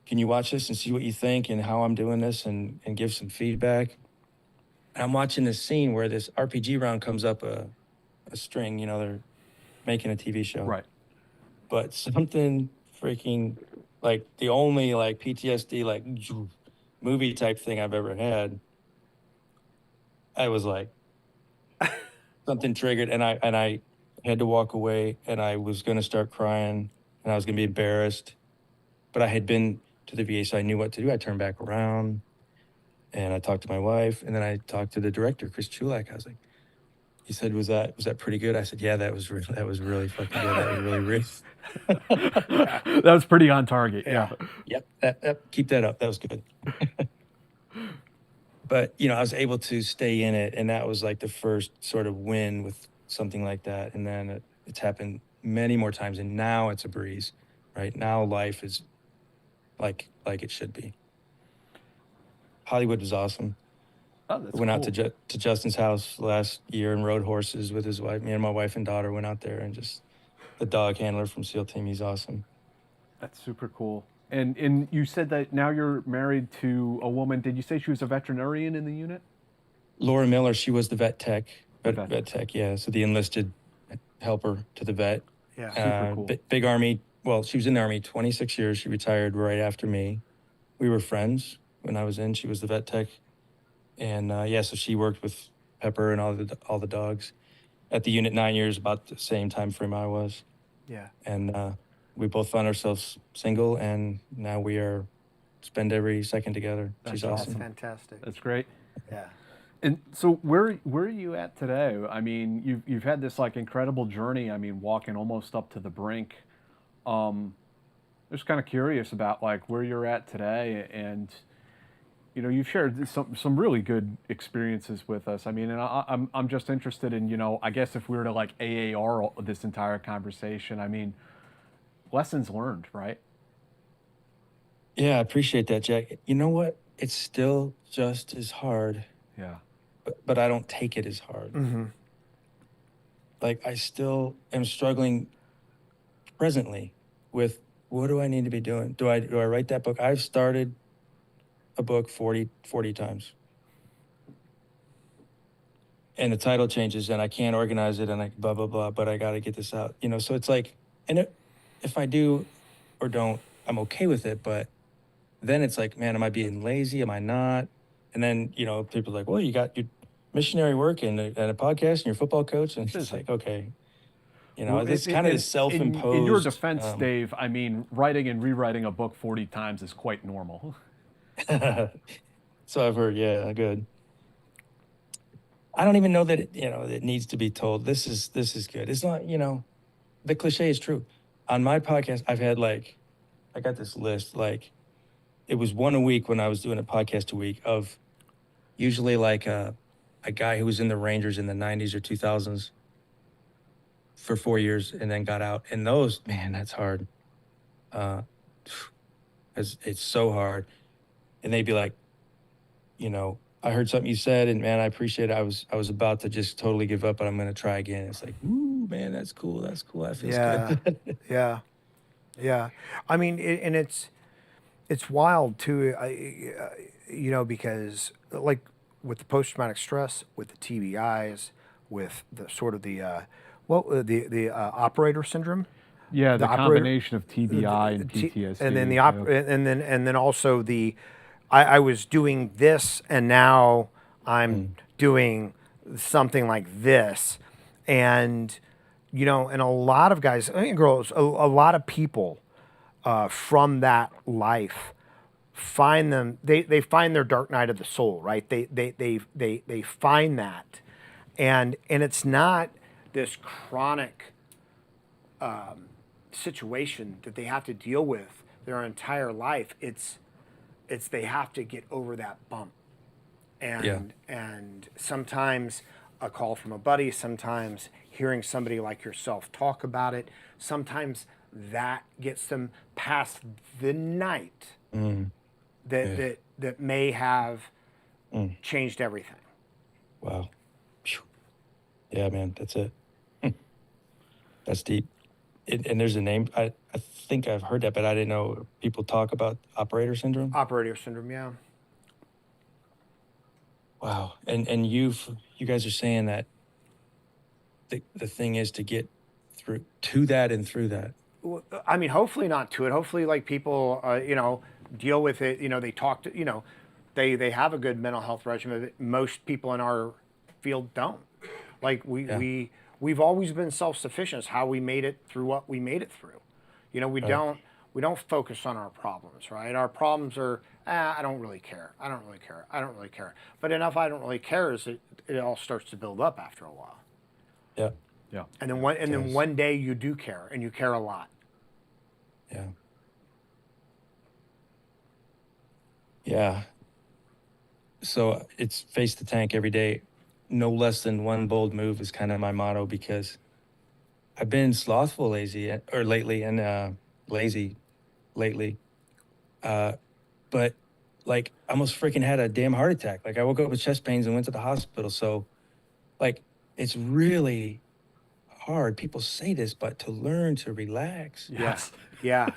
can you watch this and see what you think and how I'm doing this and give some feedback? And I'm watching this scene where this RPG round comes up a string, they're making a TV show. Right. But something freaking, like the only like PTSD, like movie type thing I've ever had, I was like, something triggered, and I had to walk away, and I was going to start crying, and I was going to be embarrassed. But I had been to the VA, so I knew what to do. I turned back around, and I talked to my wife, and then I talked to the director, Chris Chulak. I was like, he said, was that pretty good? I said, yeah, that was really fucking good. That was really real. That was pretty on target. Yeah. Yep. Keep that up. That was good. But, I was able to stay in it, and that was like the first sort of win with something like that. And then it's happened many more times, and now it's a breeze, right? Now life is like it should be. Hollywood was awesome. Oh, that's went cool. out to Justin's house last year and rode horses with his wife. Me and my wife and daughter went out there, and just the dog handler from SEAL Team, he's awesome. That's super cool. And you said that now you're married to a woman. Did you say she was a veterinarian in the unit? Laura Miller, she was the vet tech. Okay. Vet tech, yeah. So the enlisted helper to the vet. Yeah. Super cool. Big Army. Well, she was in the Army 26 years. She retired right after me. We were friends when I was in. She was the vet tech. And so she worked with Pepper and all the dogs at the unit 9 years, about the same time frame I was. Yeah. And we both found ourselves single, and now we spend every second together. She's awesome. That's fantastic. That's great. Yeah. And so where are you at today? I mean, you've had this like incredible journey. I mean, walking almost up to the brink. Just kind of curious about like where you're at today, and you've shared some really good experiences with us. I mean, and I'm just interested in I guess if we were to like AAR this entire conversation, I mean, lessons learned, right? Yeah, I appreciate that, Jack. You know what? It's still just as hard. Yeah. But I don't take it as hard. Mm-hmm. like, I still am struggling presently with what do I need to be doing? Do I write that book? I've started a book 40 times. And the title changes and I can't organize it and I blah, blah, blah, but I got to get this out, you know? So it's like, and if I do or don't, I'm okay with it. But then it's like, man, am I being lazy? Am I not? And then, you know, people are like, well, you got your missionary work and a podcast and your football coach. And it's like, okay, you know, Well, this kind of this self-imposed. In your defense, Dave, I mean, writing and rewriting a book 40 times is quite normal. So I've heard, yeah, good. I don't even know that it needs to be told. This is good. It's not, the cliche is true. On my podcast, I've had I got this list, it was one a week when I was doing a podcast a week of usually a guy who was in the Rangers in the 90s or 2000s for 4 years and then got out. And those, man, that's hard. It's so hard. And they'd be like, I heard something you said and man, I appreciate it. I was about to just totally give up, but I'm going to try again. It's like, ooh, man, that's cool. That feels good. Yeah. I mean, and it's wild too, because like with the post-traumatic stress, with the TBIs, with the sort of the operator syndrome. Yeah, the combination of TBI and PTSD. And then and then also I was doing this and now I'm doing something like this. And, and a lot of guys, girls, a lot of people from that life find they find their dark night of the soul, right? They find that. And it's not this chronic situation that they have to deal with their entire life. It's they have to get over that bump. And sometimes a call from a buddy, sometimes hearing somebody like yourself talk about it, sometimes that gets them past the night that may have changed everything. Wow. Yeah, man, that's it. That's deep. And there's a name, I think I've heard that, but I didn't know people talk about operator syndrome. Operator syndrome, yeah. Wow. And you guys are saying that the thing is to get through to that and through that. Well, I mean, hopefully not to it. Hopefully, like people, deal with it. They talk to, they have a good mental health regimen. Most people in our field don't. Like we've always been self-sufficient. It's how we made it through what we made it through. We don't focus on our problems, right? Our problems are, I don't really care. I don't really care. But enough I don't really care is it all starts to build up after a while. Yeah. Yeah. And then one day you do care, and you care a lot. Yeah. Yeah. So it's face the tank every day. No less than one bold move is kind of my motto because I've been slothful lately, but I almost freaking had a damn heart attack. I woke up with chest pains and went to the hospital. So it's really hard. People say this, but to learn to relax. Yes. Yeah.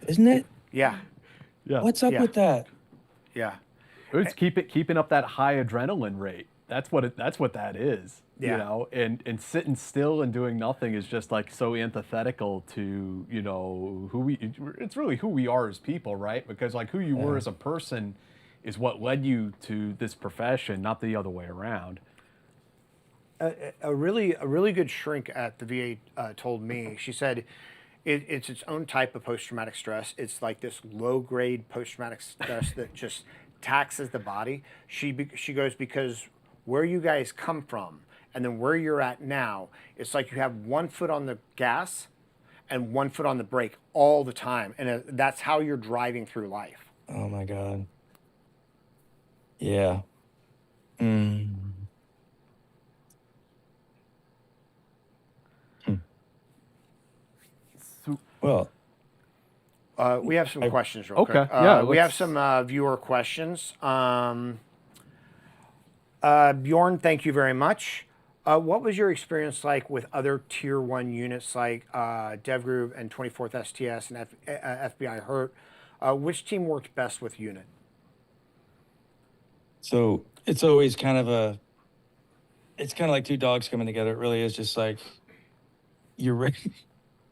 Isn't it? Yeah. Yeah. What's up with that? Yeah. It's keeping up that high adrenaline rate. That's what that is. Yeah. And sitting still and doing nothing is just so antithetical to, it's really who we are as people, right? Because who you were as a person is what led you to this profession, not the other way around. A really good shrink at the VA told me, she said, it's its own type of post-traumatic stress. It's like this low-grade post-traumatic stress that just taxes the body. She goes, because where you guys come from and then where you're at now, it's like you have 1 foot on the gas and 1 foot on the brake all the time. And that's how you're driving through life. Oh my God. Yeah. Well, we have some questions real quick. Okay, yeah. We have some viewer questions. Bjorn, thank you very much. What was your experience like with other Tier 1 units like Dev Group and 24th STS and FBI HURT? Which team worked best with unit? So it's always it's kind of like two dogs coming together. It really is just like, you're ready.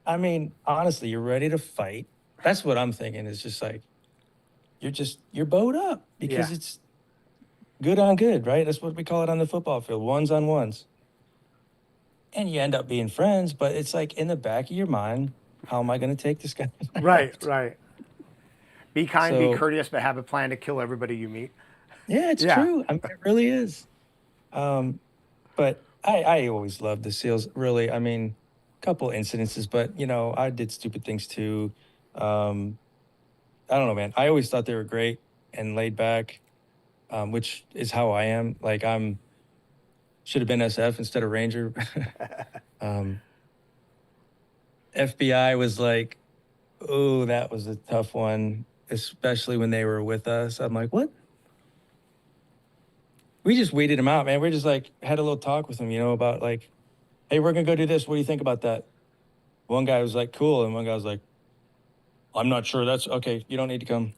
I mean, honestly, you're ready to fight. That's what I'm thinking. It's just like, you're bowed up because Yeah. it's good on good, right? That's what we call it on the football field, ones on ones. And you end up being friends, but it's like in the back of your mind, how am I going to take this guy? Right. Be kind, be So- courteous, but have a plan to kill everybody you meet. Yeah, it's Yeah. true. I mean, it really is. But I always loved the SEALs, really. I mean, a couple incidences, but, you know, I did stupid things too. I don't know, man. I always thought they were great and laid back, which is how I am. Like, should have been SF instead of Ranger. FBI was like, oh, that was a tough one, especially when they were with us. I'm like, what? We just weeded them out, man. We just like had a little talk with them, you know, about like, hey, we're gonna go do this. What do you think about that? One guy was like, cool, and one guy was like, I'm not sure. That's okay. You don't need to come.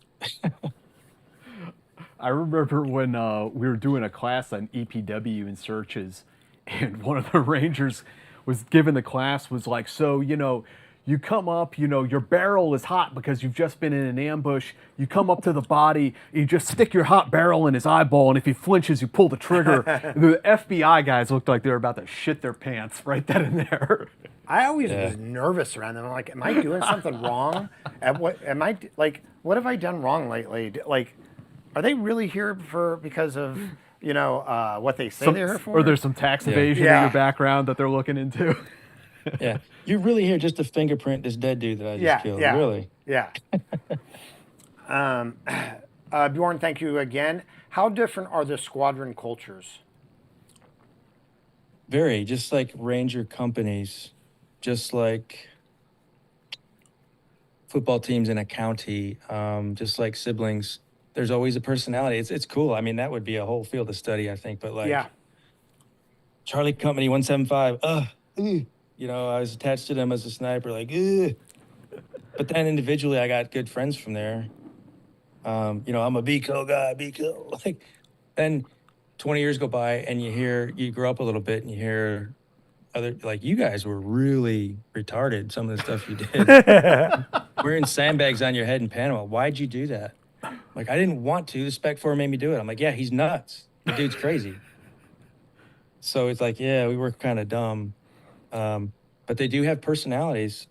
I remember when we were doing a class on EPW and searches, and one of the Rangers was given the class was like, so, you know, you come up, you know, your barrel is hot because you've just been in an ambush. You come up to the body, you just stick your hot barrel in his eyeball, and if he flinches, you pull the trigger. The FBI guys looked like they were about to shit their pants right then and there. I always was nervous around them. I'm like, am I doing something wrong? What have I done wrong lately? Like, are they really here because of, you know, what they say they're here for? Or there's some tax evasion in your background that they're looking into. Yeah. You're really here just to fingerprint this dead dude that I just killed. Really? Yeah. Bjorn, thank you again. How different are the squadron cultures? Very, just like Ranger companies, just like football teams in a county, just like siblings. There's always a personality. It's cool. I mean, that would be a whole field of study, I think. But like, Charlie Company 175, you know, I was attached to them as a sniper, like, ugh. But then individually, I got good friends from there. You know, I'm a BCO guy, BCO. Like, then 20 years go by and you grow up a little bit and you hear other, like, you guys were really retarded, some of the stuff you did. Wearing sandbags on your head in Panama. Why'd you do that? Like, I didn't want to. The Spec 4 made me do it. I'm like, yeah, he's nuts. The dude's crazy. So it's like, yeah, we were kind of dumb. But they do have personalities,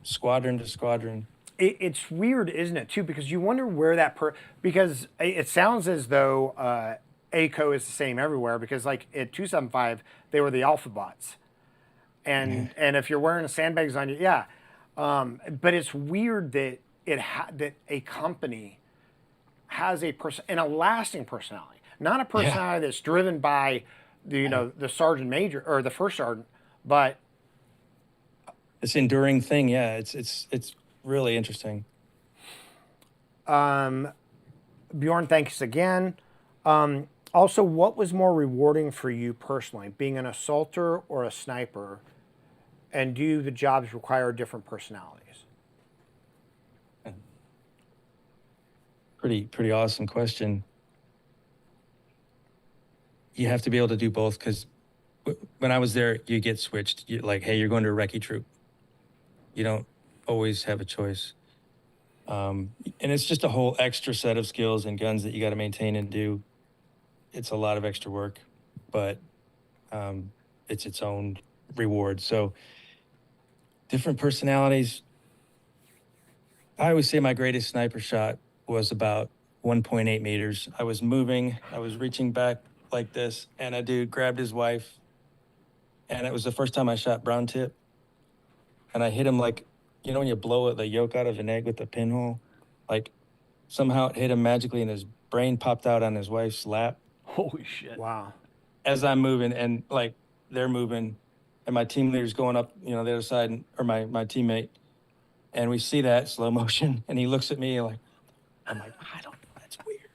squadron to squadron. It's weird, isn't it, too? Because you wonder where because it sounds as though ACO is the same everywhere. Because like at 275, they were the alpha bots, and if you're wearing sandbags on you, but it's weird that that a company has a lasting personality, not a personality that's driven by the sergeant major or the first sergeant, but this enduring thing. Yeah, it's really interesting. Bjorn, thanks again. Also, what was more rewarding for you personally, being an assaulter or a sniper? And do the jobs require different personalities? Pretty awesome question. You have to be able to do both, because when I was there, you get switched. You're like, hey, you're going to a recce troop. You don't always have a choice. And it's just a whole extra set of skills and guns that you got to maintain and do. It's a lot of extra work, but it's its own reward. So different personalities. I always say my greatest sniper shot was about 1.8 meters. I was moving, I was reaching back like this, and a dude grabbed his wife, and it was the first time I shot brown tip. And I hit him like, you know, when you blow the yolk out of an egg with a pinhole? Like, somehow it hit him magically, and his brain popped out on his wife's lap. Holy shit. Wow. As I'm moving, and like, they're moving, and my team leader's going up, you know, the other side, or my teammate, and we see that slow motion, and he looks at me like, I'm like, I don't know, that's weird.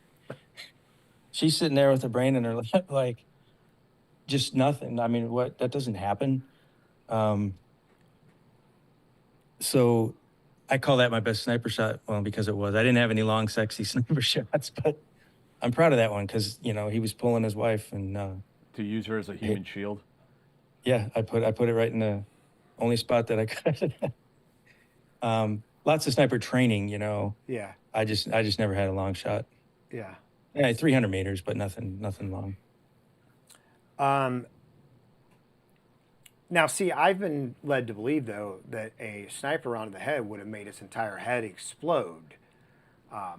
She's sitting there with her brain in her lap, like, just nothing. I mean, that doesn't happen. So I call that my best sniper shot. Well, because it was. I didn't have any long, sexy sniper shots, but I'm proud of that one because, you know, he was pulling his wife and To use her as a human shield. yeah, I put it right in the only spot that I could. Lots of sniper training, you know. Yeah. I just never had a long shot. Yeah. Yeah, 300 meters, but nothing long. Now, see, I've been led to believe, though, that a sniper round to the head would have made his entire head explode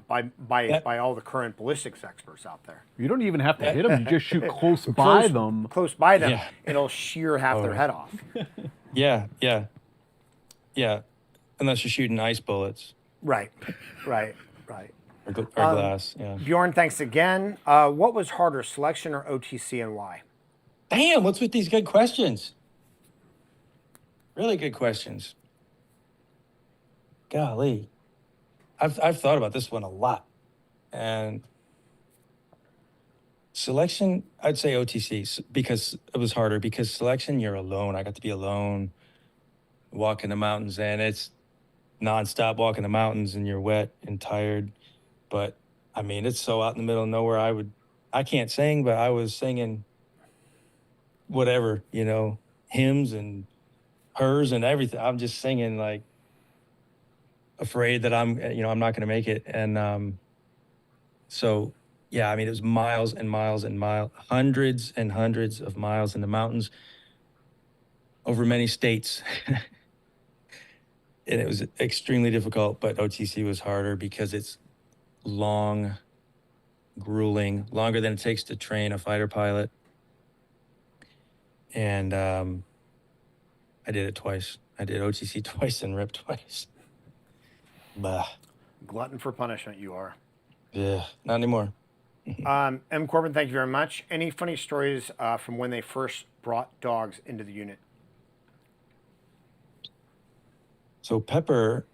by all the current ballistics experts out there. You don't even have to hit them. You just shoot close by them. Close by them, Yeah. it'll shear half their head off. Yeah. Unless you're shooting ice bullets Right. or glass. Yeah. Bjorn, thanks again. What was harder, selection or OTC, and why? Damn, what's with these good questions? Really good questions. Golly. I've thought about this one a lot. And selection, I'd say OTC because it was harder. Because selection, you're alone. I got to be alone, walk in the mountains, and it's nonstop walking the mountains, and you're wet and tired. But I mean, it's so out in the middle of nowhere. I can't sing, but I was singing whatever, you know, hymns and hers and everything. I'm just singing, like, afraid that I'm not going to make it. And so, yeah, I mean, it was miles and miles and miles, hundreds and hundreds of miles in the mountains over many states. And it was extremely difficult, but OTC was harder because it's long, grueling, longer than it takes to train a fighter pilot. And I did it twice. I did OTC twice and RIP twice. Bah. Glutton for punishment, you are. Yeah, not anymore. M. Corbin, thank you very much. Any funny stories from when they first brought dogs into the unit? So Pepper,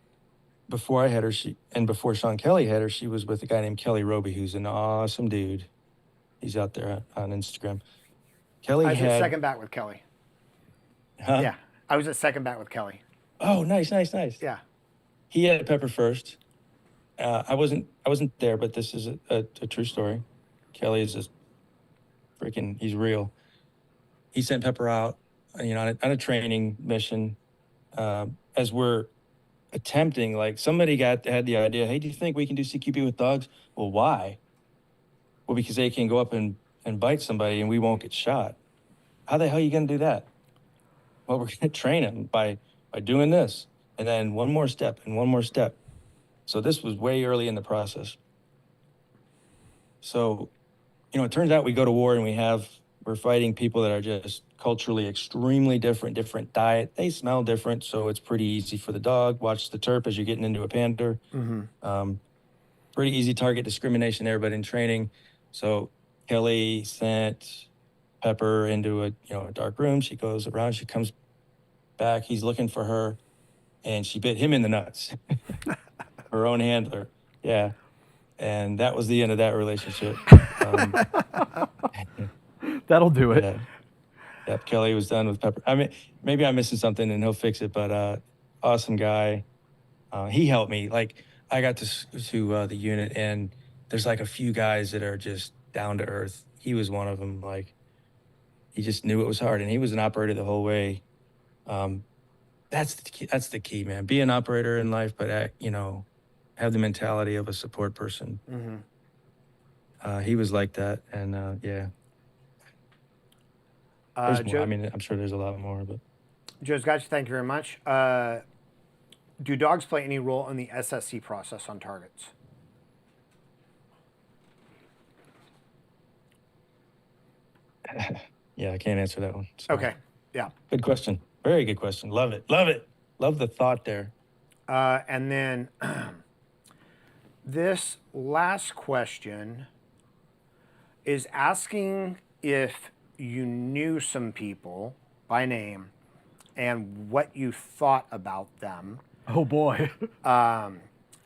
before I had her, before Sean Kelly had her, she was with a guy named Kelly Roby, who's an awesome dude. He's out there on Instagram. Kelly I was had at second bat with Kelly. Huh? Yeah, I was at second bat with Kelly. Oh, nice. Yeah. He had Pepper first. I wasn't there, but this is a true story. Kelly is just freaking, he's real. He sent Pepper out, on a training mission. As we're attempting, like, somebody had the idea, hey, do you think we can do CQB with dogs? Well, why? Well, because they can go up and bite somebody and we won't get shot. How the hell are you going to do that? Well, we're going to train them by doing this, and then one more step and one more step. So this was way early in the process. So, it turns out we go to war and we're fighting people that are just culturally extremely different diet. They smell different, so it's pretty easy for the dog. Watch the terp as you're getting into a panther. Mm-hmm. Pretty easy target discrimination there, but in training. So Kelly sent Pepper into a dark room. She goes around, she comes back, he's looking for her, and she bit him in the nuts. Her own handler. Yeah. And that was the end of that relationship. That'll do it. Yeah. Yep, Kelly was done with Pepper. I mean, maybe I'm missing something and he'll fix it, but awesome guy. He helped me. Like, I got to the unit, and there's like a few guys that are just down to earth. He was one of them. Like, he just knew it was hard, and he was an operator the whole way. That's the key. That's the key, man. Be an operator in life, but have the mentality of a support person. Mm-hmm. He was like that, and yeah. There's more. I mean, I'm sure there's a lot more, but. Joe's got you. Thank you very much. Do dogs play any role in the SSC process on targets? Yeah, I can't answer that one. Sorry. Okay. Yeah. Good question. Very good question. Love it. Love the thought there. And then this last question is asking if you knew some people by name and what you thought about them. Oh boy.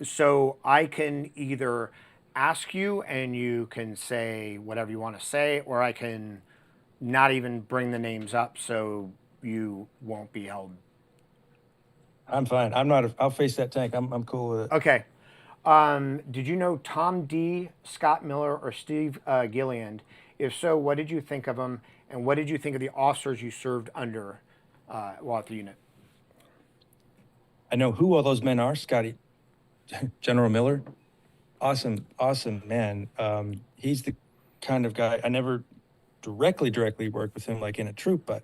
So I can either ask you and you can say whatever you want to say, or I can not even bring the names up so you won't be held. I'm fine. I'll face that tank. I'm cool with it. Okay. Did you know Tom D., Scott Miller, or Steve Gilliand? If so, what did you think of them, and what did you think of the officers you served under while at the unit? I know who all those men are. Scotty, General Miller, awesome man. He's the kind of guy, I never directly worked with him like in a troop, but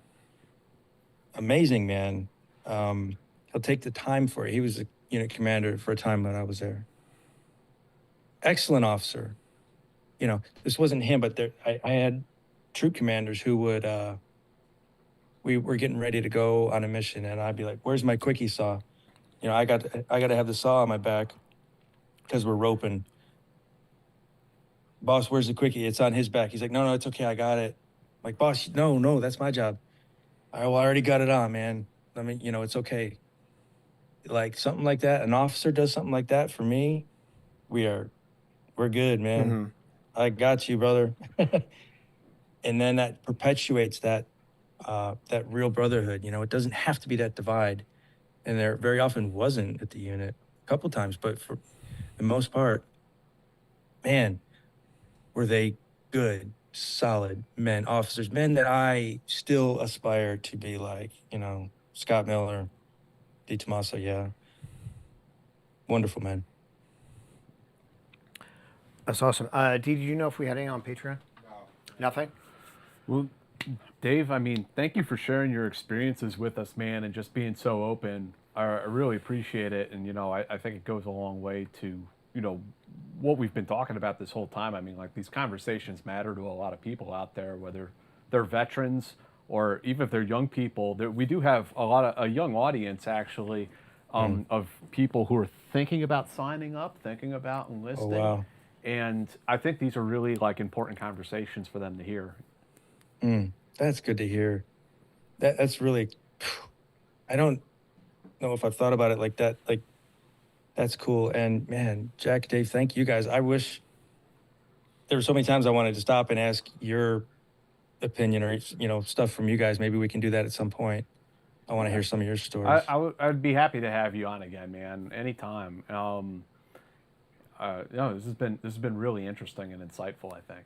amazing man. He'll take the time for it. He was a unit commander for a time when I was there. Excellent officer. You know, this wasn't him, but I had troop commanders who would, we were getting ready to go on a mission, and I'd be like, "Where's my quickie saw?" You know, I got to have the saw on my back because we're roping. Boss, where's the quickie? It's on his back. He's like, no, it's okay. I got it. I'm like, boss, no, that's my job. I already got it on, man. I mean, you know, it's okay. Like something like that. An officer does something like that for me. We're good, man. Mm-hmm. I got you, brother. And then that perpetuates that real brotherhood. You know, it doesn't have to be that divide. And there very often wasn't at the unit, a couple times, but for the most part, man, were they good, solid men, officers, men that I still aspire to be like, you know, Scott Miller, D. Tommaso, yeah. Wonderful men. That's awesome. Dee, did you know if we had any on Patreon? No. Nothing? Well, Dave, I mean, thank you for sharing your experiences with us, man, and just being so open. I really appreciate it. And, you know, I think it goes a long way to, you know, what we've been talking about this whole time. I mean, like, these conversations matter to a lot of people out there, whether they're veterans or even if they're young people. We do have a young audience, actually, of people who are thinking about signing up, thinking about enlisting. Oh, wow. And I think these are really, like, important conversations for them to hear. That's good to hear. That's really, I don't know if I've thought about it like that. Like, that's cool. And man, Jack, Dave, thank you guys. I wish there were so many times I wanted to stop and ask your opinion or, you know, stuff from you guys. Maybe we can do that at some point. I want to hear some of your stories. I'd be happy to have you on again, man, anytime. No, this has been really interesting and insightful, I think.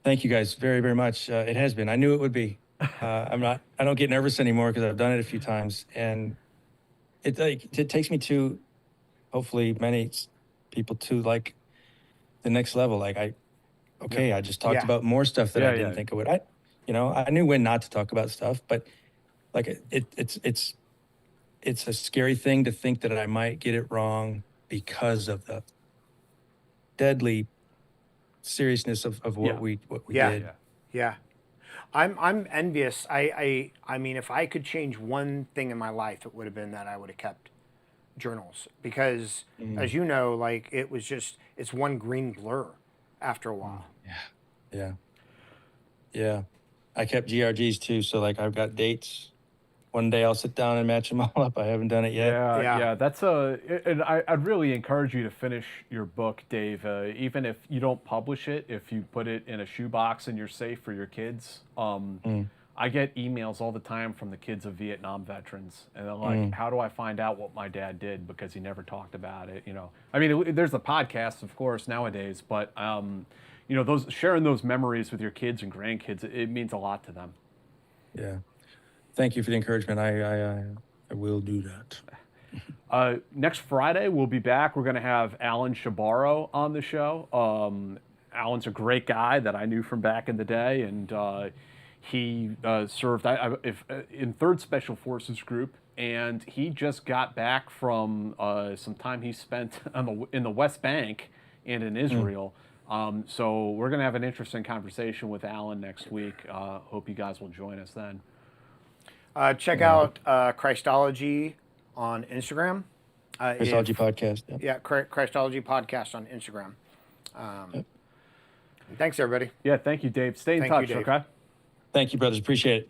Thank you guys very, very much. It has been. I knew it would be. I don't get nervous anymore because I've done it a few times, and it takes me to, hopefully, many people to like the next level. Like I just talked about more stuff that I didn't think I would. I knew when not to talk about stuff, but like it's a scary thing to think that I might get it wrong because of the deadly seriousness of what we did. Yeah. I'm envious. I mean, if I could change one thing in my life, it would have been that I would have kept journals because, as you know, like it's one green blur after a while. Yeah. I kept GRGs too, so like I've got dates. One day I'll sit down and match them all up. I haven't done it yet. Yeah. That's and I'd really encourage you to finish your book, Dave. Even if you don't publish it, if you put it in a shoebox and you're safe for your kids. I get emails all the time from the kids of Vietnam veterans, and they're like, "How do I find out what my dad did because he never talked about it?" You know, I mean, there's the podcast, of course, nowadays, but you know, those sharing those memories with your kids and grandkids, it means a lot to them. Yeah. Thank you for the encouragement. I will do that. Next Friday, we'll be back. We're going to have Alan Shabaro on the show. Alan's a great guy that I knew from back in the day, and he served in 3rd Special Forces Group, and he just got back from some time he spent in the West Bank and in Israel. So we're going to have an interesting conversation with Alan next week. Hope you guys will join us then. Check out Christology on Instagram. Christology Podcast. Yeah, Christology Podcast on Instagram. Thanks, everybody. Yeah, thank you, Dave. Stay in touch, you, Dave. okay? Thank you, brothers. Appreciate it.